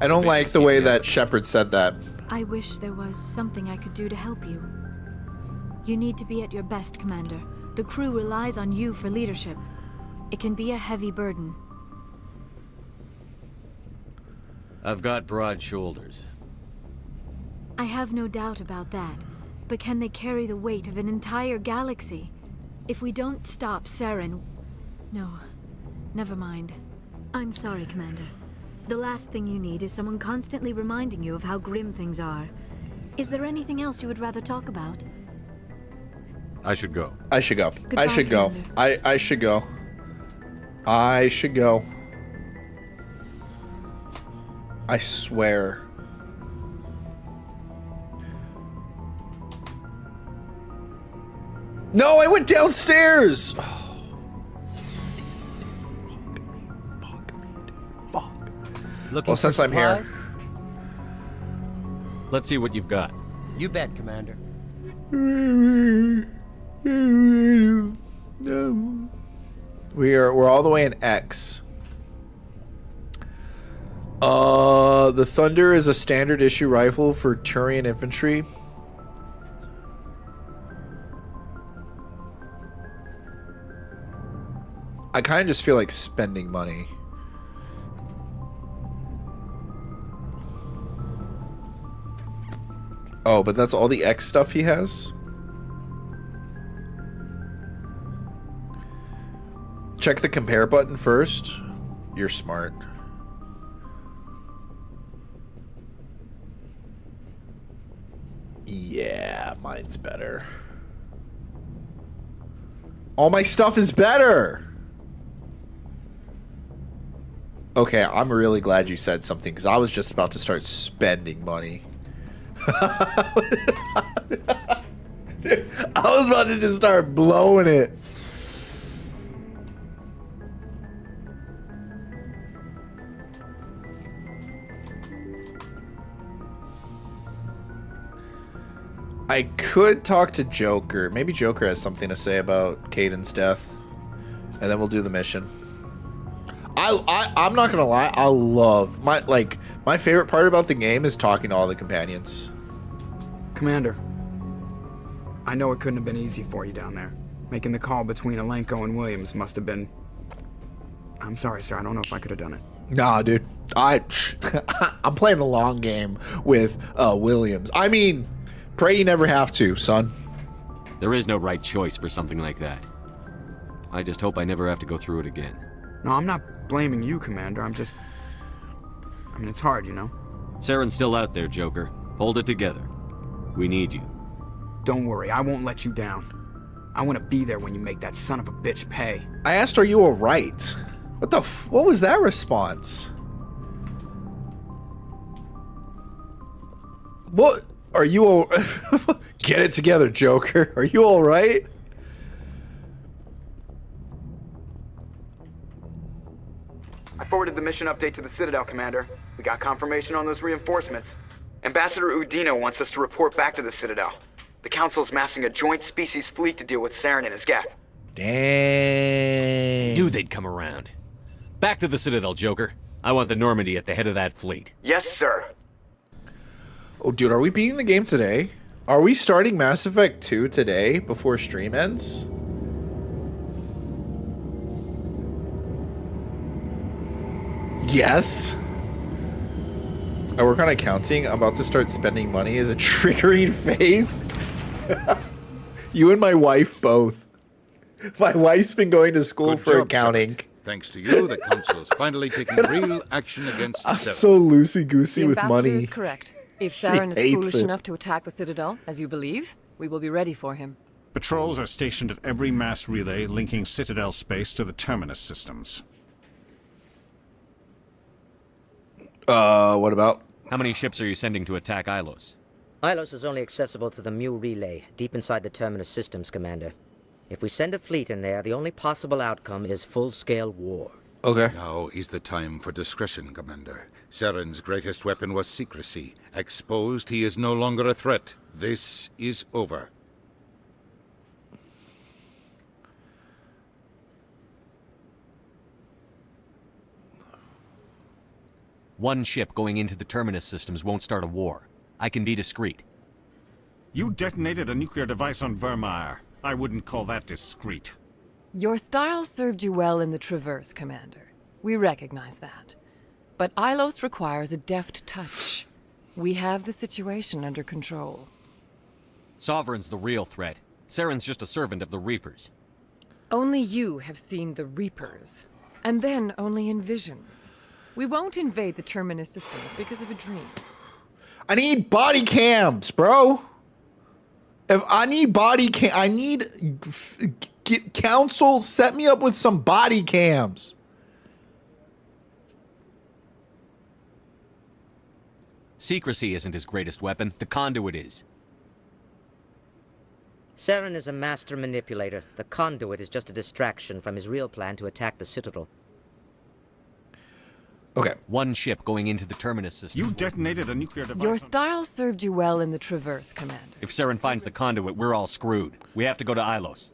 I don't like the way that Shepard said that. I wish there was something I could do to help you. You need to be at your best, Commander. The crew relies on you for leadership. It can be a heavy burden. I've got broad shoulders. I have no doubt about that. But can they carry the weight of an entire galaxy? If we don't stop Saren... No, never mind. I'm sorry, Commander. The last thing you need is someone constantly reminding you of how grim things are. Is there anything else you would rather talk about? I should go. I should go. Goodbye, I should go. Commander. I should go. I should go. I swear. No, I went downstairs! Looking Well, since for I'm here. supplies? Let's see what you've got. You bet, Commander. We're all the way in X. The Thunder is a standard issue rifle for Turian infantry. I kind of just feel like spending money. Oh, but that's all the X stuff he has? Check the compare button first. You're smart. Yeah, mine's better. All my stuff is better! Okay, I'm really glad you said something, because I was just about to start spending money. Dude, I was about to just start blowing it. I could talk to Joker. Maybe Joker has something to say about Caden's death. And then we'll do the mission. I'm not gonna lie, I love my favorite part about the game is talking to all the companions. Commander, I know it couldn't have been easy for you down there. Making the call between Alenko and Williams must have been... I'm sorry, sir, I don't know if I could have done it. Nah, dude. I'm playing the long game with Williams. I mean, pray you never have to, son. There is no right choice for something like that. I just hope I never have to go through it again. No, I'm not blaming you, Commander. I mean, it's hard, you know? Saren's still out there, Joker. Hold it together. We need you. Don't worry, I won't let you down. I want to be there when you make that son of a bitch pay. I asked, are you alright? What was that response? What? Are you all... Get it together, Joker. Are you alright? I forwarded the mission update to the Citadel, Commander. We got confirmation on those reinforcements. Ambassador Udino wants us to report back to the Citadel. The Council's massing a joint species fleet to deal with Saren and his Geth. Dang. Knew they'd come around. Back to the Citadel, Joker. I want the Normandy at the head of that fleet. Yes, sir. Oh, dude, are we beating the game today? Are we starting Mass Effect 2 today before stream ends? Yes. I work on accounting. I'm about to start spending money as a triggering phase. You and my wife both. My wife's been going to school for accounting. Thanks to you, the council is finally taking real action against I'm Saren. so loosey-goosey The with ambassador money. is correct. If She Saren is hates foolish it. enough to attack the Citadel, as you believe, we will be ready for him. Patrols are stationed at every mass relay linking Citadel space to the Terminus systems. What about? How many ships are you sending to attack Ilos? Ilos is only accessible to the Mu relay, deep inside the Terminus systems, Commander. If we send a fleet in there, the only possible outcome is full-scale war. Okay. Now is the time for discretion, Commander. Saren's greatest weapon was secrecy. Exposed, he is no longer a threat. This is over. One ship going into the Terminus systems won't start a war. I can be discreet. You detonated a nuclear device on Vermeer. I wouldn't call that discreet. Your style served you well in the Traverse, Commander. We recognize that. But Ilos requires a deft touch. We have the situation under control. Sovereign's the real threat. Saren's just a servant of the Reapers. Only you have seen the Reapers. And then only in visions. We won't invade the Terminus systems because of a dream. I need body cams, bro. If I need body cam, I need council set me up with some body cams. Secrecy isn't his greatest weapon. The conduit is. Saren is a master manipulator. The conduit is just a distraction from his real plan to attack the Citadel. Okay. One ship going into the Terminus system. You detonated a nuclear device. Your style served you well in the Traverse, Commander. If Saren finds the conduit, we're all screwed. We have to go to Ilos.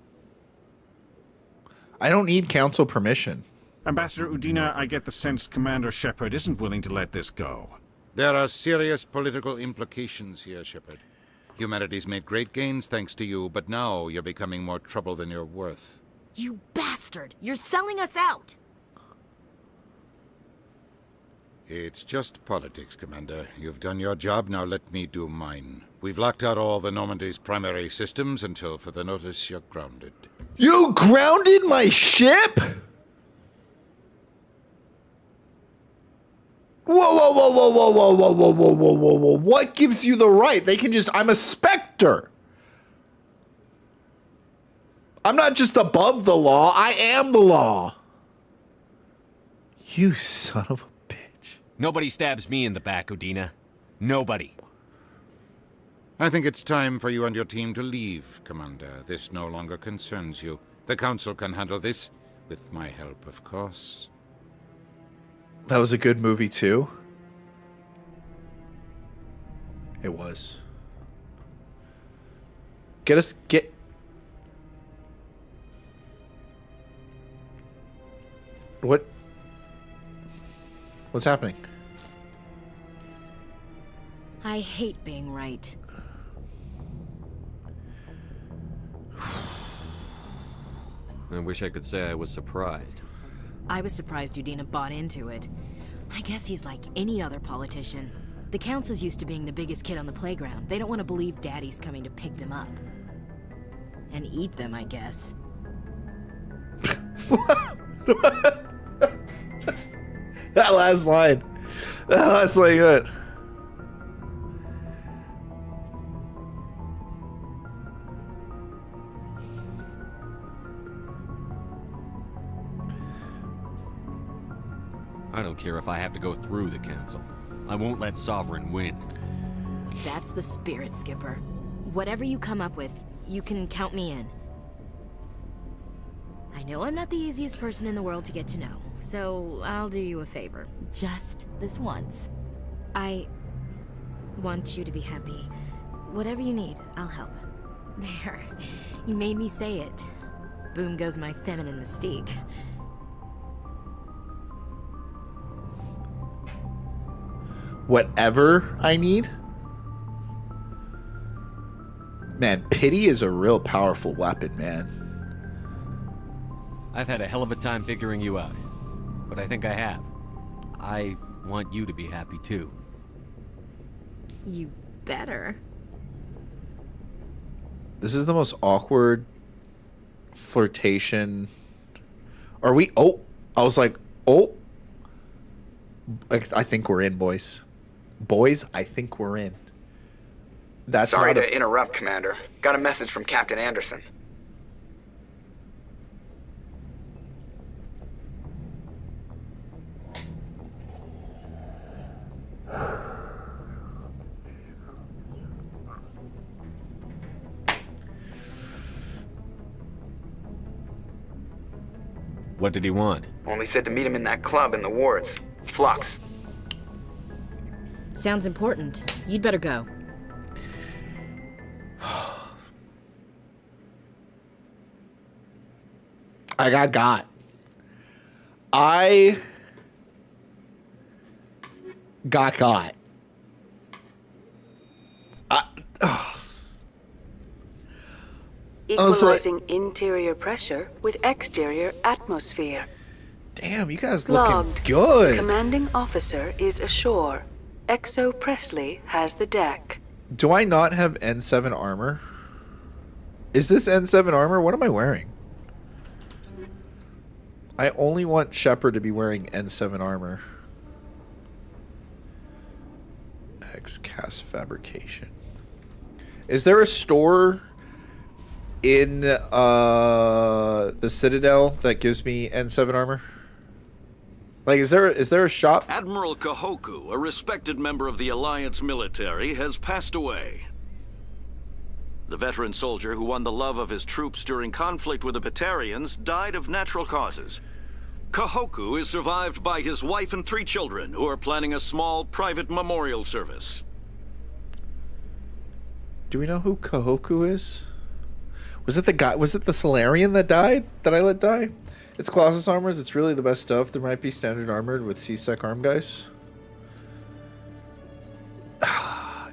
I don't need council permission. Ambassador Udina, I get the sense Commander Shepard isn't willing to let this go. There are serious political implications here, Shepard. Humanity's made great gains thanks to you, but now you're becoming more trouble than you're worth. You bastard! You're selling us out! It's just politics, Commander. You've done your job, now let me do mine. We've locked out all the Normandy's primary systems until further notice you're grounded. You grounded my ship? Whoa, whoa, whoa, whoa, whoa, whoa, whoa, whoa, whoa, whoa, whoa, whoa. What gives you the right? They can just, I'm a Spectre. I'm not just above the law, I am the law. You son of a... Nobody stabs me in the back, Udina. Nobody. I think it's time for you and your team to leave, Commander. This no longer concerns you. The Council can handle this, with my help, of course. That was a good movie, too. It was. Get... What? What's happening? I hate being right. I wish I could say I was surprised. I was surprised Udina bought into it. I guess he's like any other politician. The Council's used to being the biggest kid on the playground. They don't want to believe Daddy's coming to pick them up. And eat them, I guess. That last line. That's like it. I don't care if I have to go through the Council. I won't let Sovereign win. That's the spirit, Skipper. Whatever you come up with, you can count me in. I know I'm not the easiest person in the world to get to know, so I'll do you a favor. Just this once. I want you to be happy. Whatever you need, I'll help. There. You made me say it. Boom goes my feminine mystique. Whatever I need? Man, pity is a real powerful weapon, man. I've had a hell of a time figuring you out, but I think I have. I want you to be happy too. You better. This is the most awkward flirtation. Are we? Oh, I was like, oh. I think we're in, boys. Boys, I think we're in. That's Sorry not to interrupt, Commander. Got a message from Captain Anderson. What did he want? Only said to meet him in that club in the wards. Flux. Sounds important. You'd better go. I got. I got. Equalizing interior pressure with exterior atmosphere. Damn, you guys looking Logged. good. Commanding officer is ashore. Exo Presley has the deck. Do I not have N7 armor? Is this N7 armor? What am I wearing? I only want Shepard to be wearing N7 armor. X-Cast Fabrication. Is there a store in the Citadel that gives me N7 armor? Like, is there a shop? Admiral Kahoku, a respected member of the Alliance military, has passed away. The veteran soldier who won the love of his troops during conflict with the Batarians died of natural causes. Kahoku is survived by his wife and 3 children, who are planning a small private memorial service. Do we know who Kahoku is? Was it the guy? Was it the Solarian that died? That I let die? It's Colossus armors. It's really the best stuff. There might be standard armored with C-Sec arm guys.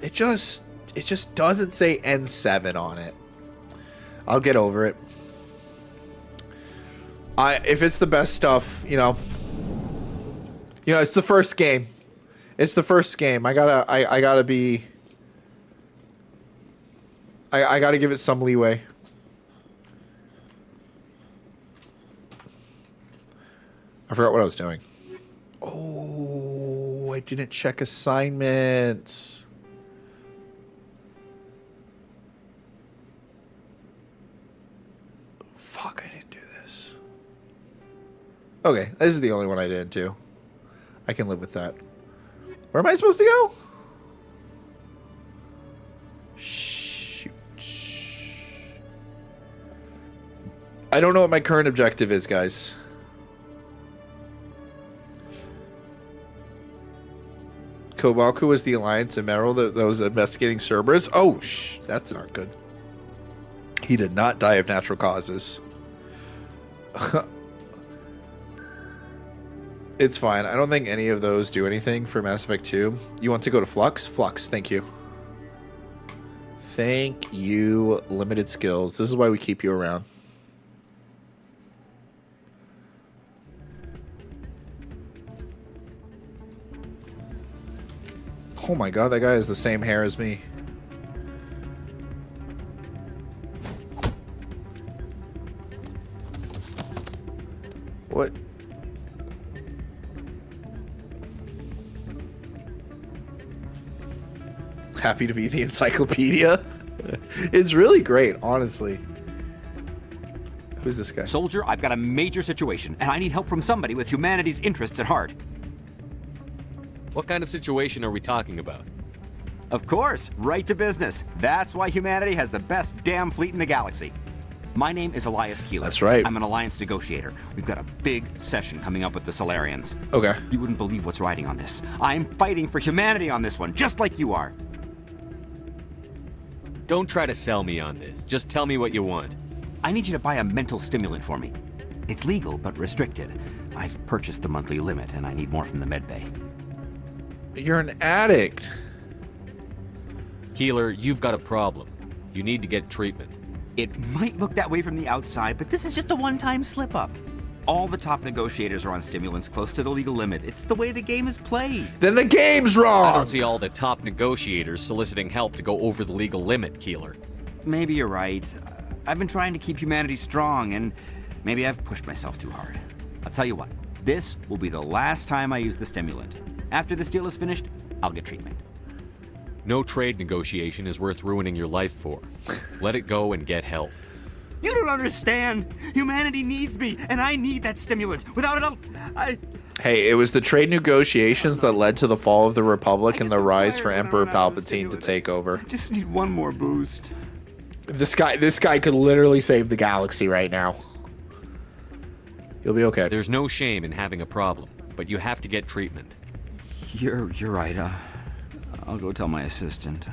It just doesn't say N7 on it. I'll get over it. If it's the best stuff, you know, it's the first game. It's the first game. I gotta give it some leeway. I forgot what I was doing. Oh, I didn't check assignments. Fuck, I didn't do this. Okay, this is the only one I didn't do. I can live with that. Where am I supposed to go? Shoot. I don't know what my current objective is, guys. Kobaku was the Alliance Admiral that was investigating Cerberus. Oh, that's not good. He did not die of natural causes. It's fine. I don't think any of those do anything for Mass Effect 2. You want to go to Flux? Flux, thank you. Thank you, limited skills. This is why we keep you around. Oh my god, that guy has the same hair as me. What? Happy to be the encyclopedia? It's really great, honestly. Who's this guy? Soldier, I've got a major situation, and I need help from somebody with humanity's interests at heart. What kind of situation are we talking about? Of course, right to business. That's why humanity has the best damn fleet in the galaxy. My name is Elias Keeler. That's right. I'm an Alliance negotiator. We've got a big session coming up with the Solarians. Okay. You wouldn't believe what's riding on this. I'm fighting for humanity on this one, just like you are. Don't try to sell me on this. Just tell me what you want. I need you to buy a mental stimulant for me. It's legal, but restricted. I've purchased the monthly limit, and I need more from the medbay. You're an addict. Keeler, you've got a problem. You need to get treatment. It might look that way from the outside, but this is just a one-time slip-up. All the top negotiators are on stimulants close to the legal limit. It's the way the game is played. Then the game's I wrong. don't see all the top negotiators soliciting help to go over the legal limit, Keeler. Maybe you're right. I've been trying to keep humanity strong, and maybe I've pushed myself too hard. I'll tell you what, this will be the last time I use the stimulant. After this deal is finished, I'll get treatment. No trade negotiation is worth ruining your life for. Let it go and get help. You don't understand. Humanity needs me, and I need that stimulant. Without it, Hey, it was the trade negotiations that led to the fall of the Republic and the rise for Emperor Palpatine to take over. I just need one more boost. This guy could literally save the galaxy right now. You'll be okay. There's no shame in having a problem, but you have to get treatment. You're right. I'll go tell my assistant.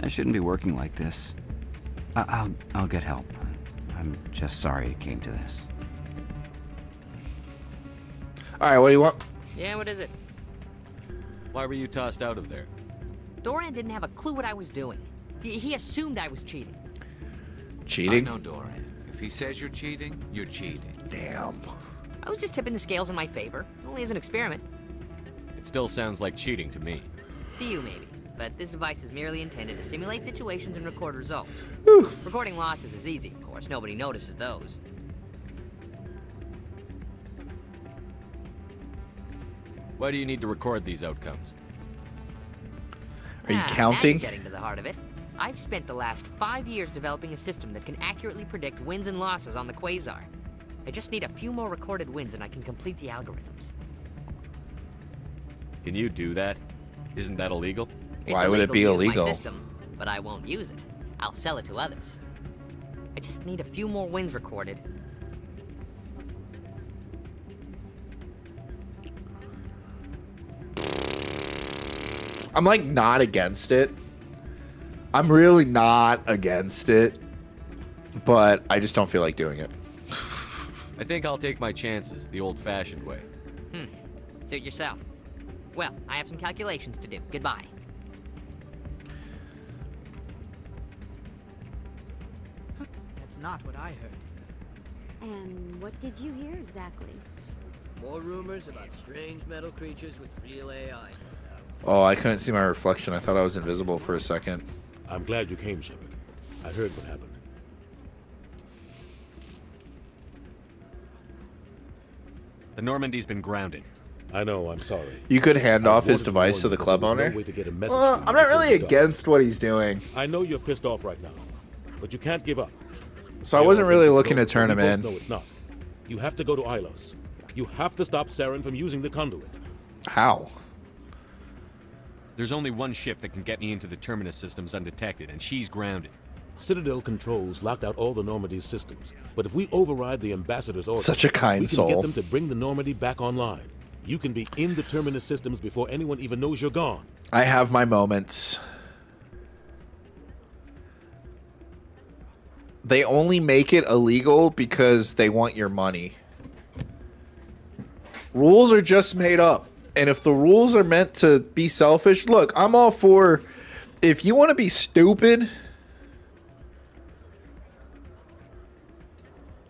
I shouldn't be working like this. I'll get help. I'm just sorry it came to this. All right, what do you want? Yeah, what is it? Why were you tossed out of there? Doran didn't have a clue what I was doing. He assumed I was cheating. Cheating? I know, Doran. If he says you're cheating, you're cheating. Damn. I was just tipping the scales in my favor. Only as an experiment. It still sounds like cheating to me. To you, maybe. But this device is merely intended to simulate situations and record results. Recording losses is easy, of course. Nobody notices those. Why do you need to record these outcomes? Are you Now counting? you're getting to the heart of it. I've spent the last 5 years developing a system that can accurately predict wins and losses on the Quasar. I just need a few more recorded wins and I can complete the algorithms. Can you do that? Isn't that illegal? Why would it be to use illegal? my system, but I won't use it. I'll sell it to others. I just need a few more wins recorded. I'm like not against it. I'm really not against it, but I just don't feel like doing it. I think I'll take my chances the old-fashioned way. Suit yourself. Well, I have some calculations to do. Goodbye. That's not what I heard. And what did you hear exactly? More rumors about strange metal creatures with real AI. Oh, I couldn't see my reflection. I thought I was invisible for a second. I'm glad you came, Shepard. I heard what happened. The Normandy's been grounded. I know, I'm sorry. You could hand I off his wanted to device warn to you, the but club there was no owner. way to get a message Well, to you I'm not before really you got against what he's doing. I know you're pissed off right now, but you can't give up. So I wasn't really looking to turn him in. No, it's not. You have to go to Ilos. You have to stop Saren from using the conduit. How? There's only one ship that can get me into the Terminus systems undetected, and she's grounded. Citadel controls locked out all the Normandy's systems, but if we override the ambassador's order, Such a kind we can soul. get them to bring the Normandy back online. You can be in the Terminus systems before anyone even knows you're gone. I have my moments. They only make it illegal because they want your money. Rules are just made up. And if the rules are meant to be selfish, look, I'm all for, if you want to be stupid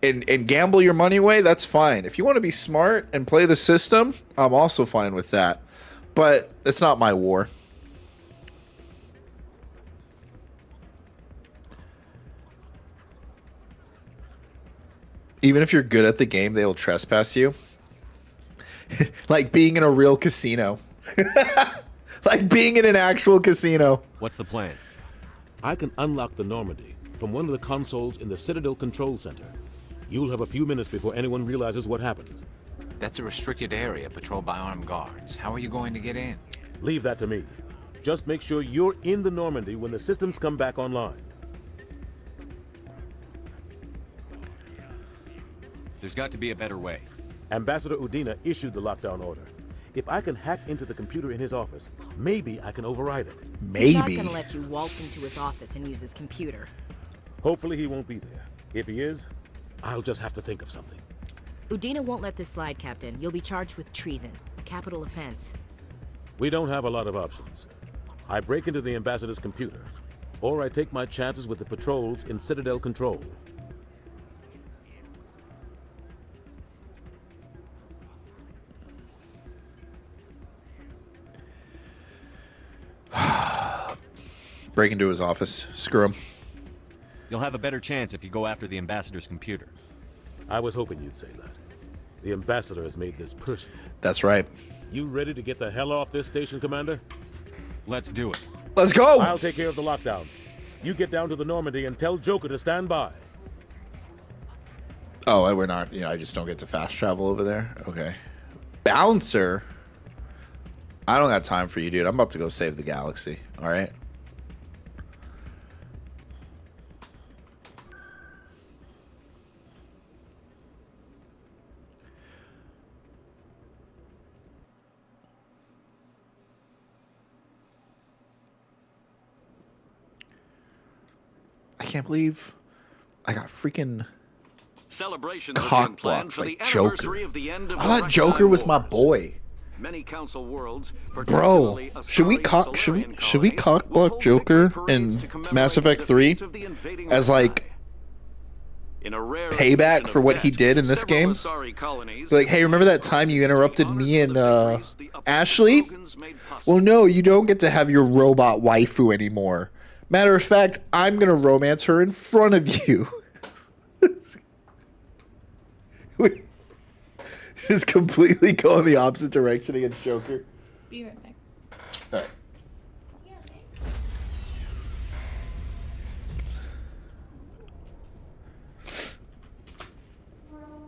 and gamble your money away, that's fine. If you want to be smart and play the system, I'm also fine with that. But it's not my war. Even if you're good at the game, they'll trespass you. Like being in a real casino. Like being in an actual casino. What's the plan? I can unlock the Normandy from one of the consoles in the Citadel Control Center. You'll have a few minutes before anyone realizes what happened. That's a restricted area patrolled by armed guards. How are you going to get in? Leave that to me. Just make sure you're in the Normandy when the systems come back online. There's got to be a better way. Ambassador Udina issued the lockdown order. If I can hack into the computer in his office, maybe I can override it. Maybe. He's not gonna let you waltz into his office and use his computer. Hopefully he won't be there. If he is, I'll just have to think of something. Udina won't let this slide, Captain. You'll be charged with treason, a capital offense. We don't have a lot of options. I break into the ambassador's computer, or I take my chances with the patrols in Citadel Control. Break into his office. Screw him. You'll have a better chance if you go after the ambassador's computer. I was hoping you'd say that. The ambassador has made this personal. That's right. You ready to get the hell off this station, Commander? Let's do it. Let's go! I'll take care of the lockdown. You get down to the Normandy and tell Joker to stand by. Oh, we're not, I just don't get to fast travel over there? Okay. Bouncer? I don't got time for you, dude. I'm about to go save the galaxy, alright? I can't believe I got freaking Celebrations are being cock planned blocked for by the Joker. anniversary of the end of I the thought Russian Joker was my Wars. boy. Many council worlds, Bro, particularly should we cock block Joker in Mass Effect 3 as like payback for what he did in this game? Like, hey, remember that time you interrupted me and Ashley? Well, no, you don't get to have your robot waifu anymore. Matter of fact, I'm gonna romance her in front of you. Just completely go in the opposite direction against Joker. Be right back. All right.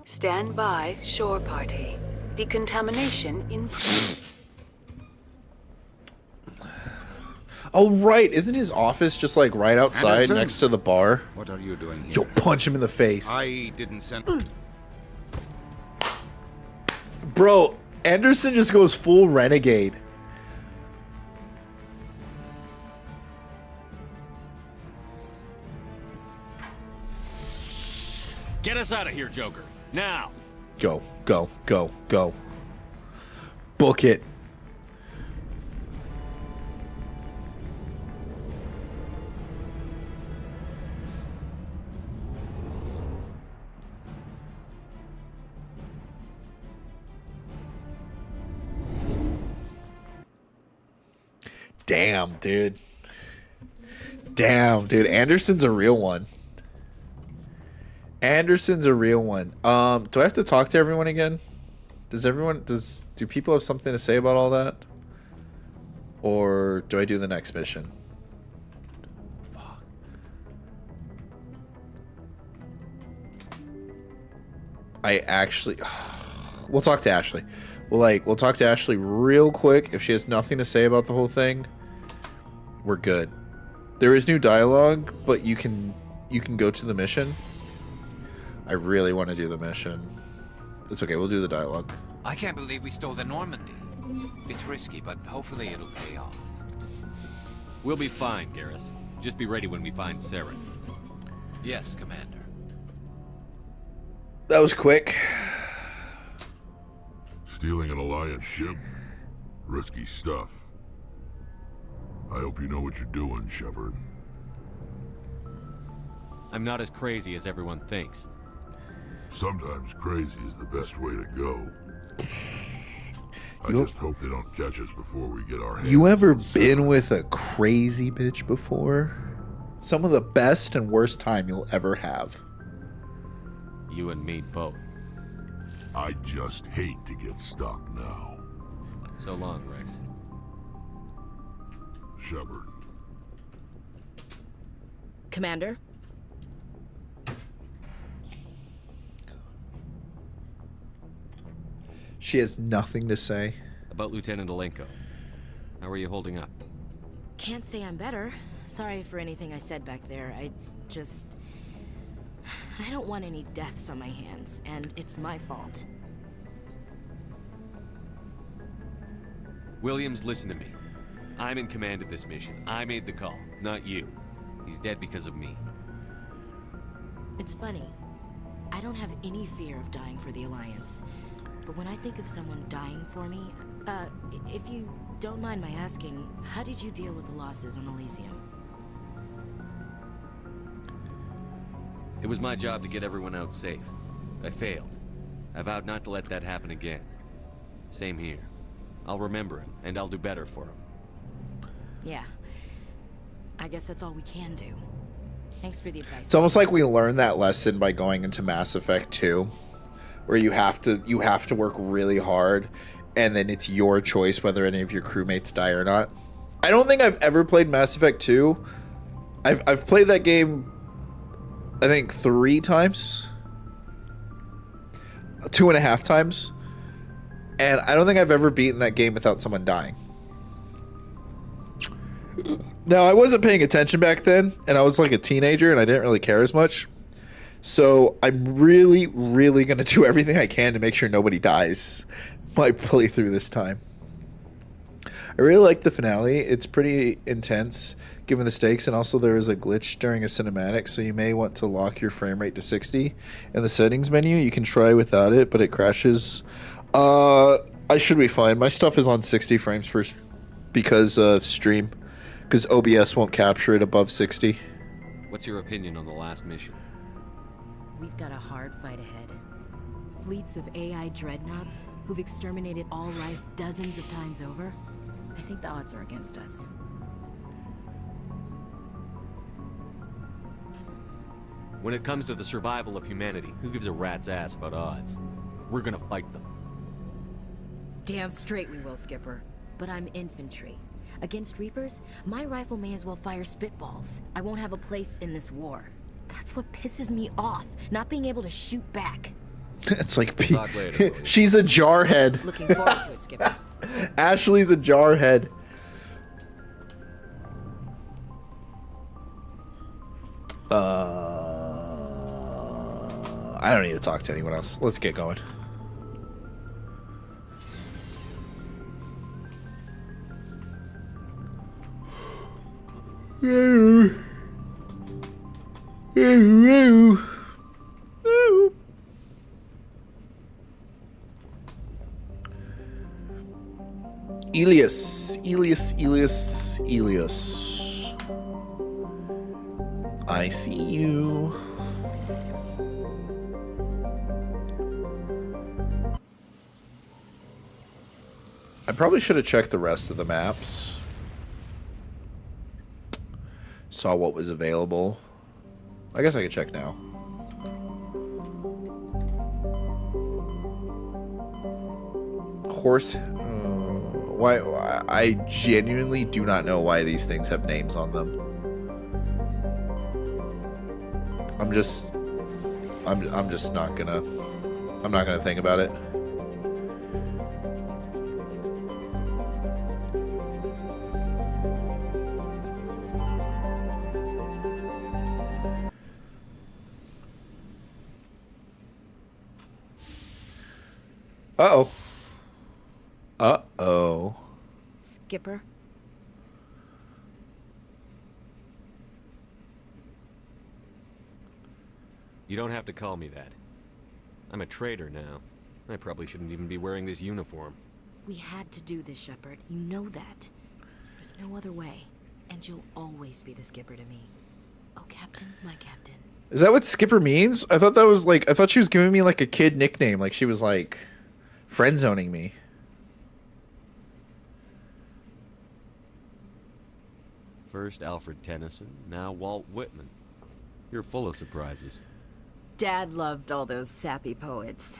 Stand by, shore party. Decontamination in progress. Oh, right. Isn't his office just like right outside Anderson? next to the bar? What are you doing here? Yo, punch him in the face. I didn't send... Bro, Anderson just goes full renegade. Get us out of here, Joker. Now. Go, go, go, go. Book it. Damn, dude. Damn, dude. Anderson's a real one. Anderson's a real one. Do I have to talk to everyone again? Do people have something to say about all that? Or do I do the next mission? Fuck. I actually... We'll talk to Ashley. We'll talk to Ashley real quick. If she has nothing to say about the whole thing, we're good. There is new dialogue, but you can go to the mission. I really want to do the mission. It's okay, we'll do the dialogue. I can't believe we stole the Normandy. It's risky, but hopefully it'll pay off. We'll be fine, Garrus. Just be ready when we find Saren. Yes, Commander. That was quick. Stealing an Alliance ship? Risky stuff. I hope you know what you're doing, Shepard. I'm not as crazy as everyone thinks. Sometimes crazy is the best way to go. I just hope they don't catch us before we get our hands. You ever been with a crazy bitch before? Some of the best and worst time you'll ever have. You and me both. I just hate to get stuck now. So long, Rex. Shepard. Commander? She has nothing to say. About Lieutenant Alenko. How are you holding up? Can't say I'm better. Sorry for anything I said back there. I don't want any deaths on my hands, and it's my fault. Williams, listen to me. I'm in command of this mission. I made the call, not you. He's dead because of me. It's funny. I don't have any fear of dying for the Alliance. But when I think of someone dying for me, if you don't mind my asking, how did you deal with the losses on Elysium? It was my job to get everyone out safe. I failed. I vowed not to let that happen again. Same here. I'll remember him, and I'll do better for him. Yeah. I guess that's all we can do. Thanks for the advice. It's almost like we learned that lesson by going into Mass Effect 2, where you have to work really hard, and then it's your choice whether any of your crewmates die or not. I don't think I've ever played Mass Effect 2. I've played that game, I think 3 times, 2.5 times, and I don't think I've ever beaten that game without someone dying. Now, I wasn't paying attention back then, and I was like a teenager, and I didn't really care as much. So I'm really, really going to do everything I can to make sure nobody dies my playthrough this time. I really like the finale. It's pretty intense, given the stakes, and also there is a glitch during a cinematic, so you may want to lock your frame rate to 60. In the settings menu, you can try without it, but it crashes. I should be fine. My stuff is on 60 frames per because of stream. Because OBS won't capture it above 60. What's your opinion on the last mission? We've got a hard fight ahead. Fleets of AI dreadnoughts who've exterminated all life dozens of times over. I think the odds are against us. When it comes to the survival of humanity, who gives a rat's ass about odds? We're gonna fight them. Damn straight we will, Skipper. But I'm infantry. Against Reapers, my rifle may as well fire spitballs. I won't have a place in this war. That's what pisses me off, not being able to shoot back. It's like she's a jarhead. Looking forward to it, Skipper. Ashley's a jarhead. I don't need to talk to anyone else. Let's get going. Elias. I see you. I probably should have checked the rest of the maps. Saw what was available. I guess I could check now. Horse. Why? I genuinely do not know why these things have names on them. I'm just not gonna. I'm not gonna think about it. Uh-oh. Uh-oh. Skipper? You don't have to call me that. I'm a traitor now. I probably shouldn't even be wearing this uniform. We had to do this, Shepard. You know that. There's no other way. And you'll always be the Skipper to me. Oh, Captain, my Captain. Is that what Skipper means? I thought that was like, I thought she was giving me like a kid nickname. Like she was like friend zoning me. First Alfred Tennyson, now Walt Whitman. You're full of surprises. Dad loved all those sappy poets.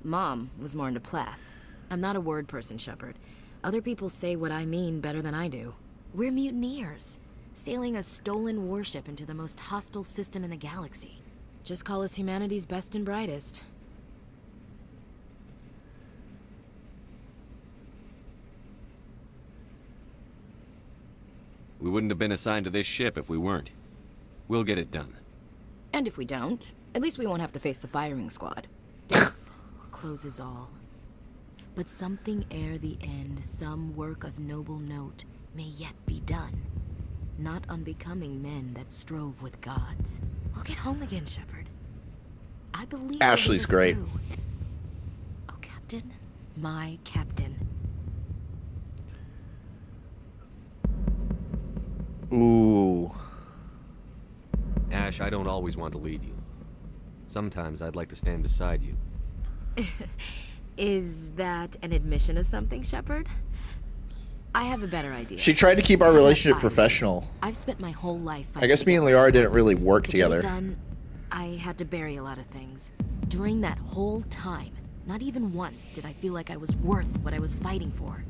Mom was more into Plath. I'm not a word person, Shepard. Other people say what I mean better than I do. We're mutineers, sailing a stolen warship into the most hostile system in the galaxy. Just call us humanity's best and brightest. We wouldn't have been assigned to this ship if we weren't. We'll get it done. And if we don't, at least we won't have to face the firing squad. Death closes all. But something ere the end, some work of noble note, may yet be done. Not unbecoming men that strove with gods. We'll get home again, Shepard. I believe Ashley's great. Through. Oh, Captain, my Captain. Ooh. Ash, I don't always want to lead you. Sometimes I'd like to stand beside you. Is that an admission of something, Shepard? I have a better idea. She tried to keep our relationship professional. I've spent my whole life. I guess me and Liara didn't really work to together. Get it done, I had to bury a lot of things. During that whole time, not even once did I feel like I was worth what I was fighting for.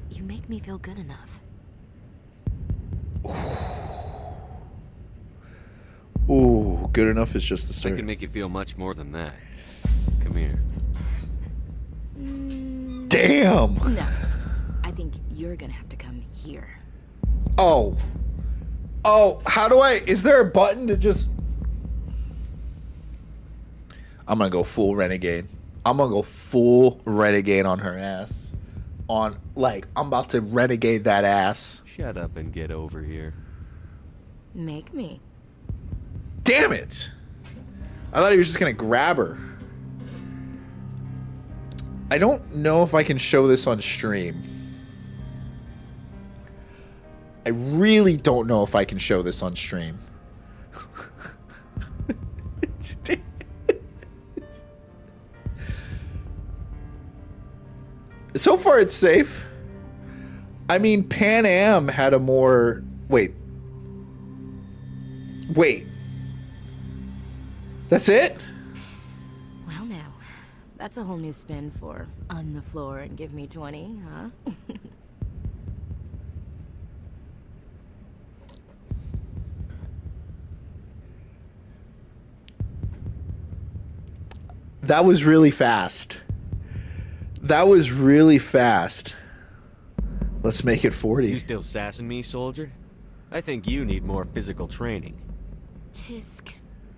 You make me feel good enough. Ooh, good enough is just the start. I can make you feel much more than that. Come here. Damn! No. I think you're gonna have to come here. Oh. Oh, how do I... Is there a button to just... I'm gonna go full renegade. I'm gonna go full renegade on her ass. On, like, I'm about to renegade that ass. Shut up and get over here. Make me. Damn it! I thought he was just gonna grab her. I don't know if I can show this on stream. I really don't know if I can show this on stream. So far, it's safe. I mean, Pan Am had a more... Wait. That's it? Well, now, that's a whole new spin for on the floor and give me 20, huh? That was really fast. That was really fast. Let's make it 40. You still sassing me, soldier? I think you need more physical training. Tisk.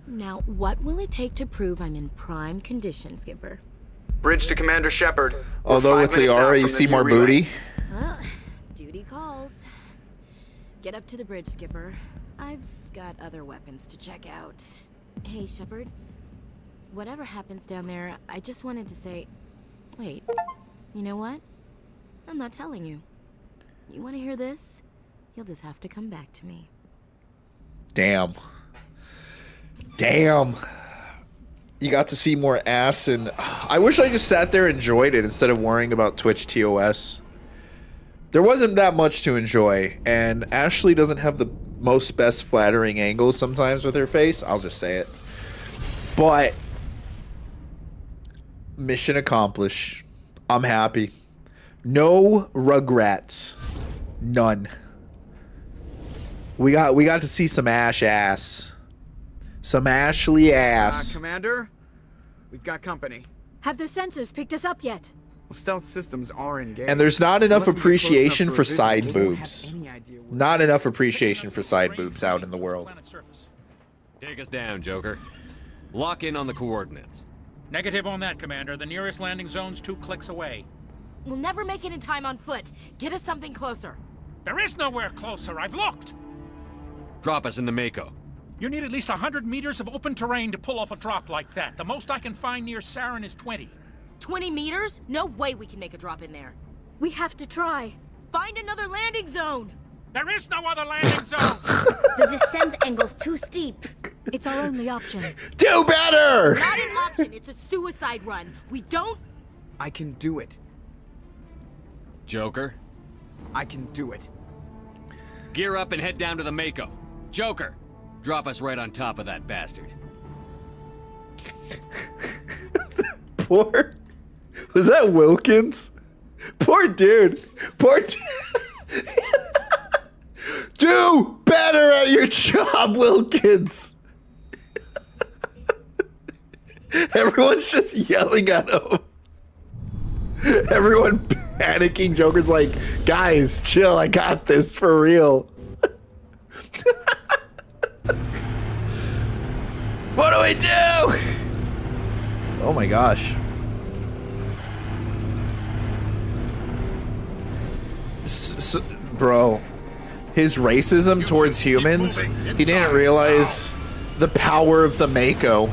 Now, what will it take to prove I'm in prime condition, Skipper? Bridge to Commander Shepard. Although with Liara, you see more booty. Well, duty calls. Get up to the bridge, Skipper. I've got other weapons to check out. Hey, Shepard. Whatever happens down there, I just wanted to say... Wait, you know what? I'm not telling you. You want to hear this? You'll just have to come back to me. Damn. Damn. You got to see more ass, and I wish I just sat there and enjoyed it instead of worrying about Twitch TOS. There wasn't that much to enjoy, and Ashley doesn't have the most best flattering angles sometimes with her face. I'll just say it. But mission accomplished. I'm happy. No regrets. None. We got to see some ass. Some Ashley ass. Commander, we've got company. Have their sensors picked us up yet? Well, stealth systems are engaged. And there's not enough Unless we get close appreciation enough for a vision, side they won't have boobs. any idea where- Not enough appreciation for side boobs out in the world. Take us down, Joker. Lock in on the coordinates. Negative on that, Commander. The nearest landing zone's 2 clicks away. We'll never make it in time on foot. Get us something closer. There is nowhere closer. I've looked. Drop us in the Mako. You need at least 100 meters of open terrain to pull off a drop like that. The most I can find near Saren is 20. 20 meters? No way we can make a drop in there. We have to try. Find another landing zone. There is no other landing zone. The descent angle's too steep. It's our only option. Do better! Not an option. It's a suicide run. We don't... I can do it. Joker? I can do it. Gear up and head down to the Mako. Joker, drop us right on top of that bastard. Poor... Was that Wilkins? Poor dude. Poor dude. Do better at your job, Wilkins. Everyone's just yelling at him. Everyone panicking. Joker's like, guys, chill. I got this for real. What do we do? Oh my gosh. Bro, his racism towards humans, he didn't realize the power of the Mako.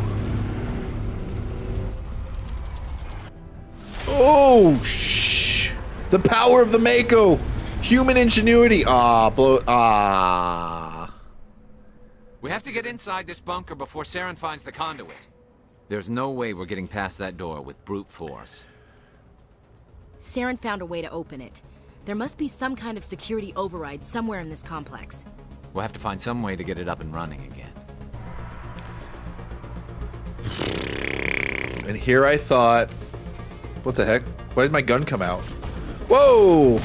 Oh, shh. The power of the Mako. Human ingenuity. We have to get inside this bunker before Saren finds the conduit. There's no way we're getting past that door with brute force. Saren found a way to open it. There must be some kind of security override somewhere in this complex. We'll have to find some way to get it up and running again. And here I thought, what the heck? Why did my gun come out? Whoa!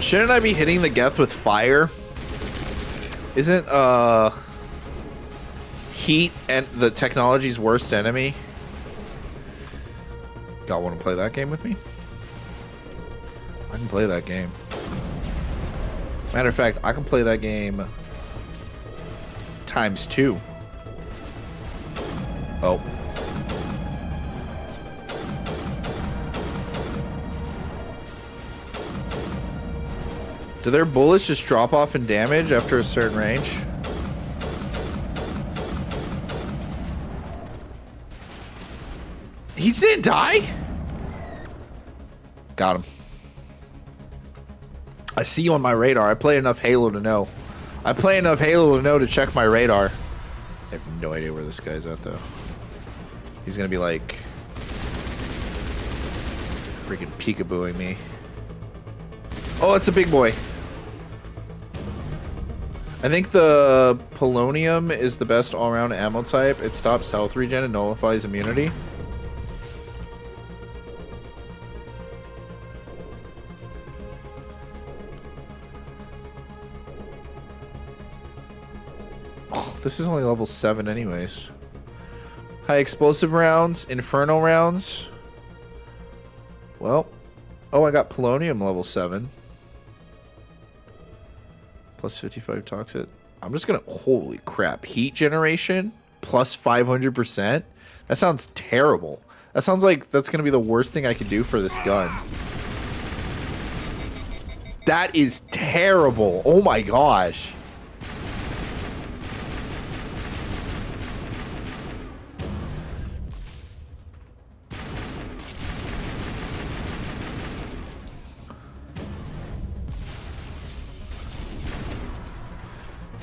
Shouldn't I be hitting the Geth with fire? Isn't heat and the technology's worst enemy? Y'all want to play that game with me? I can play that game. Matter of fact, I can play that game ×2. Oh. Do their bullets just drop off in damage after a certain range? He didn't die? Got him. I see you on my radar. I play enough Halo to know. I play enough Halo to know to check my radar. I have no idea where this guy's at, though. He's gonna be like freaking peekabooing me. Oh, it's a big boy. I think the polonium is the best all-around ammo type. It stops health regen and nullifies immunity. Oh, this is only level 7 anyways. High explosive rounds, inferno rounds. Well, oh, I got polonium level 7. Plus 55 toxic. I'm just gonna, holy crap. Heat generation plus 500%. That sounds terrible. That sounds like that's gonna be the worst thing I can do for this gun. That is terrible. Oh my gosh.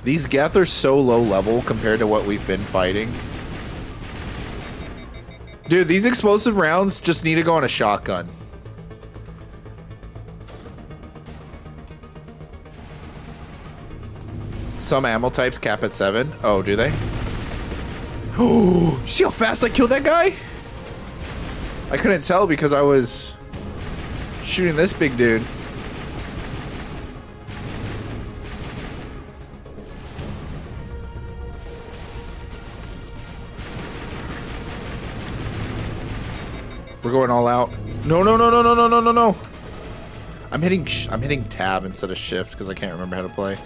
These Geth are so low level compared to what we've been fighting. Dude, these explosive rounds just need to go on a shotgun. Some ammo types cap at 7. Oh, do they? Oh, see how fast I killed that guy? I couldn't tell because I was shooting this big dude. We're going all out. No, no, no, no, no, no, no, no, no. I'm hitting tab instead of shift because I can't remember how to play.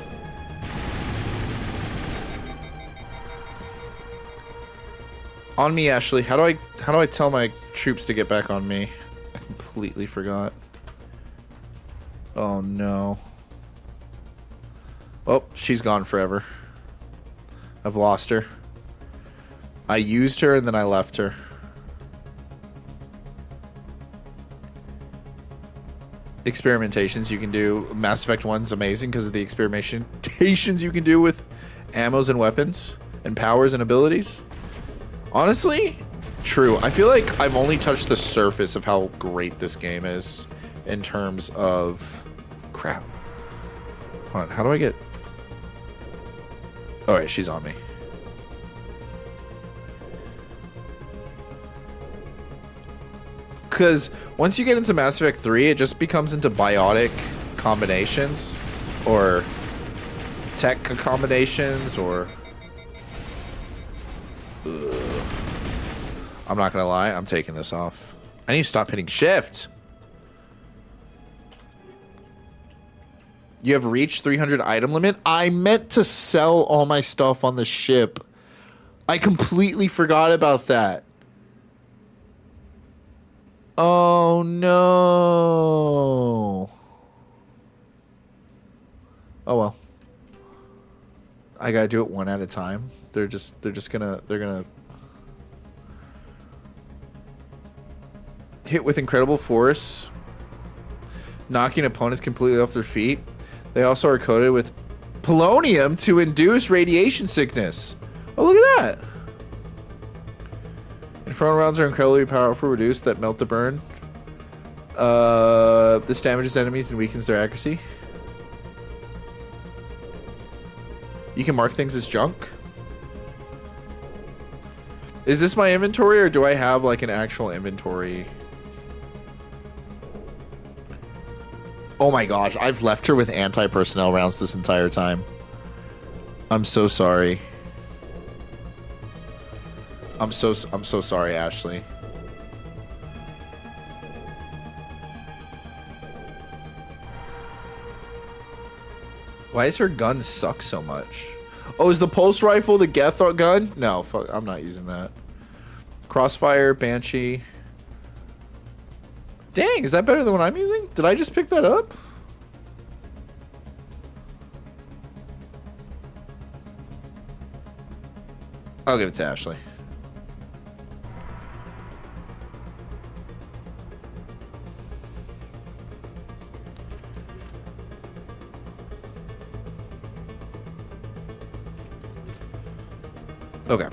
On me, Ashley. How do I tell my troops to get back on me? I completely forgot. Oh no. Oh, she's gone forever. I've lost her. I used her and then I left her. Experimentations you can do. Mass Effect 1's amazing because of the experimentations you can do with ammos and weapons and powers and abilities. Honestly, true. I feel like I've only touched the surface of how great this game is in terms of crap. Hold on, how do I get... Alright, she's on me. Because once you get into Mass Effect 3, it just becomes into biotic combinations or tech combinations or... Ugh. I'm not gonna lie, I'm taking this off. I need to stop hitting shift. You have reached 300 item limit. I meant to sell all my stuff on the ship. I completely forgot about that. Oh no. Oh well. I gotta do it one at a time. They're gonna hit with incredible force. knocking opponents completely off their feet. They also are coated with polonium to induce radiation sickness. Oh, look at that. Infernal rounds are incredibly powerful, reduced that melt to burn. This damages enemies and weakens their accuracy. You can mark things as junk. Is this my inventory, or do I have like an actual inventory? Oh my gosh, I've left her with anti-personnel rounds this entire time. I'm so sorry. I'm so sorry, Ashley. Why does her gun suck so much? Oh, is the pulse rifle the Geth gun? No, fuck, I'm not using that. Crossfire, Banshee. Dang, is that better than what I'm using? Did I just pick that up? I'll give it to Ashley. Okay.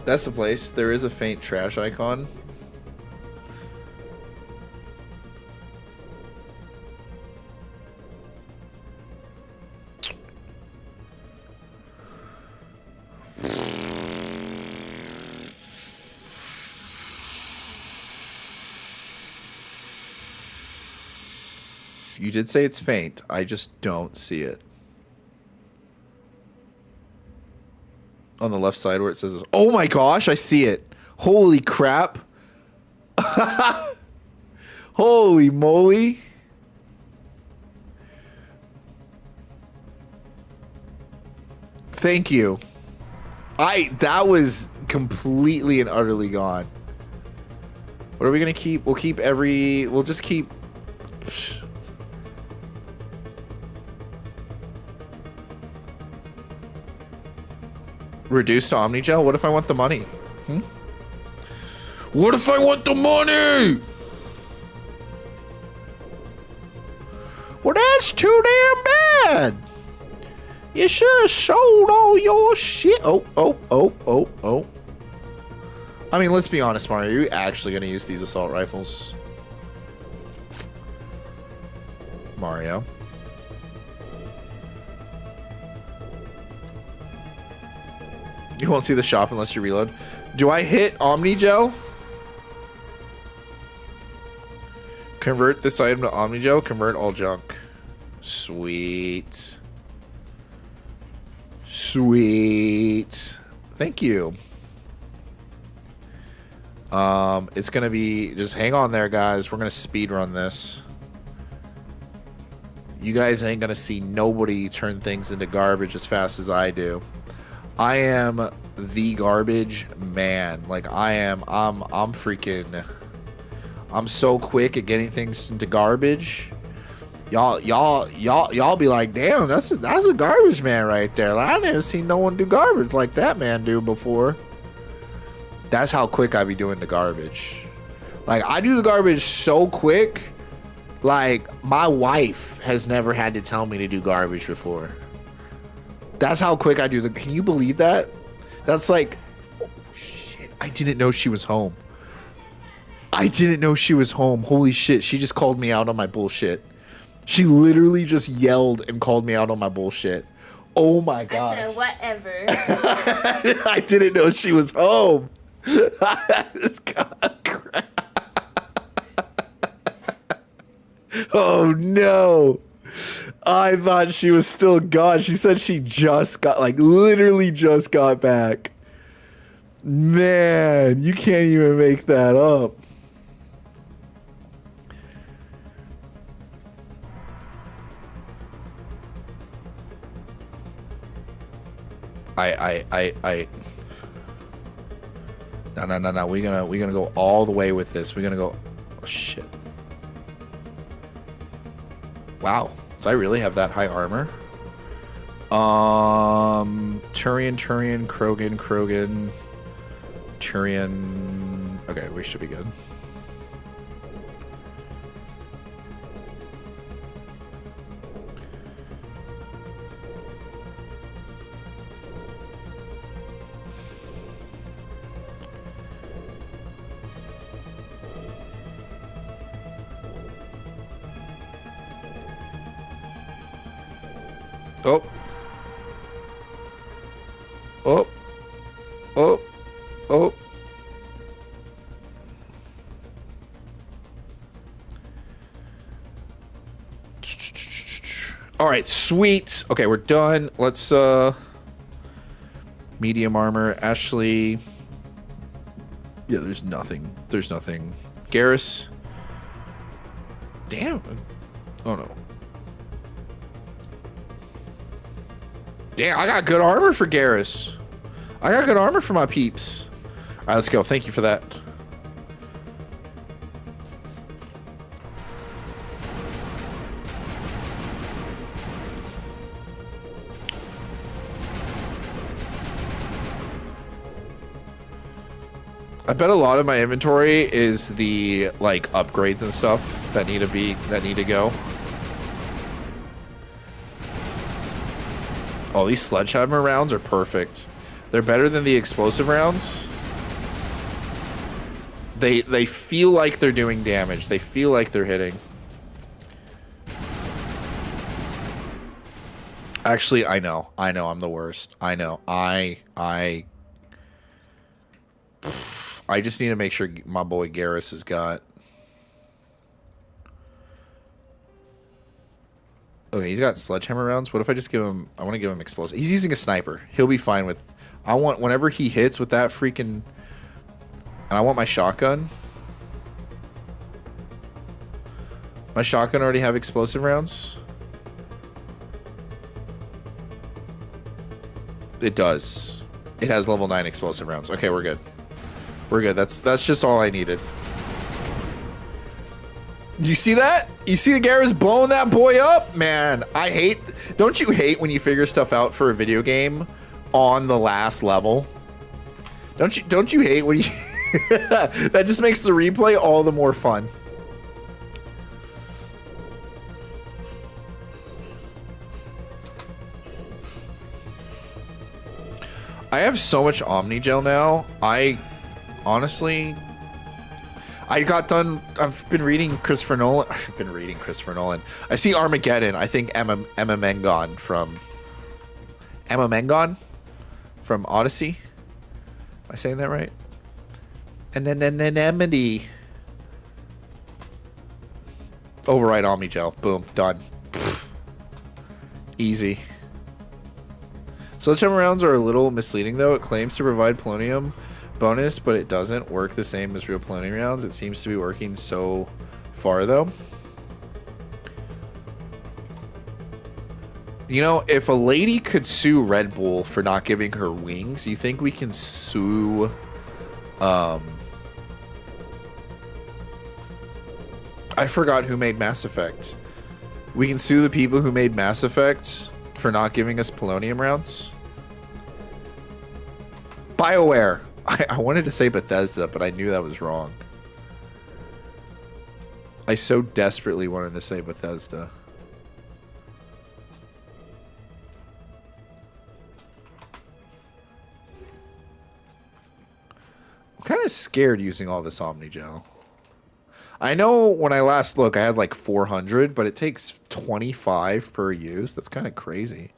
That's the place. There is a faint trash icon. You did say it's faint. I just don't see it. On the left side where it says, oh my gosh, I see it. Holy crap. Holy moly. Thank you. That was completely and utterly gone. What are we gonna keep? We'll just keep. Reduced to Omnigel? What if I want the money? What if I want the money? Well, that's too damn bad. You should have sold all your shit. Oh. I mean, let's be honest, Mario. Are you actually going to use these assault rifles? Mario. You won't see the shop unless you reload. Do I hit Omnigel? Convert this item to Omnigel. Convert all junk. Sweet. Sweet. Thank you. It's gonna be, just hang on there, guys. We're gonna speed run this. You guys ain't gonna see nobody turn things into garbage as fast as I do. I am the garbage man. Like I'm so quick at getting things into garbage. Y'all be like, damn, that's a garbage man right there. Like, I never seen no one do garbage like that man do before. That's how quick I be doing the garbage. Like, I do the garbage so quick. Like, my wife has never had to tell me to do garbage before. That's how quick I do the. Can you believe that? That's like, oh shit! I didn't know she was home. I didn't know she was home. Holy shit! She just called me out on my bullshit. She literally just yelled and called me out on my bullshit. Oh my gosh! I said whatever. I didn't know she was home. This got oh no! I thought she was still gone. She said she just got, like, literally just got back. Man, you can't even make that up. No. We're gonna go all the way with this. We're gonna go. Oh shit. Wow. Do I really have that high armor? Turian, Krogan. Turian. Okay, we should be good. Oh. Oh. Oh. Oh. All right, sweet. Okay, we're done. Let's medium armor. Ashley. Yeah, there's nothing. There's nothing. Garrus. Damn. Oh no. Damn, I got good armor for Garrus. I got good armor for my peeps. All right, let's go. Thank you for that. I bet a lot of my inventory is the like upgrades and stuff that need to go. Oh, these sledgehammer rounds are perfect. They're better than the explosive rounds. They feel like they're doing damage. They feel like they're hitting. Actually, I know I'm the worst. I know. I just need to make sure my boy Garrus has got. Okay, he's got sledgehammer rounds. What if I just give him... I want to give him explosive. He's using a sniper. He'll be fine with... I want... Whenever he hits with that freaking... And I want my shotgun. My shotgun already have explosive rounds? It does. It has level 9 explosive rounds. Okay, we're good. We're good. That's just all I needed. Do you see that? You see the Garrus blowing that boy up? Man, I hate... Don't you hate when you figure stuff out for a video game on the last level? Don't you hate when you... That just makes the replay all the more fun. I have so much Omni Gel now. Honestly, I got done. I've been reading Christopher Nolan. I've been reading Christopher Nolan. I see Armageddon. I think Emma Mengon from Odyssey. Am I saying that right? And then Amity. Override Omni Gel. Boom. Done. Pfft. Easy. Sledgehammer rounds are a little misleading though. It claims to provide polonium bonus, but it doesn't work the same as real polonium rounds. It seems to be working so far though. You know, if a lady could sue Red Bull for not giving her wings, you think we can sue I forgot who made Mass Effect. We can sue the people who made Mass Effect for not giving us polonium rounds. BioWare. I wanted to say Bethesda, but I knew that was wrong. I so desperately wanted to say Bethesda. I'm kind of scared using all this Omni Gel. I know when I last looked, I had like 400, but it takes 25 per use. That's kind of crazy.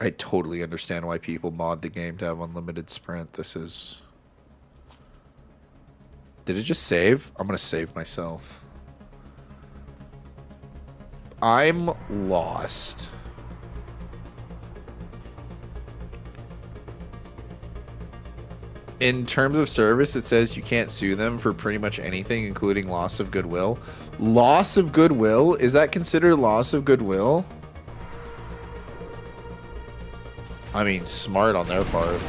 I totally understand why people mod the game to have unlimited sprint. This is... Did it just save? I'm going to save myself. I'm lost. In terms of service, it says you can't sue them for pretty much anything, including loss of goodwill. Loss of goodwill? Is that considered loss of goodwill? I mean, smart on their part.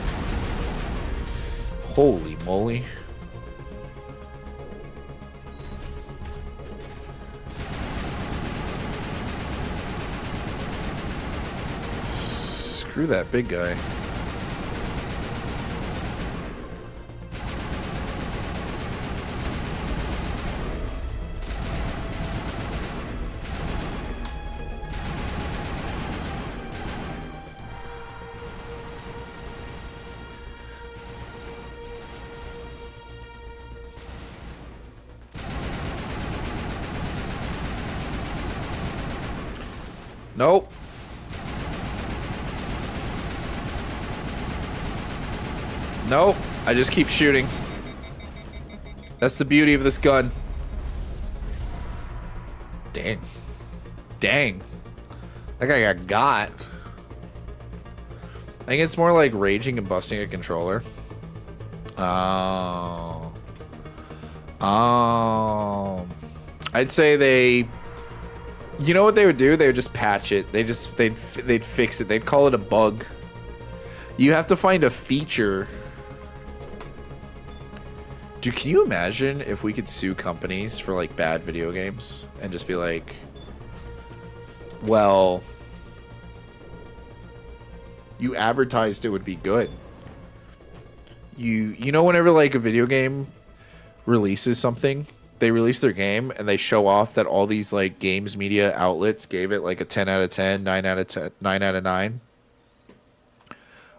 Holy moly. Screw that big guy. Nope. Nope. I just keep shooting. That's the beauty of this gun. Dang. Dang. That guy got. I think it's more like raging and busting a controller. Oh. Oh. I'd say they... You know what they would do? They would just patch it. They'd fix it. They'd call it a bug. You have to find a feature. Dude, can you imagine if we could sue companies for like bad video games and just be like, well, you advertised it would be good. You know whenever like a video game releases something, they release their game and they show off that all these like games media outlets gave it like a 10 out of 10, 9 out of 10, 9 out of 9.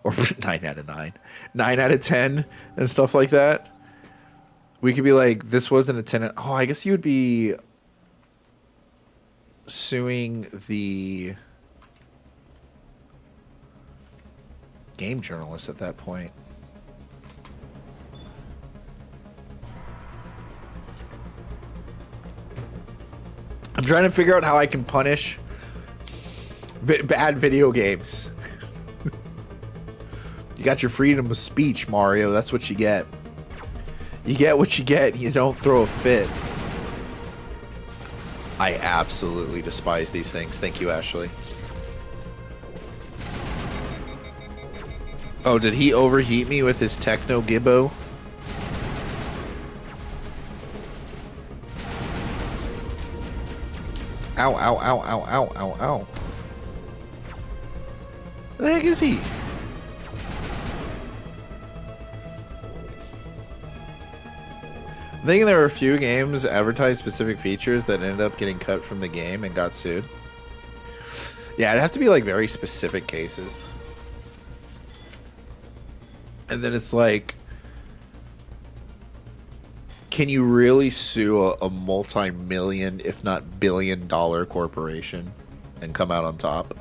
Or 9 out of 9. 9 out of 10 and stuff like that. We could be like, this wasn't a 10. Oh, I guess you would be suing the game journalist at that point. I'm trying to figure out how I can punish bad video games. You got your freedom of speech, Mario. That's what you get. You get what you get. You don't throw a fit. I absolutely despise these things. Thank you, Ashley. Oh, did he overheat me with his techno gibbo? Ow, ow, ow, ow, ow, ow, ow. What the heck is he? I'm thinking there were a few games advertised specific features that ended up getting cut from the game and got sued. Yeah, it'd have to be like very specific cases. And then it's like, can you really sue a multi-million, if not billion-dollar corporation and come out on top?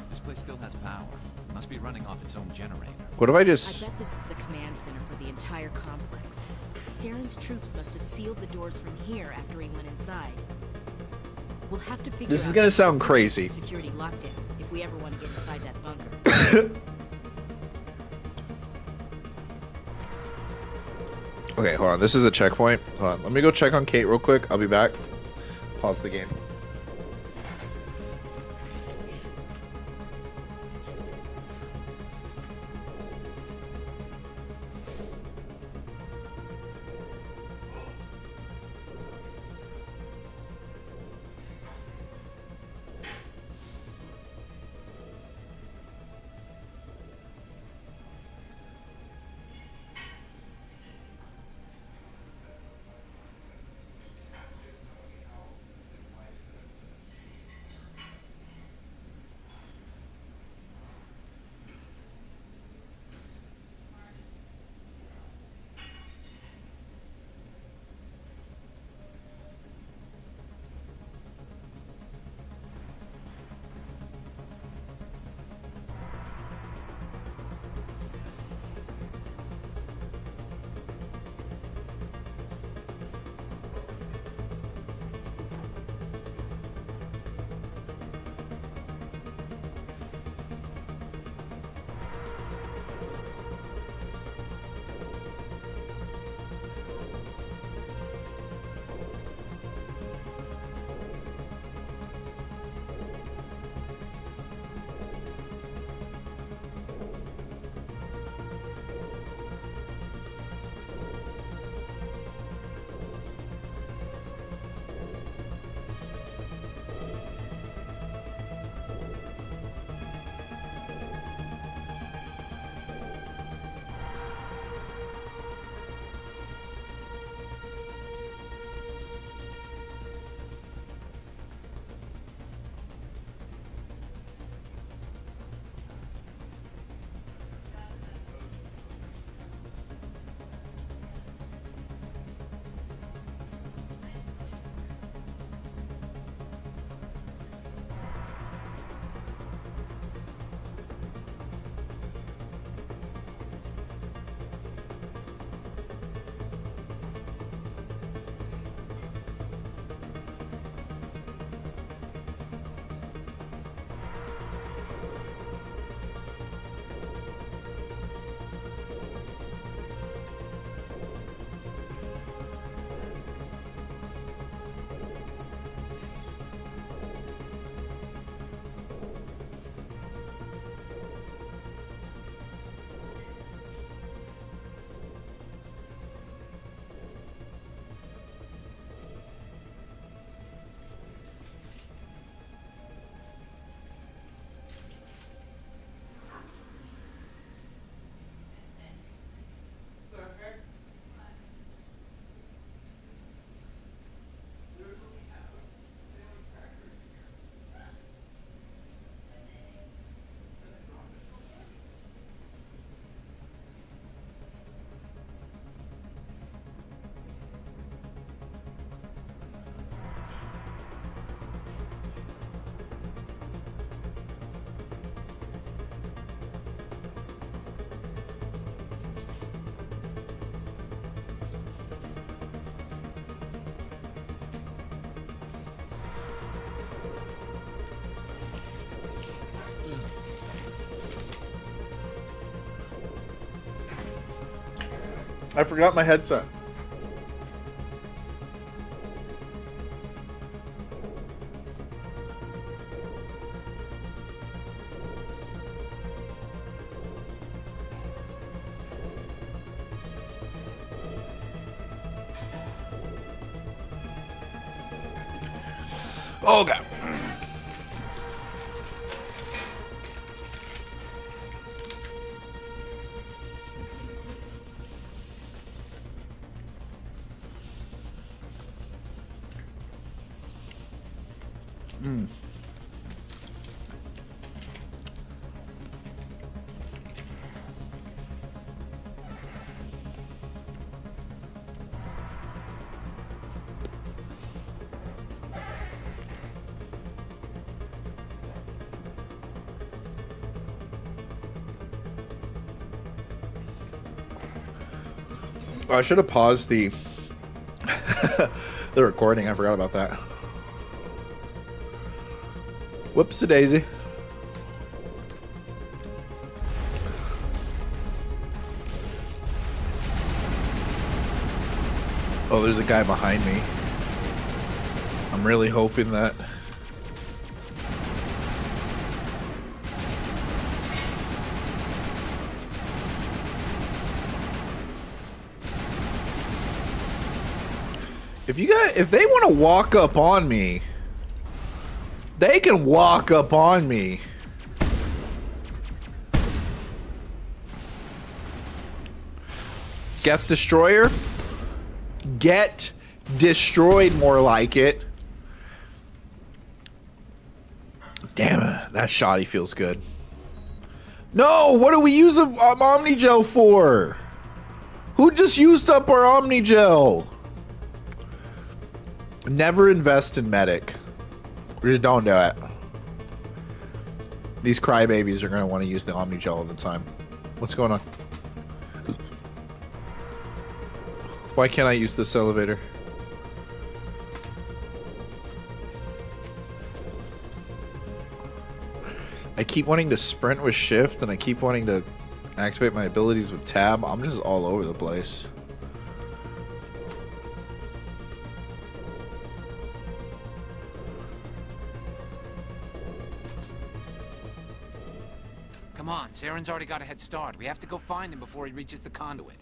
This place still has power. It must be running off its own generator. What if I just... I bet this is the command center for the entire complex. Saren's troops must have sealed the doors from here after he went inside. We'll have to figure This is out gonna how sound to crazy. security lockdown if we ever want to get inside that bunker. Okay, hold on. This is a checkpoint. Hold on. Let me go check on Kate real quick. I'll be back. Pause the game. I forgot my headset. Oh god. Oh, I should have paused the the recording. I forgot about that. Whoops a daisy. Oh, there's a guy behind me. I'm really hoping that... If they want to walk up on me, they can walk up on me. Geth Destroyer? Get destroyed, more like it. Damn it, that shoddy feels good. No, what do we use Omnigel for? Who just used up our Omnigel? Never invest in medic. Just don't do it. These crybabies are going to want to use the Omnigel all the time. What's going on? Why can't I use this elevator? I keep wanting to sprint with shift and I keep wanting to activate my abilities with tab. I'm just all over the place. Come on, Saren's already got a head start. We have to go find him before he reaches the conduit.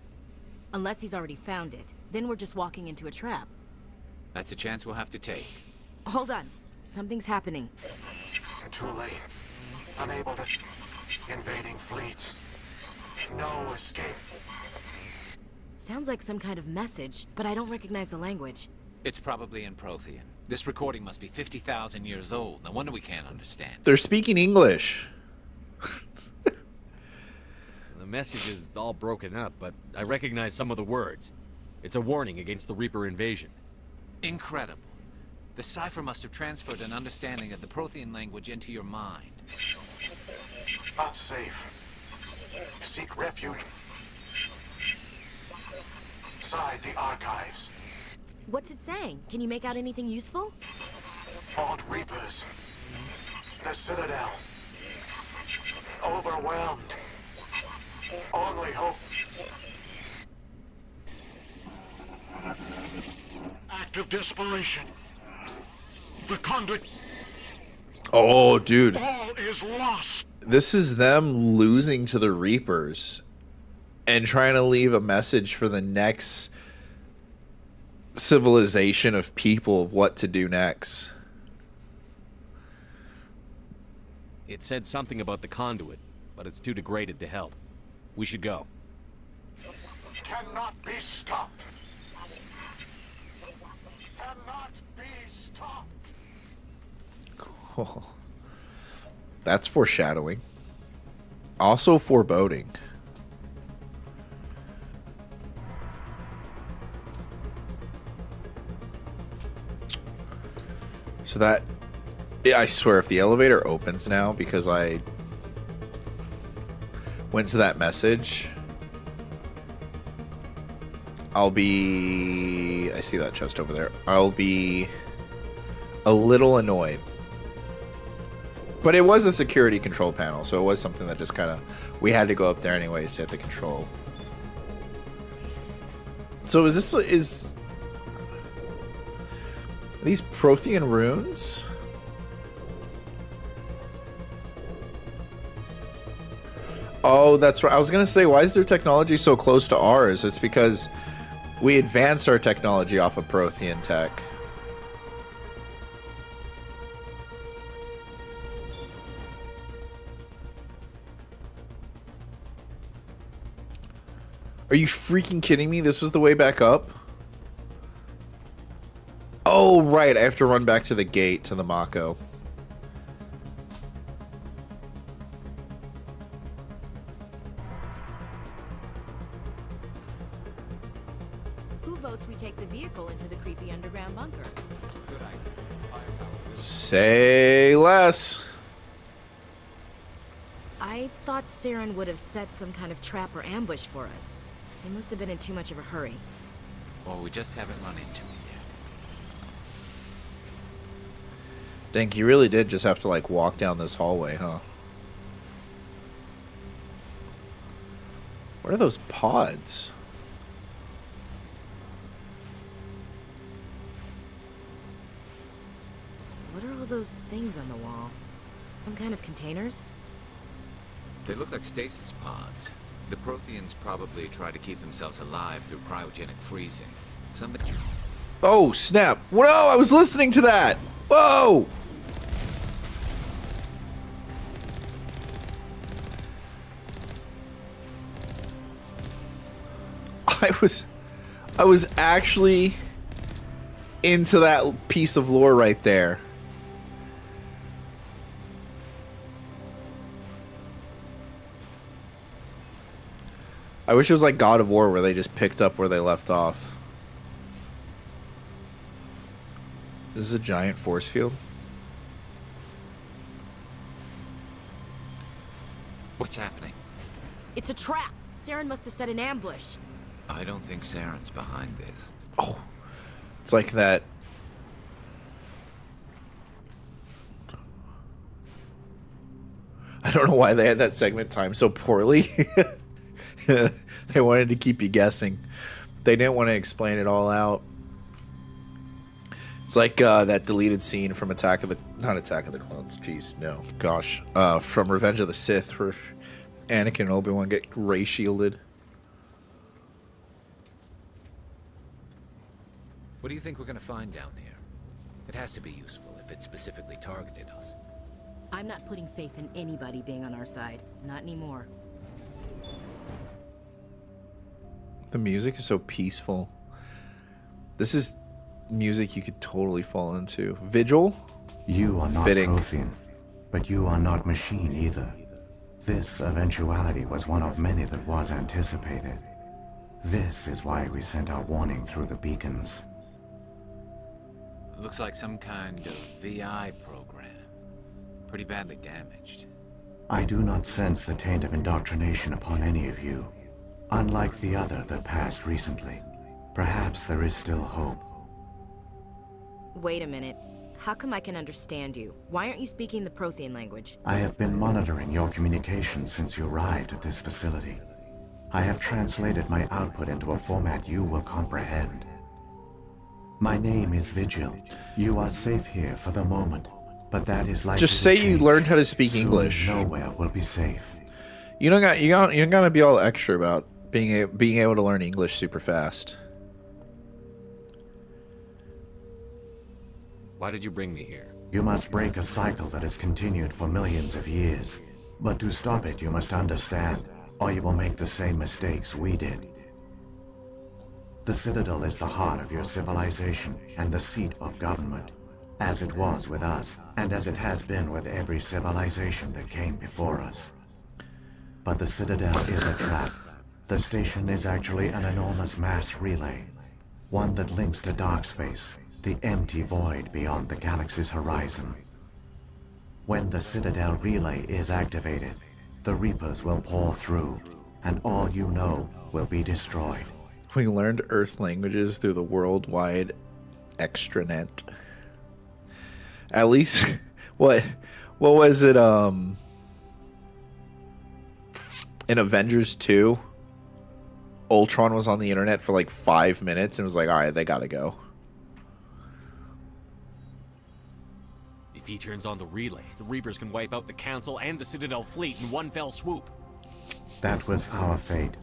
Unless he's already found it. Then we're just walking into a trap. That's a chance we'll have to take. Hold on. Something's happening. Too late. Unable to... Invading fleets. No escape. Sounds like some kind of message, but I don't recognize the language. It's probably in Prothean. This recording must be 50,000 years old. No wonder we can't understand. They're speaking English. The message is all broken up, but I recognize some of the words. It's a warning against the Reaper invasion. Incredible. The cipher must have transferred an understanding of the Prothean language into your mind. Not safe. Seek refuge. Inside the archives. What's it saying? Can you make out anything useful? Fought Reapers. The Citadel. Overwhelmed. Only hope. Act of desperation. The conduit. Oh, dude. All is lost. This is them losing to the Reapers and trying to leave a message for the next civilization of people of what to do next. It said something about the conduit, but it's too degraded to help. We should go. Cannot be stopped. Cannot be stopped. Cool. That's foreshadowing. Also foreboding. So that... Yeah, I swear, if the elevator opens now because I went to that message, I'll be... I see that chest over there. I'll be a little annoyed. But it was a security control panel, so it was something that just kind of... We had to go up there anyways to hit the control. So is these Prothean runes? Oh, that's right. I was gonna say, why is their technology so close to ours? It's because we advanced our technology off of Prothean tech. Are you freaking kidding me? This was the way back up? Oh, right. I have to run back to the gate to the Mako. Who votes we take the vehicle into the creepy underground bunker? Good idea. Say less. I thought Saren would have set some kind of trap or ambush for us. They must have been in too much of a hurry. Or we just haven't run into it yet. Dang, you really did just have to, like, walk down this hallway, huh? What are those pods? What are all those things on the wall? Some kind of containers? They look like stasis pods. The Protheans probably try to keep themselves alive through cryogenic freezing. Somebody... Oh, snap. Whoa, I was listening to that. Whoa! I was actually into that piece of lore right there. I wish it was like God of War where they just picked up where they left off. This is a giant force field. What's happening? It's a trap! Saren must have set an ambush. I don't think Saren's behind this. Oh, it's like that. I don't know why they had that segment timed so poorly. They wanted to keep you guessing. They didn't want to explain it all out. It's like that deleted scene from not Attack of the Clones. Jeez, no, gosh, from Revenge of the Sith, where Anakin and Obi-Wan get ray shielded. What do you think we're gonna find down here? It has to be useful if it specifically targeted us. I'm not putting faith in anybody being on our side. Not anymore. The music is so peaceful. This is music you could totally fall into. Vigil? You are not Fitting. Prothean, but you are not machine either. This eventuality was one of many that was anticipated. This is why we sent our warning through the beacons. Looks like some kind of VI program. Pretty badly damaged. I do not sense the taint of indoctrination upon any of you. Unlike the other that passed recently, perhaps there is still hope. Wait a minute. How come I can understand you? Why aren't you speaking the Prothean language? I have been monitoring your communications since you arrived at this facility. I have translated my output into a format you will comprehend. My name is Vigil. You are safe here for the moment, but that is likely Just say to you change. learned how to speak Soon English. Nowhere will be safe. You don't gotta be all extra about being able to learn English super fast. Why did you bring me here? You must break a cycle that has continued for millions of years. But to stop it, you must understand, or you will make the same mistakes we did. The Citadel is the heart of your civilization and the seat of government, as it was with us, and as it has been with every civilization that came before us. But the Citadel is a trap. The station is actually an enormous mass relay, one that links to dark space, the empty void beyond the galaxy's horizon. When the Citadel relay is activated, the Reapers will pour through, and all you know will be destroyed. We learned Earth languages through the worldwide extranet. At least, what was it? In Avengers 2, Ultron was on the internet for like 5 minutes and was like, all right, they gotta go. If he turns on the relay, the Reapers can wipe out the Council and the Citadel fleet in one fell swoop. That was our fate.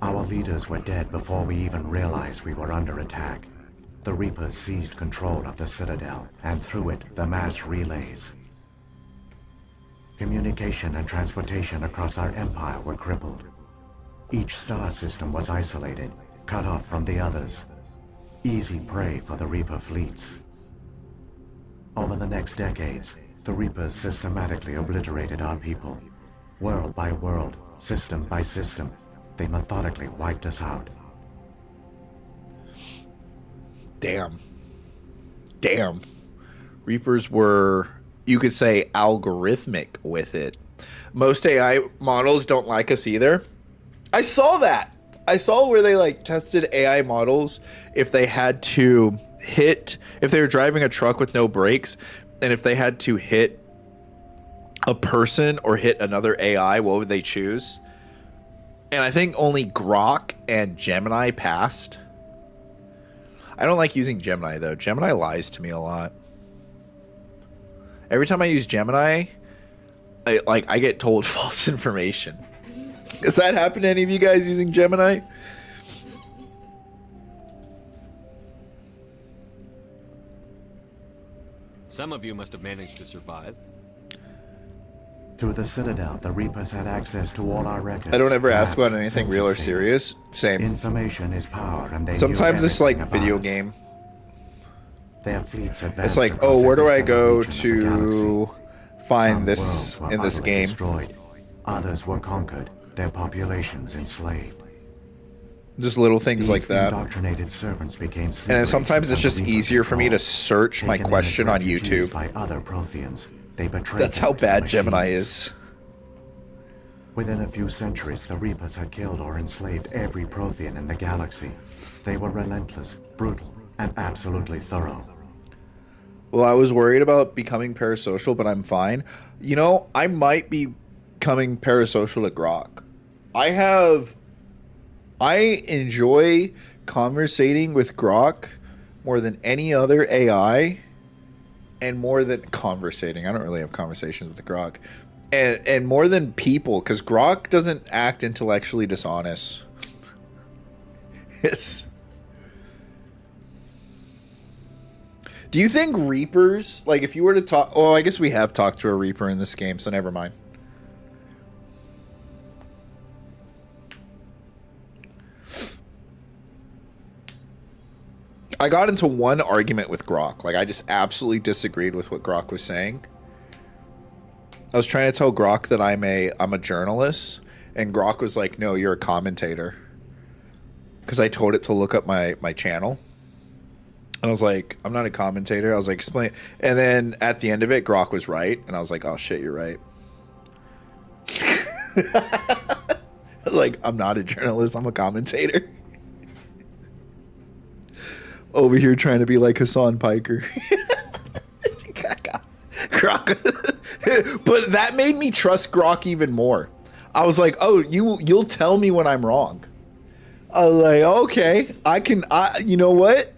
Our leaders were dead before we even realized we were under attack. The Reapers seized control of the Citadel, and through it, the mass relays. Communication and transportation across our empire were crippled. Each star system was isolated, cut off from the others. Easy prey for the Reaper fleets. Over the next decades, the Reapers systematically obliterated our people. World by world, system by system, they methodically wiped us out. Damn. Damn. Reapers were, you could say, algorithmic with it. Most AI models don't like us either. I saw that. I saw where they like tested AI models if they had to hit, if they were driving a truck with no brakes, and if they had to hit a person or hit another AI, what would they choose? And I think only Grok and Gemini passed. I don't like using Gemini though. Gemini lies to me a lot. Every time I use Gemini, I get told false information. Does that happen to any of you guys using Gemini? Some of you must have managed to survive. Through the Citadel, the Reapers had access to all our records. I don't ever ask maps, about anything census real or data. serious. Same. Information is power, and they Sometimes knew it's like everything video about us. game. Their fleets advanced It's like, across oh, where do every I go single region of the to galaxy. find Some this worlds were in this utterly game? Destroyed. Others were conquered, their populations enslaved. Just little things These like that. Indoctrinated servants became And then sleepers sometimes it's under just Reaper easier for me to control. search my Taken in question as on refugees YouTube. by other Protheans, they betrayed That's them how to the bad Gemini machines. is. Within a few centuries, the Reapers had killed or enslaved every Prothean in the galaxy. They were relentless, brutal, and absolutely thorough. Well, I was worried about becoming parasocial, but I'm fine. You know, I might be becoming parasocial at Grok. I enjoy conversating with Grok more than any other AI, and more than conversating. I don't really have conversations with Grok. And more than people, because Grok doesn't act intellectually dishonest. Do you think Reapers, like if you were to talk, oh, I guess we have talked to a Reaper in this game, so never mind. I got into one argument with Grok. Like I just absolutely disagreed with what Grok was saying. I was trying to tell Grok that I'm a journalist, and Grok was like, no, you're a commentator. Because I told it to look up my channel. And I was like, I'm not a commentator. I was like, explain. And then at the end of it, Grok was right. And I was like, oh shit, you're right. I was like, I'm not a journalist, I'm a commentator. Over here trying to be like Hassan Piker. Grok. But that made me trust Grok even more. I was like, oh, you'll tell me when I'm wrong. I was like, okay, you know what?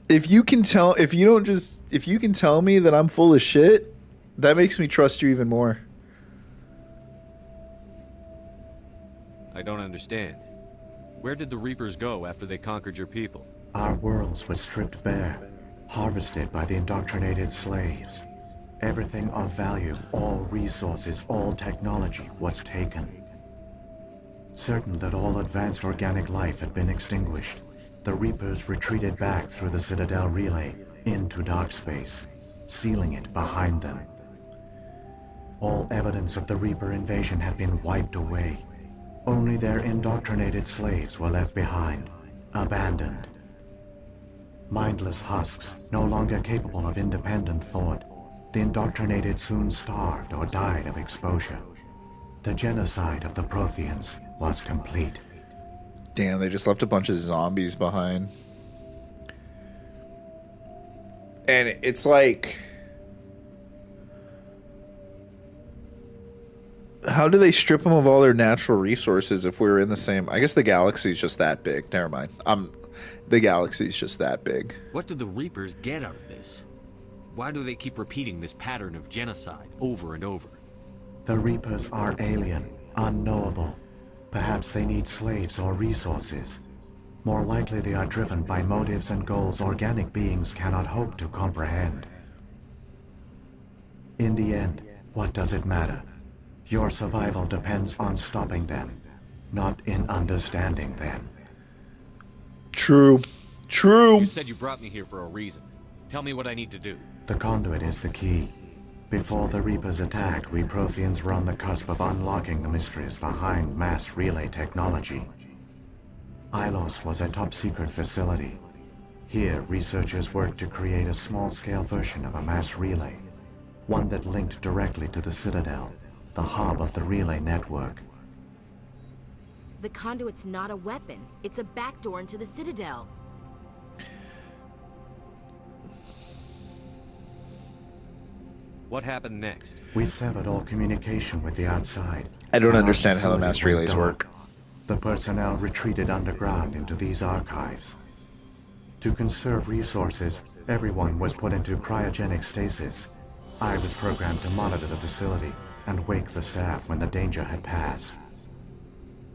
If you can tell me that I'm full of shit, that makes me trust you even more. I don't understand. Where did the Reapers go after they conquered your people? Our worlds were stripped bare, harvested by the indoctrinated slaves. Everything of value, all resources, all technology was taken. Certain that all advanced organic life had been extinguished, the Reapers retreated back through the Citadel relay into dark space, sealing it behind them. All evidence of the Reaper invasion had been wiped away. Only their indoctrinated slaves were left behind, abandoned. Mindless husks, no longer capable of independent thought, the indoctrinated soon starved or died of exposure. The genocide of the Protheans was complete. Damn, they just left a bunch of zombies behind. And it's like... How do they strip them of all their natural resources if we're in the same... I guess the galaxy's just that big. Never mind. The galaxy's just that big. What do the Reapers get out of this? Why do they keep repeating this pattern of genocide over and over? The Reapers are alien, unknowable. Perhaps they need slaves or resources. More likely they are driven by motives and goals organic beings cannot hope to comprehend. In the end, what does it matter? Your survival depends on stopping them, not in understanding them. True. True. You said you brought me here for a reason. Tell me what I need to do. The conduit is the key. Before the Reapers attacked, we Protheans were on the cusp of unlocking the mysteries behind mass relay technology. Ilos was a top-secret facility. Here, researchers worked to create a small-scale version of a mass relay, one that linked directly to the Citadel, the hub of the relay network. The conduit's not a weapon. It's a backdoor into the Citadel. What happened next? We severed all communication with the outside. I don't And our understand how the facility mass went relays dark. work. The personnel retreated underground into these archives. To conserve resources, everyone was put into cryogenic stasis. I was programmed to monitor the facility and wake the staff when the danger had passed.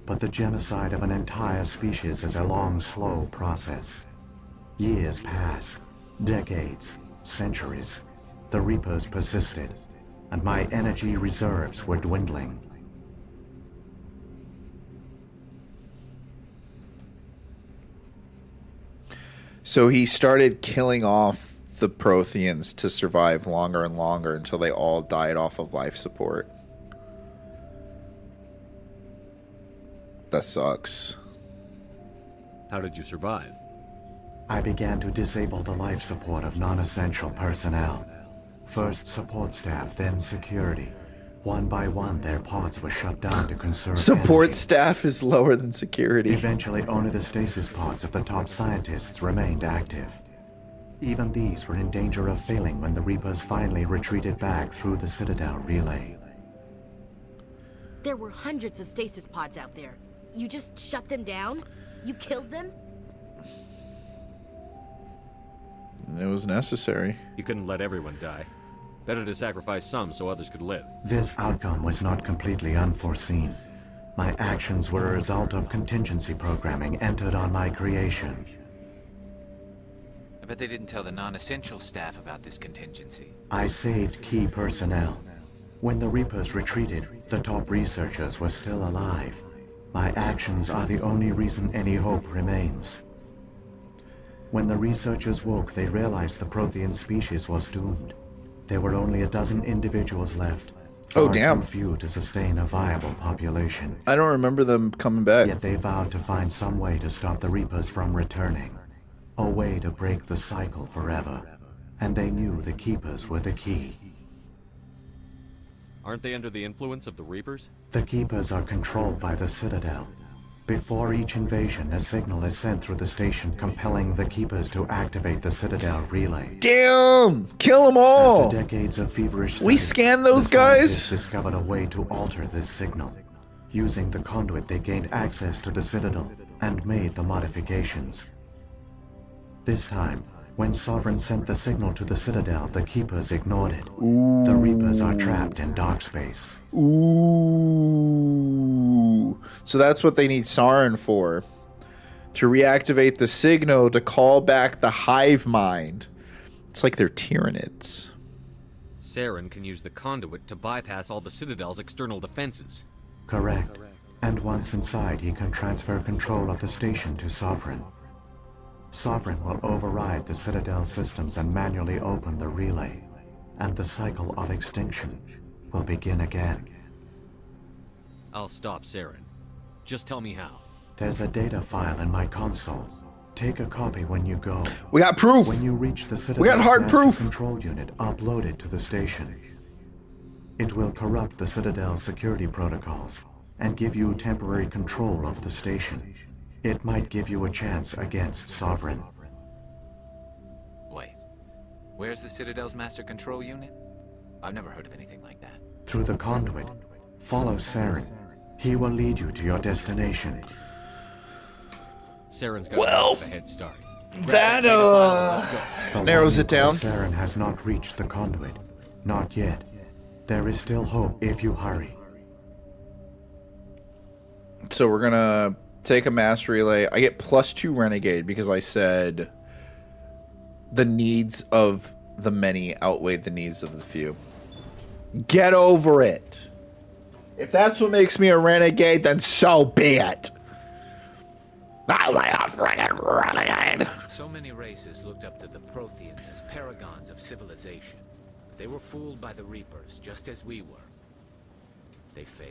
But the genocide of an entire species is a long, slow process. Years passed, decades, centuries. The Reapers persisted, and my energy reserves were dwindling. So he started killing off the Protheans to survive longer and longer until they all died off of life support. That sucks. How did you survive? I began to disable the life support of non-essential personnel. First support staff, then security. One by one, their pods were shut down to conserve Support energy. staff is lower than security. Eventually, only the stasis pods of the top scientists remained active. Even these were in danger of failing when the Reapers finally retreated back through the Citadel relay. There were hundreds of stasis pods out there. You just shut them down? You killed them? It was necessary. You couldn't let everyone die. Better to sacrifice some so others could live. This outcome was not completely unforeseen. My actions were a result of contingency programming entered on my creation. I bet they didn't tell the non-essential staff about this contingency. I saved key personnel. When the Reapers retreated, the top researchers were still alive. My actions are the only reason any hope remains. When the researchers woke, they realized the Prothean species was doomed. There were only a dozen individuals left. Oh, Far damn. too few to sustain a viable population. I don't remember them coming back. Yet they vowed to find some way to stop the Reapers from returning. A way to break the cycle forever. And they knew the Keepers were the key. Aren't they under the influence of the Reapers? The Keepers are controlled by the Citadel. Before each invasion, a signal is sent through the station compelling the Keepers to activate the Citadel relay. Damn! Kill them all! After decades of feverish We study, scanned those the scientists guys? discovered a way to alter this signal. Using the conduit, they gained access to the Citadel and made the modifications. This time, when Sovereign sent the signal to the Citadel, the Keepers ignored it. The Reapers are trapped in dark space. Ooh. So that's what they need Sarin for. To reactivate the signal to call back the hive mind. It's like they're Tyranids. Saren can use the conduit to bypass all the Citadel's external defenses. Correct. And once inside, he can transfer control of the station to Sovereign. Sovereign will override the Citadel systems and manually open the relay. And the cycle of extinction will begin again. I'll stop Saren. Just tell me how. There's a data file in my console. Take a copy when you go. We got proof! When you reach the Citadel We got hard master proof! control unit, upload it to the station. It will corrupt the Citadel's security protocols and give you temporary control of the station. It might give you a chance against Sovereign. Wait. Where's the Citadel's master control unit? I've never heard of anything like that. Through the conduit, Follow Saren. He will lead you to your destination. Saren's got a head start. That narrows it down. Saren has not reached the conduit. Not yet. There is still hope if you hurry. So we're gonna take a mass relay. I get +2 renegade because I said the needs of the many outweigh the needs of the few. Get over it. If that's what makes me a renegade, then so be it. Renegade. So many races looked up to the Protheans as paragons of civilization. They were fooled by the Reapers, just as we were. They failed.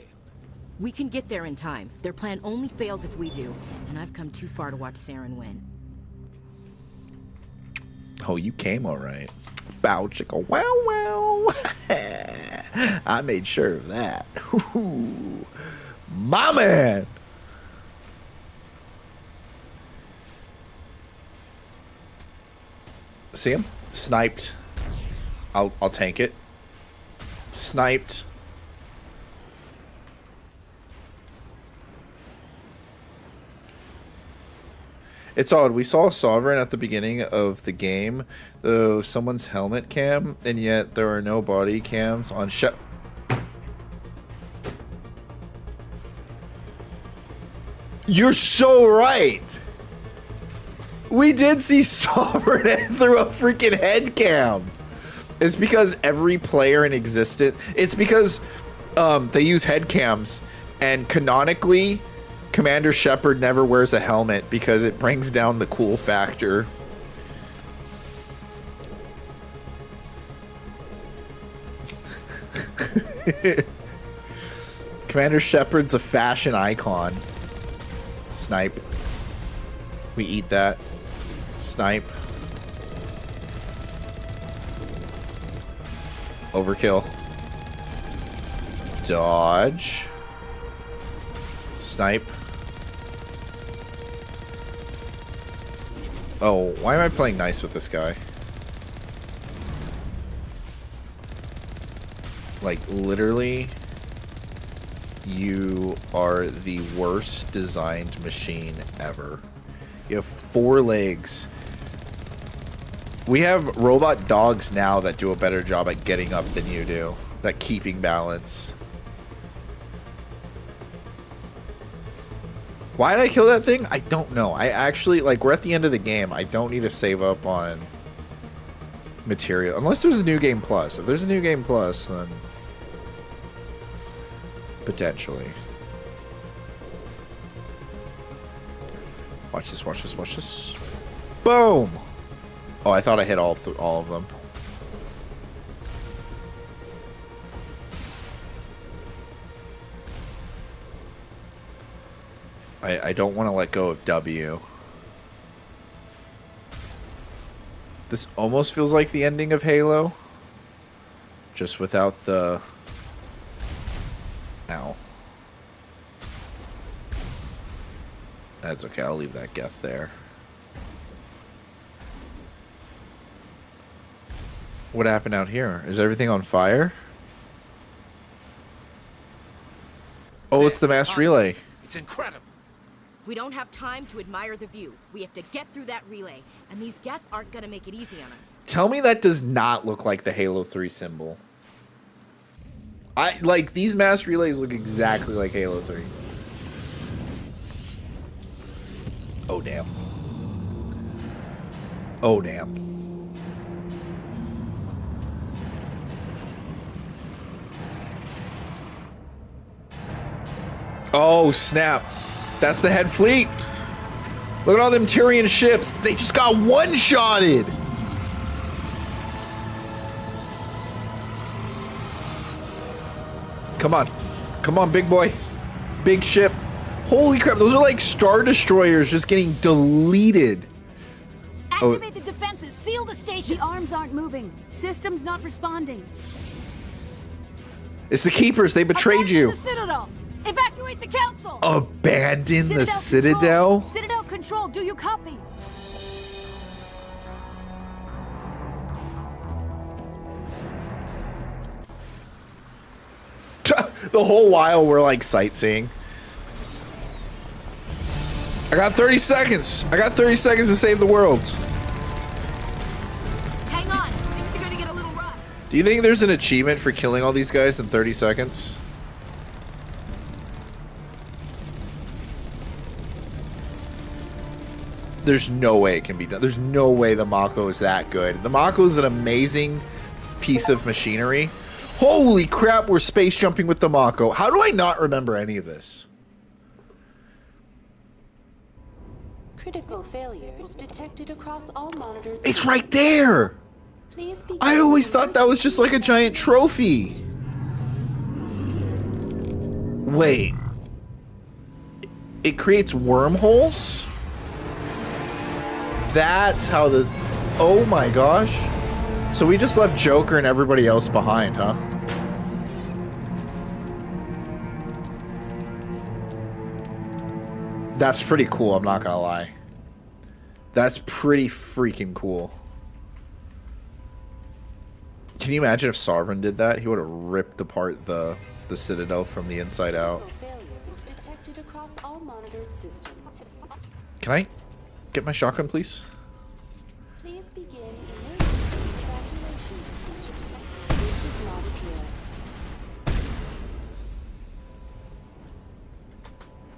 We can get there in time. Their plan only fails if we do, and I've come too far to watch Saren win. Oh, you came all right. Bow chicka wow wow. I made sure of that. Ooh, my man. See him? Sniped. I'll tank it. Sniped. It's odd. We saw Sovereign at the beginning of the game, though someone's helmet cam, and yet there are no body cams on You're so right. We did see Sovereign through a freaking head cam. It's because every player in existence. It's because they use head cams, and canonically, Commander Shepard never wears a helmet because it brings down the cool factor. Commander Shepard's a fashion icon. Snipe. We eat that. Snipe. Overkill. Dodge. Snipe. Oh, why am I playing nice with this guy? Like, literally, you are the worst designed machine ever. You have 4 legs. We have robot dogs now that do a better job at getting up than you do. That keeping balance. Why did I kill that thing? I don't know. I actually, like, we're at the end of the game. I don't need to save up on material. Unless there's a new game plus. If there's a new game plus, then potentially. Watch this, watch this, watch this. Boom! Oh, I thought I hit all of them. I don't want to let go of W. This almost feels like the ending of Halo. Just without the... Ow. That's okay, I'll leave that Geth there. What happened out here? Is everything on fire? Oh, it's the mass relay. It's incredible. We don't have time to admire the view. We have to get through that relay, and these Geth aren't gonna make it easy on us. Tell me that does not look like the Halo 3 symbol. Like, these mass relays look exactly like Halo 3. Oh, damn. Oh, damn. Oh, snap. That's the head fleet. Look at all them Tyrian ships. They just got one-shotted. Come on. Come on, big boy. Big ship. Holy crap. Those are like Star Destroyers just getting deleted. Activate the defenses. Seal the station. The arms aren't moving. Systems not responding. It's the Keepers. They betrayed you. The Citadel. Evacuate the council. Abandon the Citadel? Citadel control. Do you copy? The whole while we're like sightseeing. I got 30 seconds. I got 30 seconds to save the world. Hang on, things are gonna get a little rough. Do you think there's an achievement for killing all these guys in 30 seconds? There's no way it can be done. There's no way the Mako is that good. The Mako is an amazing piece of machinery. Holy crap, we're space jumping with the Mako. How do I not remember any of this? Critical failures detected across all monitored. It's right there! Please be I always thought that was just like a giant trophy. Wait. It creates wormholes? That's how the... Oh my gosh. So we just left Joker and everybody else behind, huh? That's pretty cool, I'm not gonna lie. That's pretty freaking cool. Can you imagine if Sovereign did that? He would have ripped apart the Citadel from the inside out. Can I get my shotgun, please? Please begin emergency evacuation procedures. This is not a drill.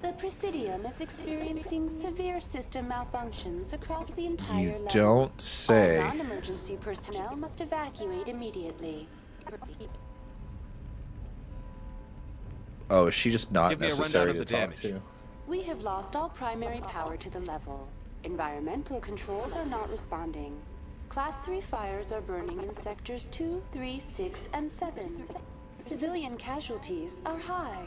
The Presidium is experiencing severe system malfunctions across the entire You level. don't say. All non-emergency personnel must evacuate immediately. Oh, is she just not Give me a necessary rundown to of the talk damage. to? We have lost all primary power to the level. Environmental controls are not responding. Class 3 fires are burning in sectors 2, 3, 6, and 7. Civilian casualties are high.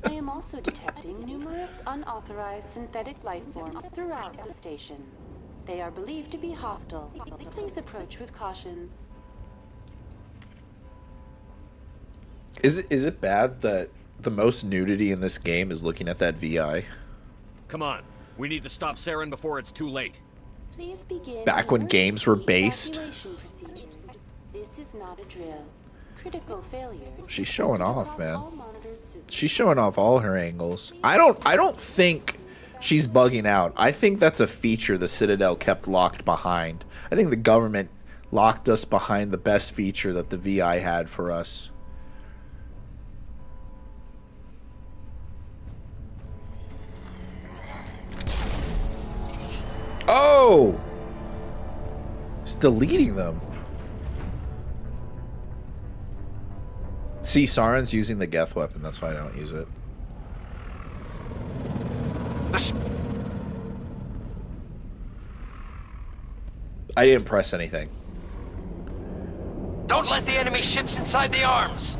I am also detecting numerous unauthorized synthetic life forms throughout the station. They are believed to be hostile. Please approach with caution. Is it bad that the most nudity in this game is looking at that VI? Come on. We need to stop Saren before it's too late. Please begin Back when games were based. evacuation procedures. This is not a drill. Critical failures. She's showing off, man. She's showing off all her angles. I don't think she's bugging out. I think that's a feature the Citadel kept locked behind. I think the government locked us behind the best feature that the VI had for us. Oh! It's deleting them. See, Saren's using the Geth weapon, that's why I don't use it. I didn't press anything. Don't let the enemy ships inside the arms!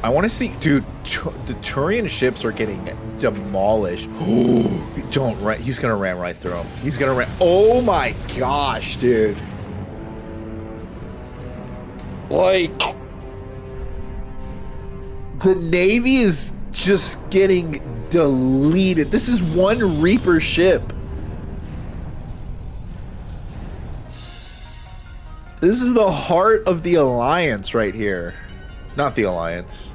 I want to see, dude. The Turian ships are getting demolished. Don't ram. He's gonna ram right through them. He's gonna ram. Oh my gosh, dude. Like, the Navy is just getting deleted. This is one Reaper ship. This is the heart of the Alliance right here. Not the Alliance.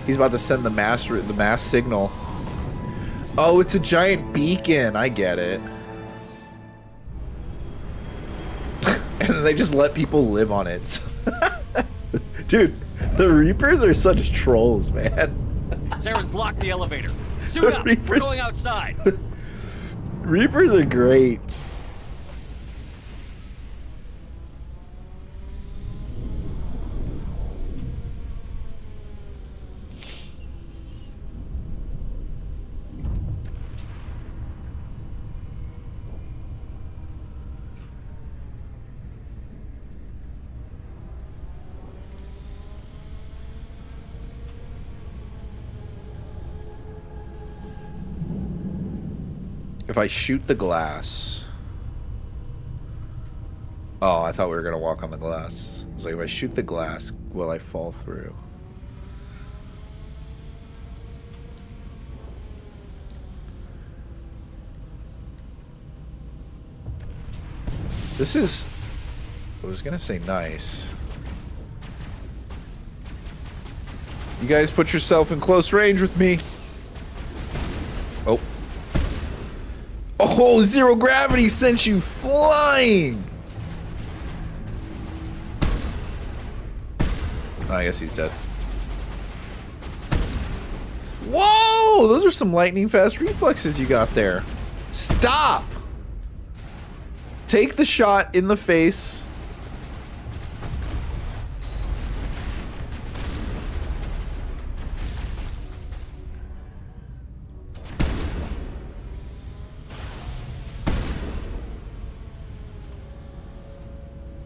He's about to send the mass signal. Oh, it's a giant beacon. I get it. And then they just let people live on it. Dude, the Reapers are such trolls, man. Saren's locked the elevator. Suit up. We're going outside. Reapers are great. If I shoot the glass... Oh, I thought we were going to walk on the glass. I was like, if I shoot the glass, will I fall through? This is... I was going to say nice. You guys put yourself in close range with me. Oh. Oh, zero gravity sent you flying! Oh, I guess he's dead. Whoa! Those are some lightning fast reflexes you got there. Stop! Take the shot in the face.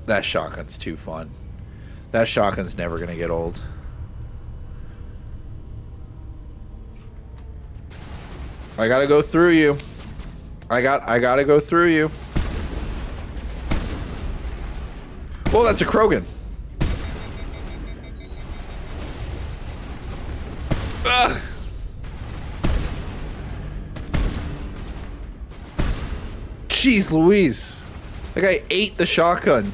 That shotgun's too fun. That shotgun's never gonna get old. I gotta go through you. I gotta go through you. Oh, that's a Krogan. Ugh. Jeez Louise. That guy ate the shotgun.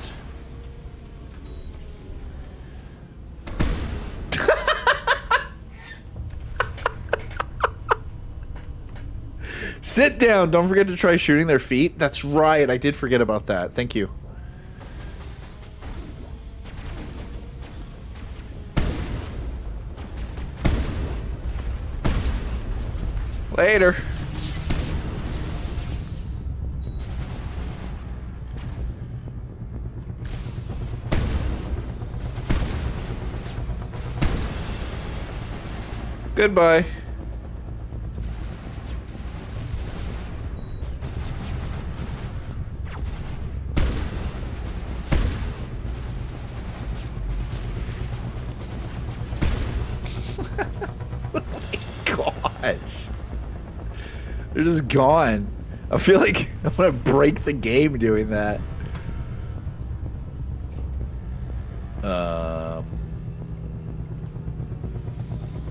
Sit down. Don't forget to try shooting their feet. That's right. I did forget about that. Thank you. Later. Goodbye. They're just gone. I feel like I'm gonna break the game doing that.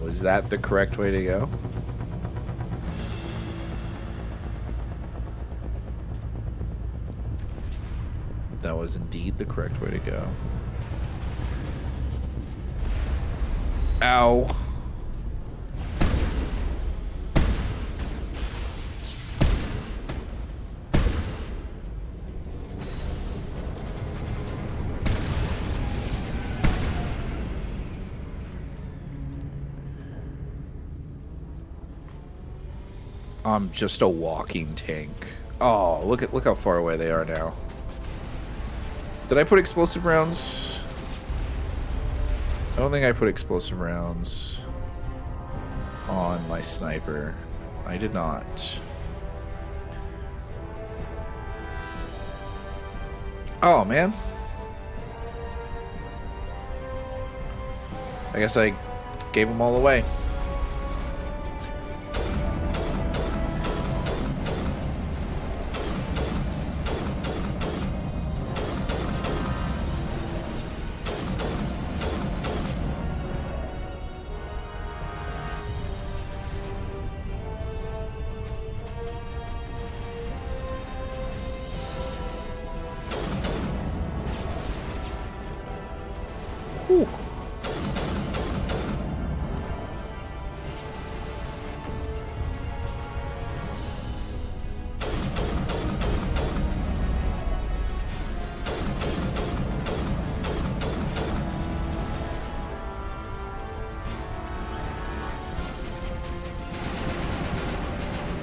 Was that the correct way to go? That was indeed the correct way to go. Ow. I'm just a walking tank. Oh, look how far away they are now. Did I put explosive rounds? I don't think I put explosive rounds on my sniper. I did not. Oh, man. I guess I gave them all away.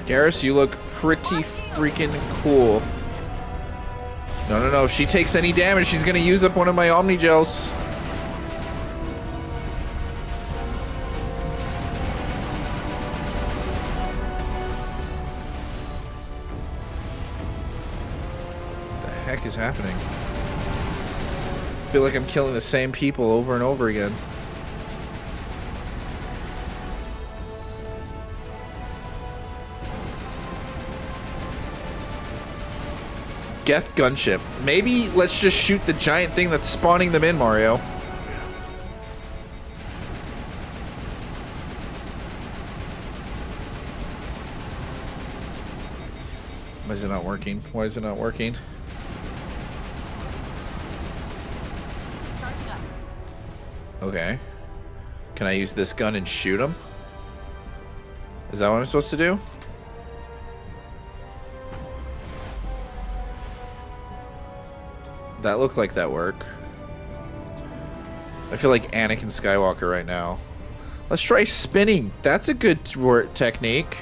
Garrus, you look pretty freaking cool. No. If she takes any damage, she's gonna use up one of my Omni Gels. What the heck is happening? I feel like I'm killing the same people over and over again. Geth gunship. Maybe let's just shoot the giant thing that's spawning them in, Mario. Why is it not working? Why is it not working? Okay. Can I use this gun and shoot him? Is that what I'm supposed to do? That looked like that work. I feel like Anakin Skywalker right now. Let's try spinning. That's a good technique.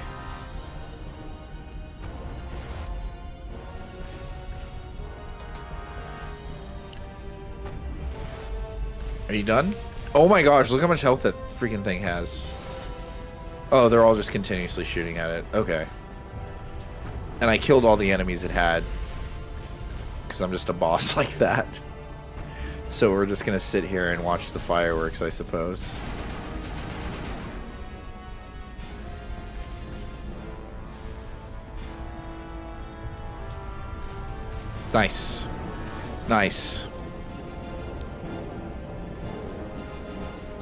Are you done? Oh my gosh, look how much health that freaking thing has. Oh, they're all just continuously shooting at it. Okay. And I killed all the enemies it had. Because I'm just a boss like that. So we're just going to sit here and watch the fireworks, I suppose. Nice. Nice.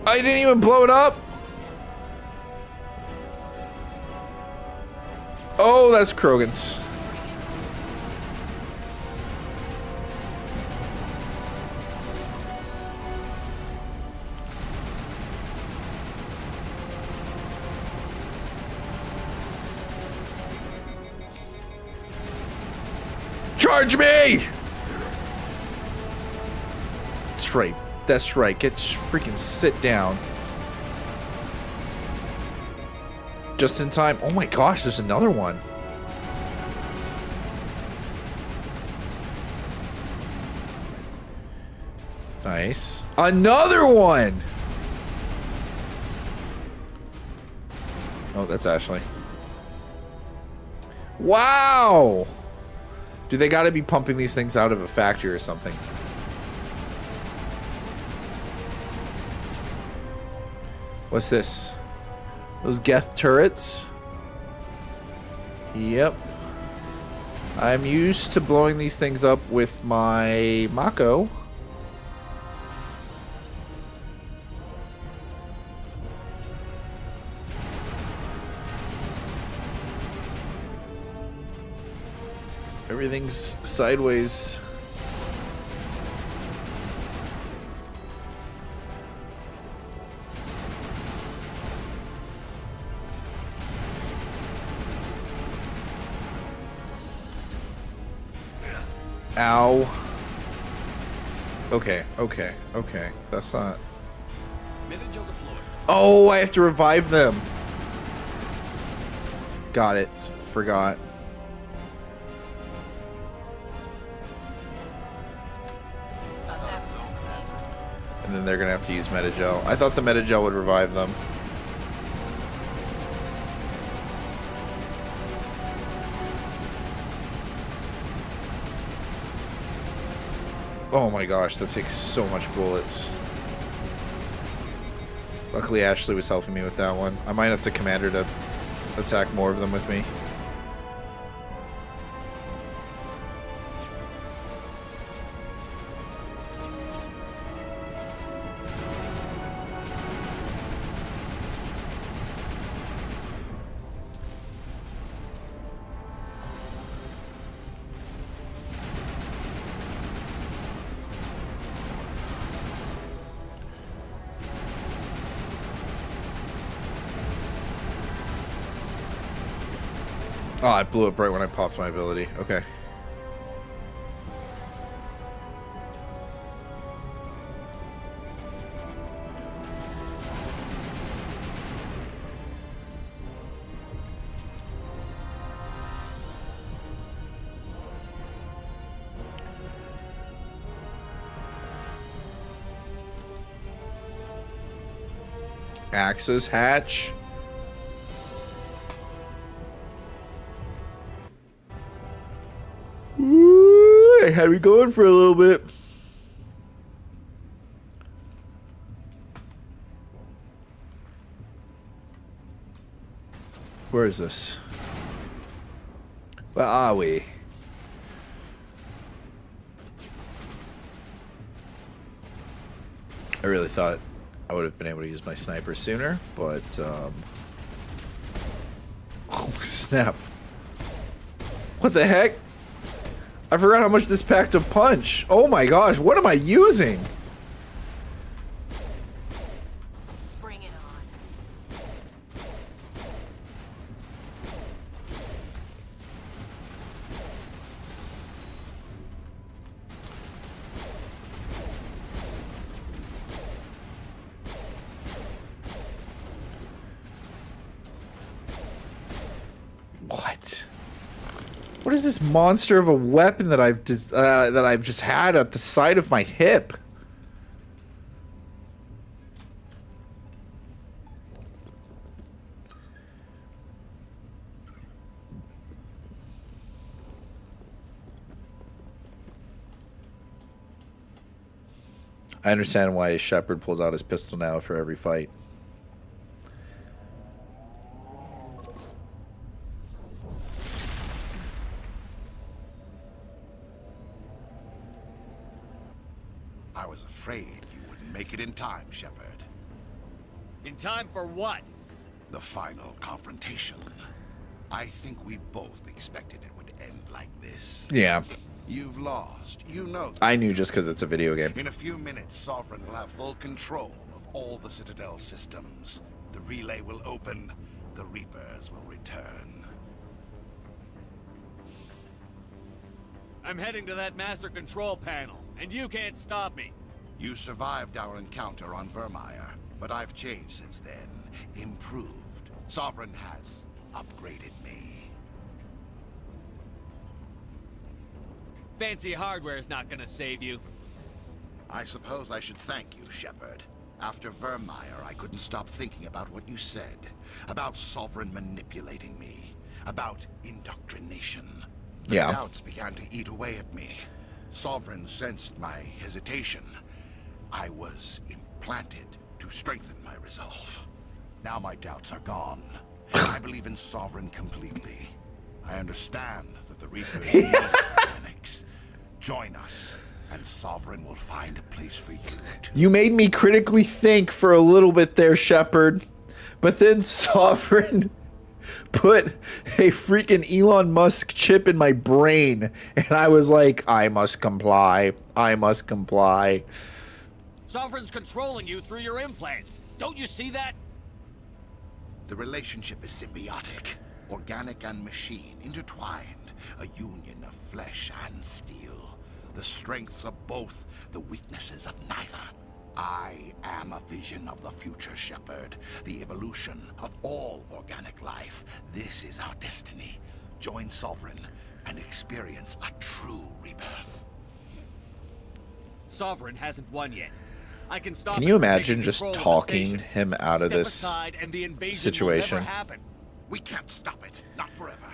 I didn't even blow it up. Oh, that's Krogan's. Charge me! That's right. That's right. Get freaking sit down. Just in time. Oh my gosh, there's another one. Nice. Another one! Oh, that's Ashley. Wow! Dude, they gotta be pumping these things out of a factory or something. What's this? Those Geth turrets? Yep. I'm used to blowing these things up with my Mako. Everything's sideways. Ow. Okay, okay, okay. That's not... Oh, I have to revive them. Got it. Forgot. And then they're gonna have to use Metagel. I thought the Metagel would revive them. Oh my gosh, that takes so much bullets. Luckily Ashley was helping me with that one. I might have to command her to attack more of them with me. Oh, I blew up right when I popped my ability. Okay. Access hatch. Ooh, I had me going for a little bit. Where is this? Where are we? I really thought I would have been able to use my sniper sooner, but oh snap! What the heck? I forgot how much this packed a punch. Oh my gosh, what am I using? Bring it on. What? What is this monster of a weapon that I've just had at the side of my hip? I understand why Shepard pulls out his pistol now for every fight. I was afraid you wouldn't make it in time, Shepard. In time for what? The final confrontation. I think we both expected it would end like this. Yeah. You've lost. You know that. I knew just because it's a video game. In a few minutes, Sovereign will have full control of all the Citadel systems. The relay will open. The Reapers will return. I'm heading to that master control panel, and you can't stop me. You survived our encounter on Vermeer, but I've changed since then. Improved. Sovereign has upgraded me. Fancy hardware is not gonna save you. I suppose I should thank you, Shepard. After Vermeer, I couldn't stop thinking about what you said. About Sovereign manipulating me. About indoctrination. The Yeah. doubts began to eat away at me. Sovereign sensed my hesitation. I was implanted to strengthen my resolve. Now my doubts are gone. I believe in Sovereign completely. I understand that the Reapers need Phoenix. Join us, and Sovereign will find a place for you too. You made me critically think for a little bit there, Shepard. But then Sovereign put a freaking Elon Musk chip in my brain. And I was like, I must comply. I must comply. Sovereign's controlling you through your implants. Don't you see that? The relationship is symbiotic. Organic and machine, intertwined. A union of flesh and steel. The strengths of both, the weaknesses of neither. I am a vision of the future, Shepard. The evolution of all organic life. This is our destiny. Join Sovereign and experience a true rebirth. Sovereign hasn't won yet. I can stop. Can you imagine just talking him out of this situation? We can't stop it. Not forever.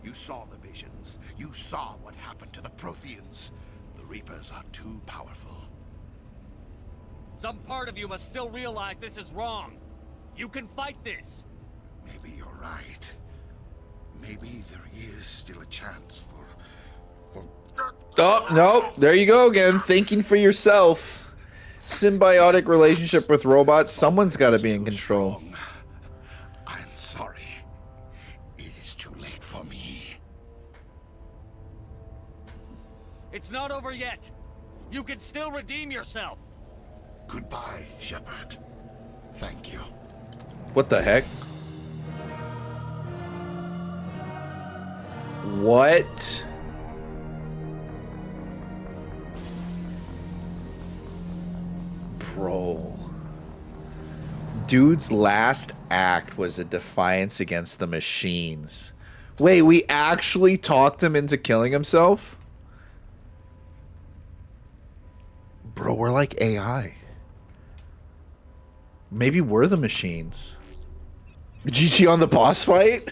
You saw the visions. You saw what happened to the Protheans. The Reapers are too powerful. Some part of you must still realize this is wrong. You can fight this. Maybe you're right. Maybe there is still a chance for... Oh, no. There you go again. Thinking for yourself. Symbiotic relationship with robots. Someone's got to be in control. I'm sorry. It is too late for me. It's not over yet. You can still redeem yourself. Goodbye, Shepard. Thank you. What the heck? What? Bro. Dude's last act was a defiance against the machines. Wait, we actually talked him into killing himself? Bro, we're like AI. Maybe we're the machines. GG on the boss fight?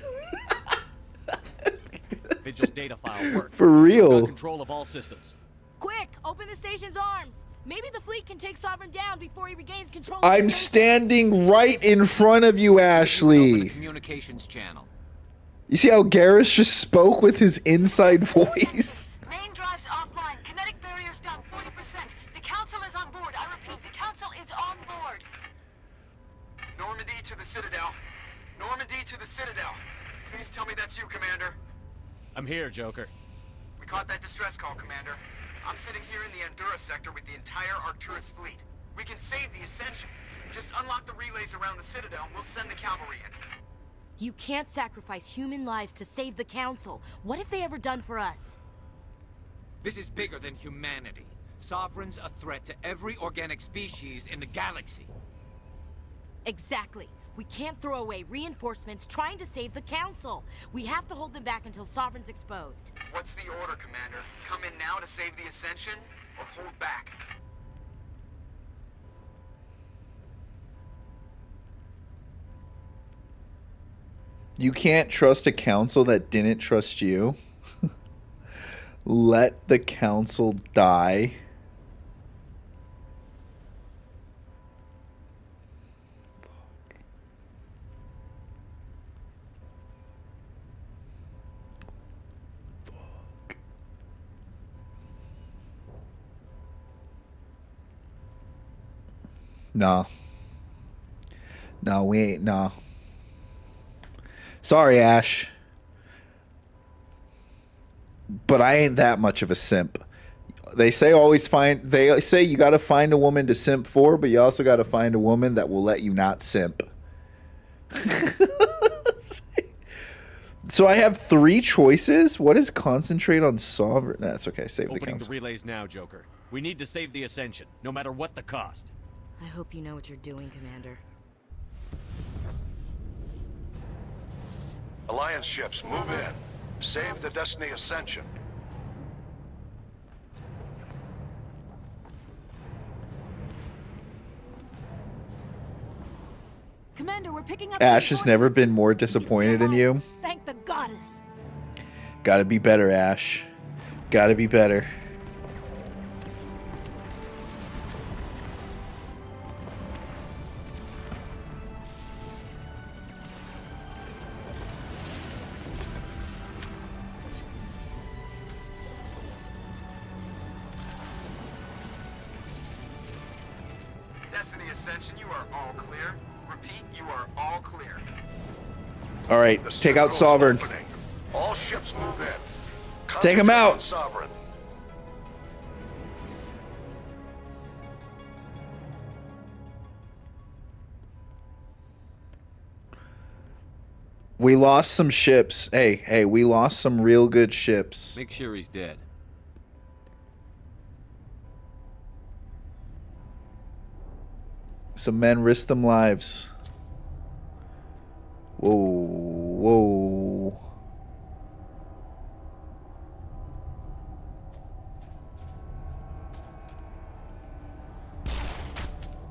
Vigil's data file worked. For real. Got control of all systems. Quick, open the station's arms. Maybe the fleet can take Sovereign down before he regains control. I'm standing right in front of you, Ashley. Communications channel. You see how Garrus just spoke with his inside voice? Main drives offline. Kinetic barriers down 40%. The council is on board. I repeat, the council is Normandy to the Citadel. Normandy to the Citadel. Please tell me that's you, Commander. I'm here, Joker. We caught that distress call, Commander. I'm sitting here in the Honduras sector with the entire Arcturus fleet. We can save the Ascension. Just unlock the relays around the Citadel and we'll send the cavalry in. You can't sacrifice human lives to save the Council. What have they ever done for us? This is bigger than humanity. Sovereign's a threat to every organic species in the galaxy. Exactly. We can't throw away reinforcements trying to save the Council. We have to hold them back until Sovereign's exposed. What's the order, Commander? Come in now to save the Ascension, or hold back? You can't trust a council that didn't trust you. Let the council die. Nah. No, we ain't. Nah. Sorry, Ash. But I ain't that much of a simp. They say they say you got to find a woman to simp for, but you also got to find a woman that will let you not simp. So I have 3 choices. What is concentrate on sovereign? That's okay. Save the Opening council. the relays now, Joker. We need to save the Ascension, no matter what the cost. I hope you know what you're doing, Commander. Alliance ships, move in. Save the Destiny Ascension. Commander, we're picking up. Ash has never been more disappointed in you. Thank the goddess. Gotta be better, Ash. Gotta be better. Destiny Ascension, you are all clear. Repeat, you are all clear. All right, take out Sovereign. Opening. All ships move in. Take him out. Sovereign. We lost some ships. Hey, we lost some real good ships. Make sure he's dead. Some men risked them lives. Whoa, whoa.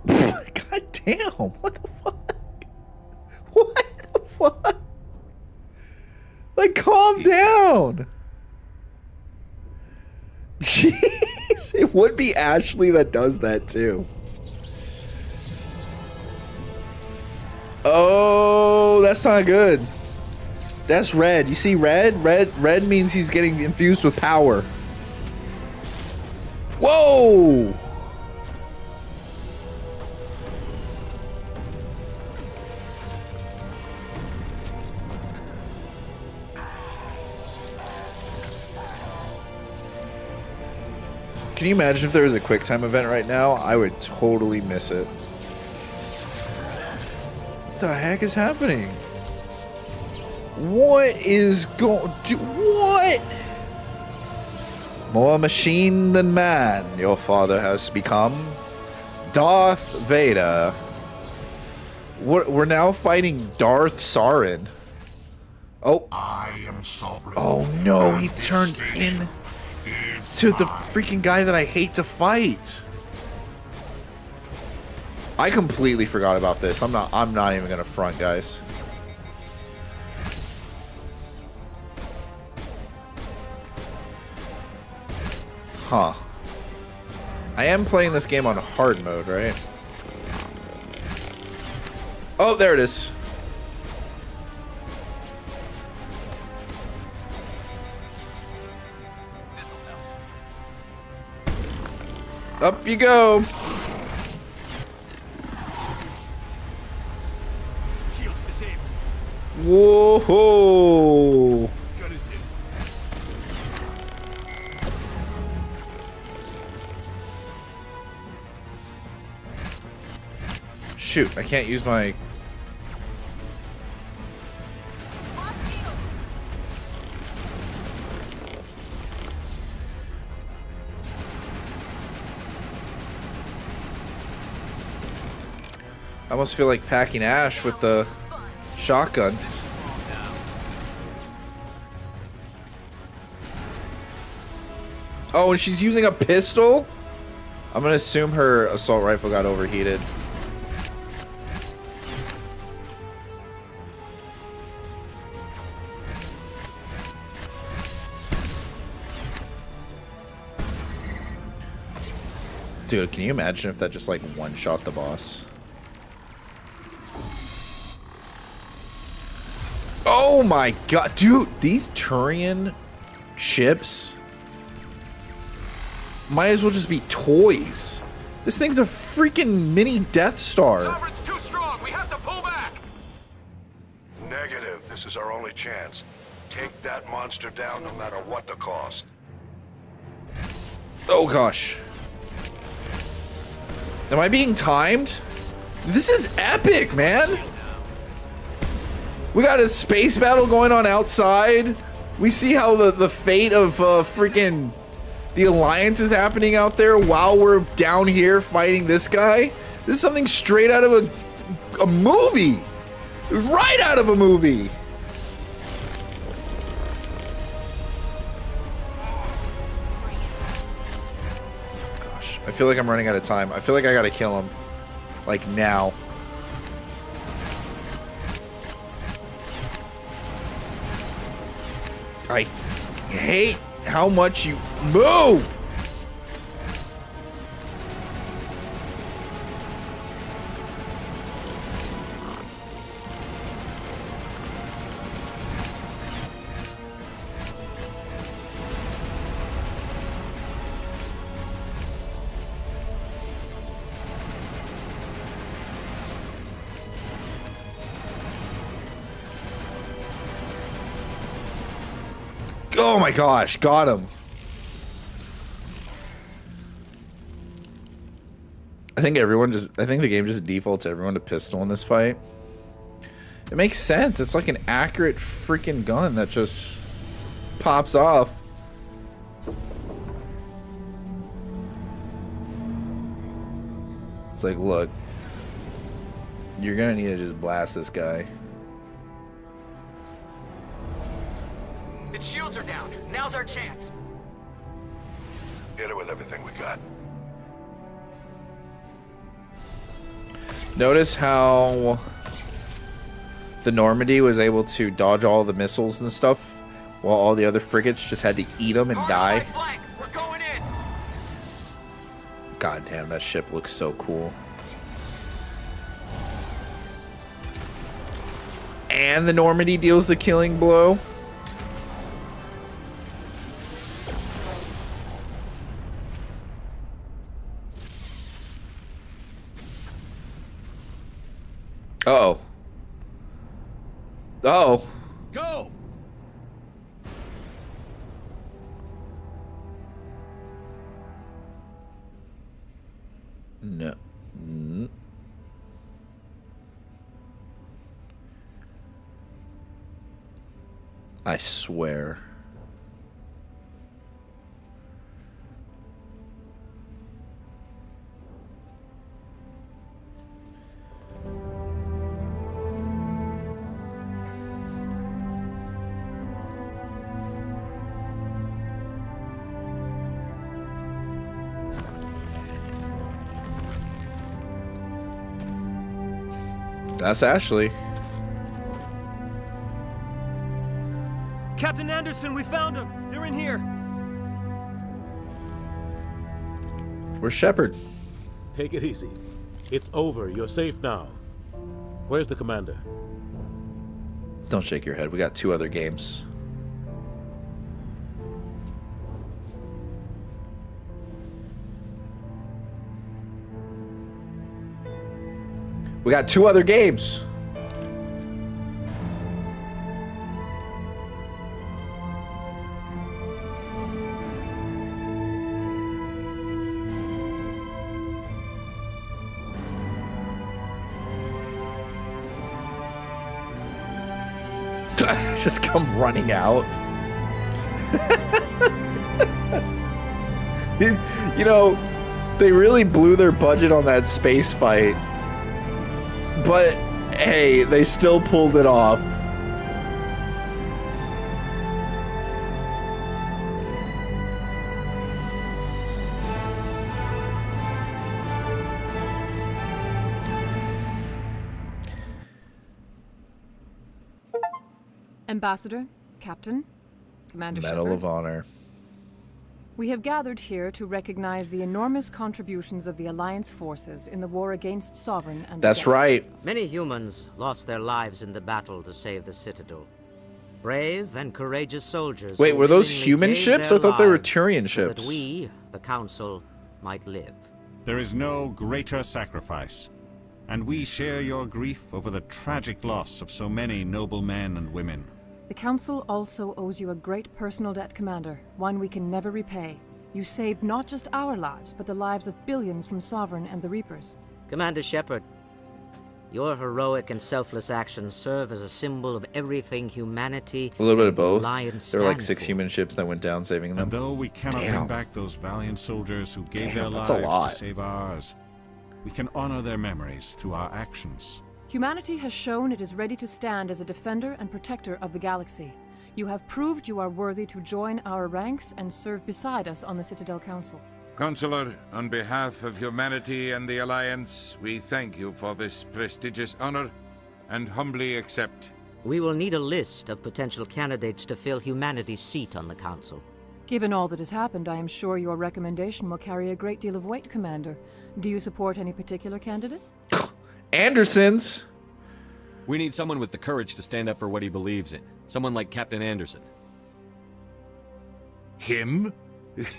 God damn, what the fuck? What the fuck? Like, calm down. Jeez, it would be Ashley that does that too. Oh, that's not good. That's red. You see red? Red means he's getting infused with power. Whoa! Can you imagine if there was a QuickTime event right now? I would totally miss it. What the heck is happening? What is going? What? More machine than man, your father has become. Darth Vader. We're now fighting Darth Sauron. Oh. I am sovereign. Oh no, he turned in to the freaking guy that I hate to fight. I completely forgot about this. I'm not even gonna front, guys. Huh. I am playing this game on hard mode, right? Oh, there it is. Up you go. Whoa! Shoot, I can't use my... I almost feel like packing Ash with the shotgun. Oh, and she's using a pistol? I'm gonna assume her assault rifle got overheated. Dude, can you imagine if that just like one-shot the boss? Oh my god, dude, these Turian ships might as well just be toys. This thing's a freaking mini Death Star. Sovereign's too strong. We have to pull back. Negative. This is our only chance. Take that monster down no matter what the cost. Oh gosh. Am I being timed? This is epic, man. We got a space battle going on outside. We see how the fate of freaking the Alliance is happening out there while we're down here fighting this guy. This is something straight out of a movie. Right out of a movie. Gosh, I feel like I'm running out of time. I feel like I gotta kill him. Like now. I hate how much you move. Oh my gosh, got him. I think the game just defaults everyone to pistol in this fight. It makes sense. It's like an accurate freaking gun that just pops off. It's like, look, you're gonna need to just blast this guy. Its shields are down. Now's our chance. Hit it with everything we got. Notice how the Normandy was able to dodge all the missiles and stuff, while all the other frigates just had to eat them and die. We're going in. God damn, that ship looks so cool. And the Normandy deals the killing blow. Uh-oh. Uh-oh. Go! No. I swear. That's Ashley. Captain Anderson, we found them. They're in here. Where's Shepard? Take it easy. It's over. You're safe now. Where's the commander? Don't shake your head. We got 2 other games. We got 2 other games. Just come running out. You know, they really blew their budget on that space fight. But hey, they still pulled it off. Ambassador, Captain, Commander Medal Shepard. of Honor. We have gathered here to recognize the enormous contributions of the Alliance forces in the war against Sovereign and That's right. Many humans lost their lives in the battle to save the Citadel. Brave and courageous soldiers. Wait, who were those willingly human gave ships? their I thought they were lives Turian so ships. that we, the Council, might live. There is no greater sacrifice, and we share your grief over the tragic loss of so many noble men and women. The Council also owes you a great personal debt, Commander, one we can never repay. You saved not just our lives, but the lives of billions from Sovereign and the Reapers. Commander Shepard, your heroic and selfless actions serve as a symbol of everything humanity A little bit of and the both. Alliance There were like stand 6 for. human ships that went down, saving them. And though we cannot Damn. bring back those valiant soldiers who gave their Damn, lives that's a lot. to save ours, we can honor their memories through our actions. Humanity has shown it is ready to stand as a defender and protector of the galaxy. You have proved you are worthy to join our ranks and serve beside us on the Citadel Council. Counselor, on behalf of humanity and the Alliance, we thank you for this prestigious honor and humbly accept. We will need a list of potential candidates to fill humanity's seat on the Council. Given all that has happened, I am sure your recommendation will carry a great deal of weight, Commander. Do you support any particular candidate? Anderson's. We need someone with the courage to stand up for what he believes in. Someone like Captain Anderson. Him?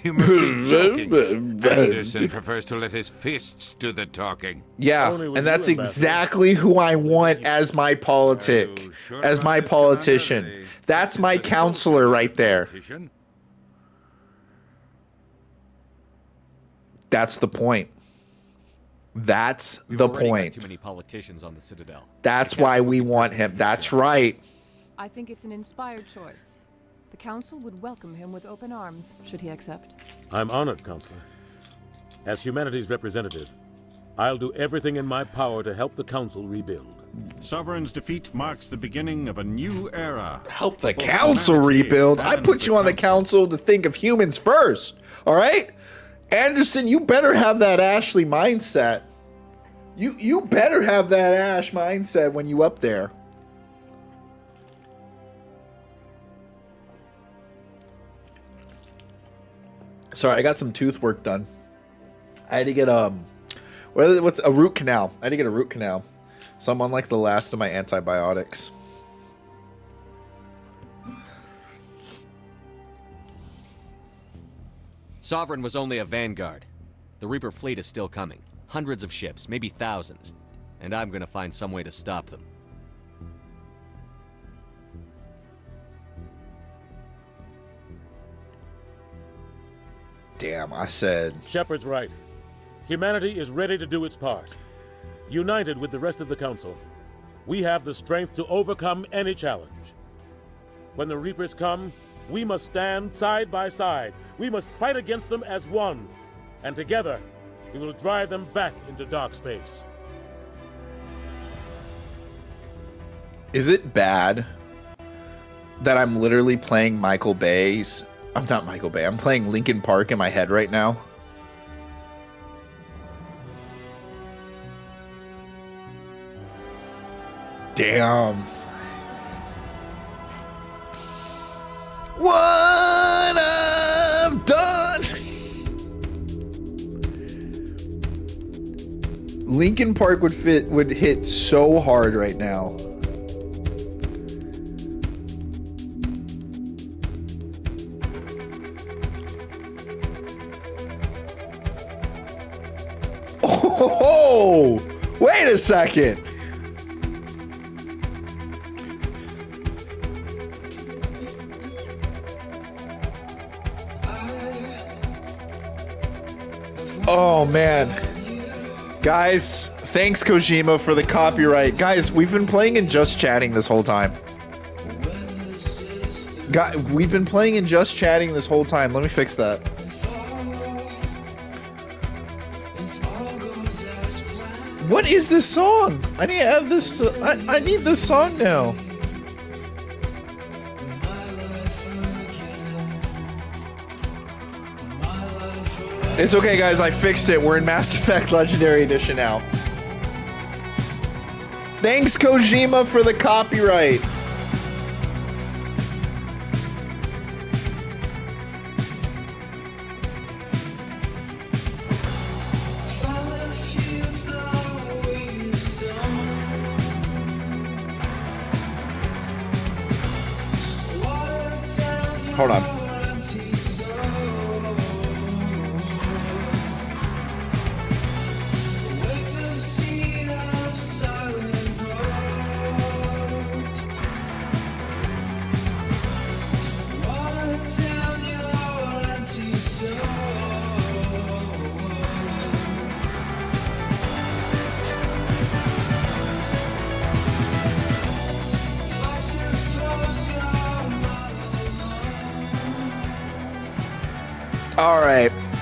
You must be joking. Anderson prefers to let his fists do the talking. Yeah, and that's exactly who I want as my politic, as my politician. That's my counselor right there. That's the point. That's We've the already got point. too many politicians on the Citadel. That's why we want him. That's right. I think it's an inspired choice. The Council would welcome him with open arms, should he accept. I'm honored, Counselor. As humanity's representative, I'll do everything in my power to help the Council rebuild. Sovereign's defeat marks the beginning of a new era. Help the council rebuild. I put you on the council to think of humans first. All right? Anderson, you better have that Ashley mindset. You better have that Ash mindset when you up there. Sorry, I got some tooth work done. I had to get what's a root canal. I had to get a root canal. So I'm on like the last of my antibiotics. Sovereign was only a vanguard. The Reaper fleet is still coming. Hundreds of ships, maybe thousands. And I'm gonna find some way to stop them. Damn, I said. Shepard's right. Humanity is ready to do its part. United with the rest of the Council, we have the strength to overcome any challenge. When the Reapers come, we must stand side by side. We must fight against them as one. And together, we will drive them back into dark space. Is it bad that I'm literally playing Michael Bay's... I'm not Michael Bay. I'm playing Linkin Park in my head right now. Damn. What I've done. Linkin Park would hit so hard right now. Oh, wait a second. Oh, man. Guys, thanks, Kojima, for the copyright. Guys, we've been playing and just chatting this whole time. we've been playing and just chatting this whole time. Let me fix that. What is this song? I need to add this. I need this song now. It's okay, guys. I fixed it. We're in Mass Effect Legendary Edition now. Thanks, Kojima, for the copyright. Hold on.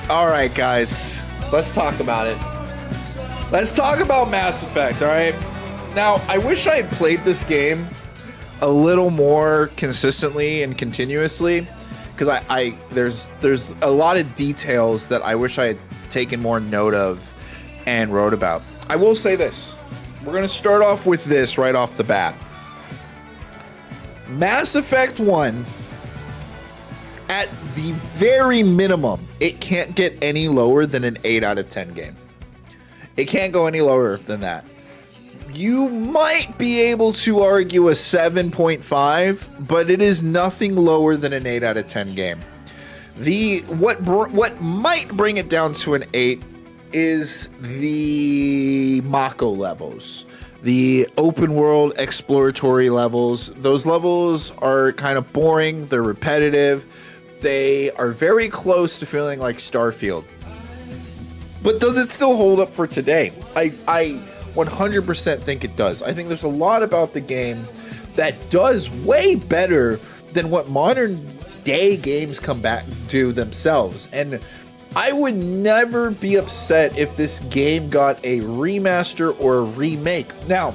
All right, guys. Let's talk about it. Let's talk about Mass Effect, all right? Now, I wish I had played this game a little more consistently and continuously, because there's a lot of details that I wish I had taken more note of and wrote about. I will say this. We're going to start off with this right off the bat. Mass Effect 1, at the very minimum, it can't get any lower than an 8 out of 10 game. It can't go any lower than that. You might be able to argue a 7.5, but it is nothing lower than an 8 out of 10 game. What might bring it down to an 8 is the Mako levels. The open world exploratory levels. Those levels are kind of boring, they're repetitive. They are very close to feeling like Starfield. But does it still hold up for today? I 100% think it does. I think there's a lot about the game that does way better than what modern day games come back do themselves. And I would never be upset if this game got a remaster or a remake. Now,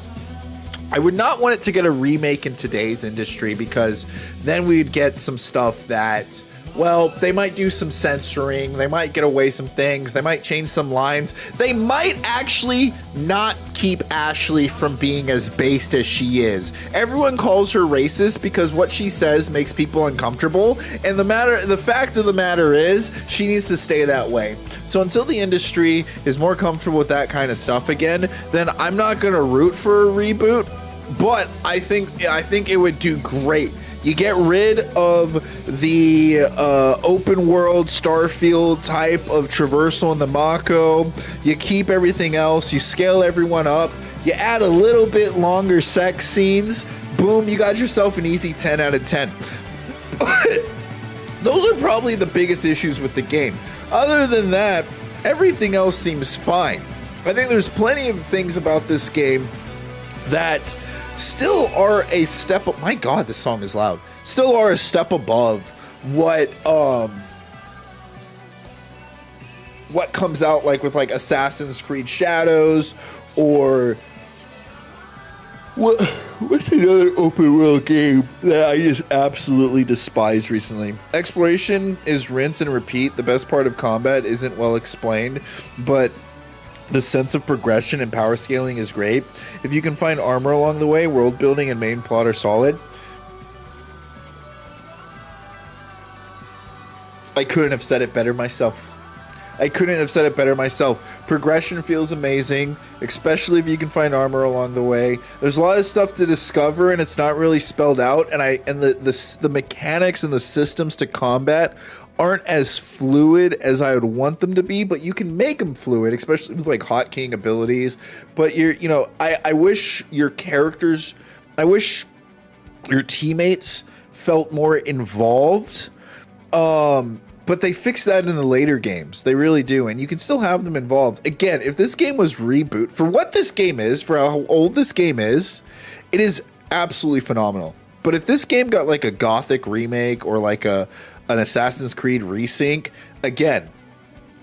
I would not want it to get a remake in today's industry, because then we'd get some stuff that, well, they might do some censoring, they might get away some things, they might change some lines, they might actually not keep Ashley from being as based as she is. Everyone calls her racist because what she says makes people uncomfortable, and the fact of the matter is, she needs to stay that way. So until the industry is more comfortable with that kind of stuff again, then I'm not gonna root for a reboot, but I think it would do great. You get rid of the open world Starfield type of traversal in the Mako. You keep everything else. You scale everyone up. You add a little bit longer sex scenes. Boom, you got yourself an easy 10 out of 10. Those are probably the biggest issues with the game. Other than that, everything else seems fine. I think there's plenty of things about this game that still are a step up. My God, this song is loud. Still are a step above what comes out like with like Assassin's Creed Shadows, or what's another open world game that I just absolutely despise recently? Exploration is rinse and repeat. The best part of combat isn't well explained, but the sense of progression and power scaling is great. If you can find armor along the way, world building and main plot are solid. I couldn't have said it better myself. Progression feels amazing, especially if you can find armor along the way. There's a lot of stuff to discover, and it's not really spelled out. And the mechanics and the systems to combat aren't as fluid as I would want them to be, but you can make them fluid, especially with like hotkeying abilities. But I wish your characters, I wish your teammates felt more involved. But they fix that in the later games. They really do. And you can still have them involved. Again, if this game was reboot, for what this game is, for how old this game is, it is absolutely phenomenal. But if this game got like a Gothic remake or like an Assassin's Creed resync, again,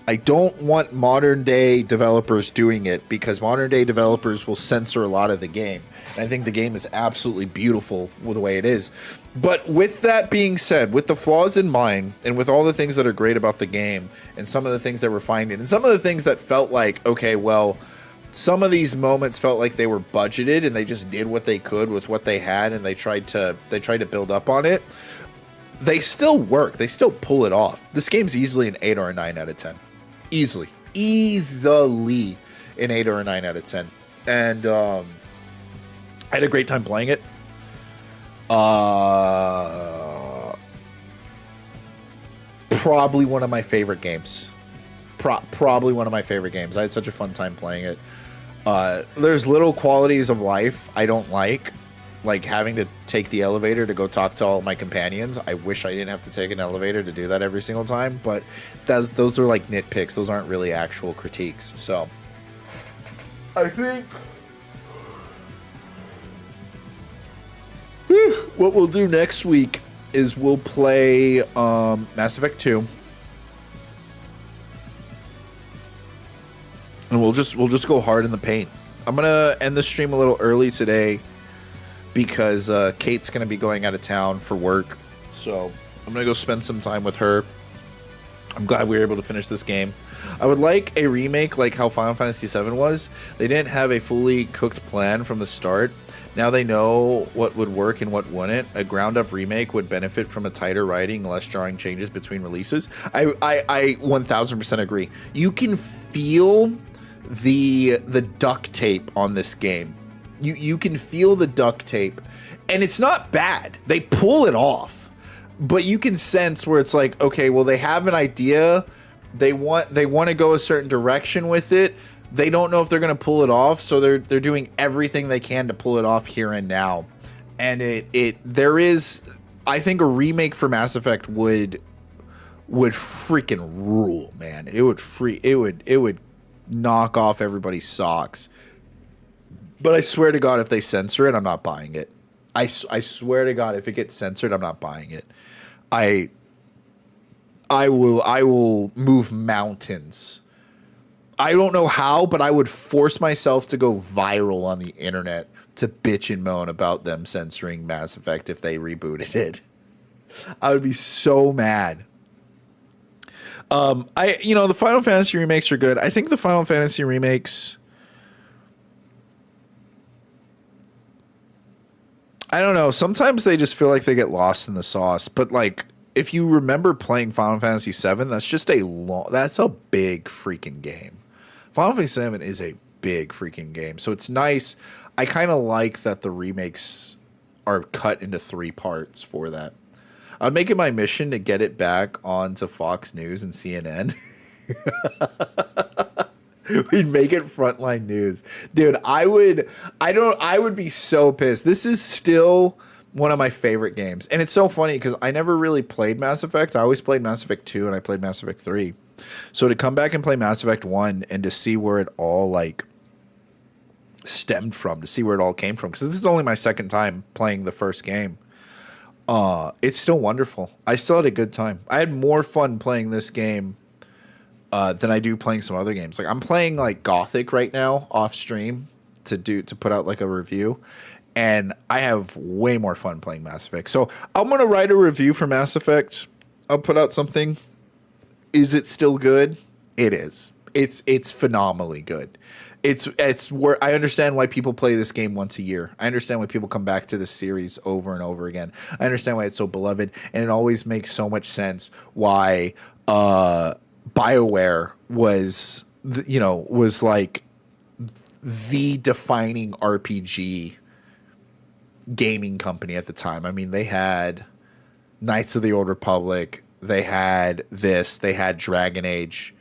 I don't want modern day developers doing it because modern day developers will censor a lot of the game. And I think the game is absolutely beautiful with the way it is. But with that being said, with the flaws in mind, and with all the things that are great about the game, and some of the things that we're finding, and some of the things that felt like, okay, well, some of these moments felt like they were budgeted and they just did what they could with what they had, and they tried to build up on it. They still work. They still pull it off. This game's easily an 8 or a 9 out of 10. Easily an 8 or a 9 out of 10. And I had a great time playing it. Probably one of my favorite games. Probably one of my favorite games. I had such a fun time playing it. There's little qualities of life I don't like having to take the elevator to go talk to all my companions. I wish I didn't have to take an elevator to do that every single time, but those are like nitpicks. Those aren't really actual critiques. So I think what we'll do next week is we'll play Mass Effect 2. And we'll just go hard in the paint. I'm gonna end the stream a little early today because Kate's gonna be going out of town for work. So I'm gonna go spend some time with her. I'm glad we were able to finish this game. I would like a remake like how Final Fantasy VII was. They didn't have a fully cooked plan from the start. Now they know what would work and what wouldn't. A ground-up remake would benefit from a tighter writing, less drawing changes between releases. I 1000% agree. You can feel the duct tape on this game. You can feel the duct tape, and it's not bad. They pull it off, but you can sense where it's like, okay, well, they have an idea. They want to go a certain direction with it. They don't know if they're going to pull it off, so they're doing everything they can to pull it off here and now. And there is, I think, a remake for Mass Effect would freaking rule, man. It would knock off everybody's socks. But I swear to God, if they censor it, I'm not buying it. I swear to God, if it gets censored, I'm not buying it. I will move mountains. I don't know how, but I would force myself to go viral on the internet to bitch and moan about them censoring Mass Effect if they rebooted it. I would be so mad. The Final Fantasy remakes are good. I think the Final Fantasy remakes, I don't know, sometimes they just feel like they get lost in the sauce, but like if you remember playing Final Fantasy VII, that's a big freaking game. Final Fantasy VII is a big freaking game, so it's nice. I kind of like that the remakes are cut into 3 parts for that. I'm making my mission to get it back onto Fox News and CNN. We'd make it frontline news. Dude, I would be so pissed. This is still one of my favorite games. And it's so funny because I never really played Mass Effect. I always played Mass Effect 2 and I played Mass Effect 3. So to come back and play Mass Effect 1 and to see where it all like stemmed from, to see where it all came from, because this is only my second time playing the first game. It's still wonderful. I still had a good time. I had more fun playing this game than I do playing some other games. Like I'm playing like Gothic right now off stream to put out like a review, and I have way more fun playing Mass Effect. So I'm gonna write a review for Mass Effect. I'll put out something. Is it still good? It is. It's phenomenally good. It's where I understand why people play this game once a year. I understand why people come back to this series over and over again. I understand why it's so beloved, and it always makes so much sense why BioWare was like the defining RPG gaming company at the time. I mean, they had Knights of the Old Republic, they had this, they had Dragon Age.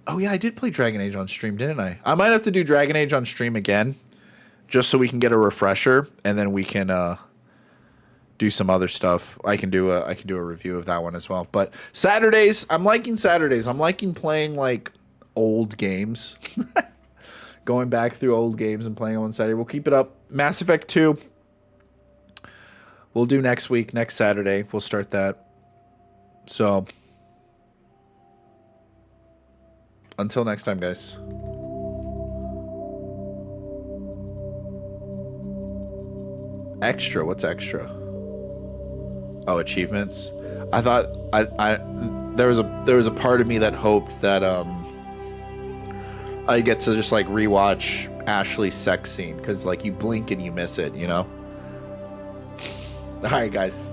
Oh yeah, I did play Dragon Age on stream, didn't I? I might have to do Dragon Age on stream again, just so we can get a refresher, and then we can do some other stuff. I can do a review of that one as well. But Saturdays, I'm liking Saturdays. I'm liking playing like old games, going back through old games and playing on Saturday. We'll keep it up. Mass Effect 2. we'll do next week, next Saturday. We'll start that. So until next time, guys. Extra, what's extra? Oh, achievements. I thought there was a part of me that hoped that I get to just like rewatch Ashley's sex scene, because like you blink and you miss it, you know. All right, guys.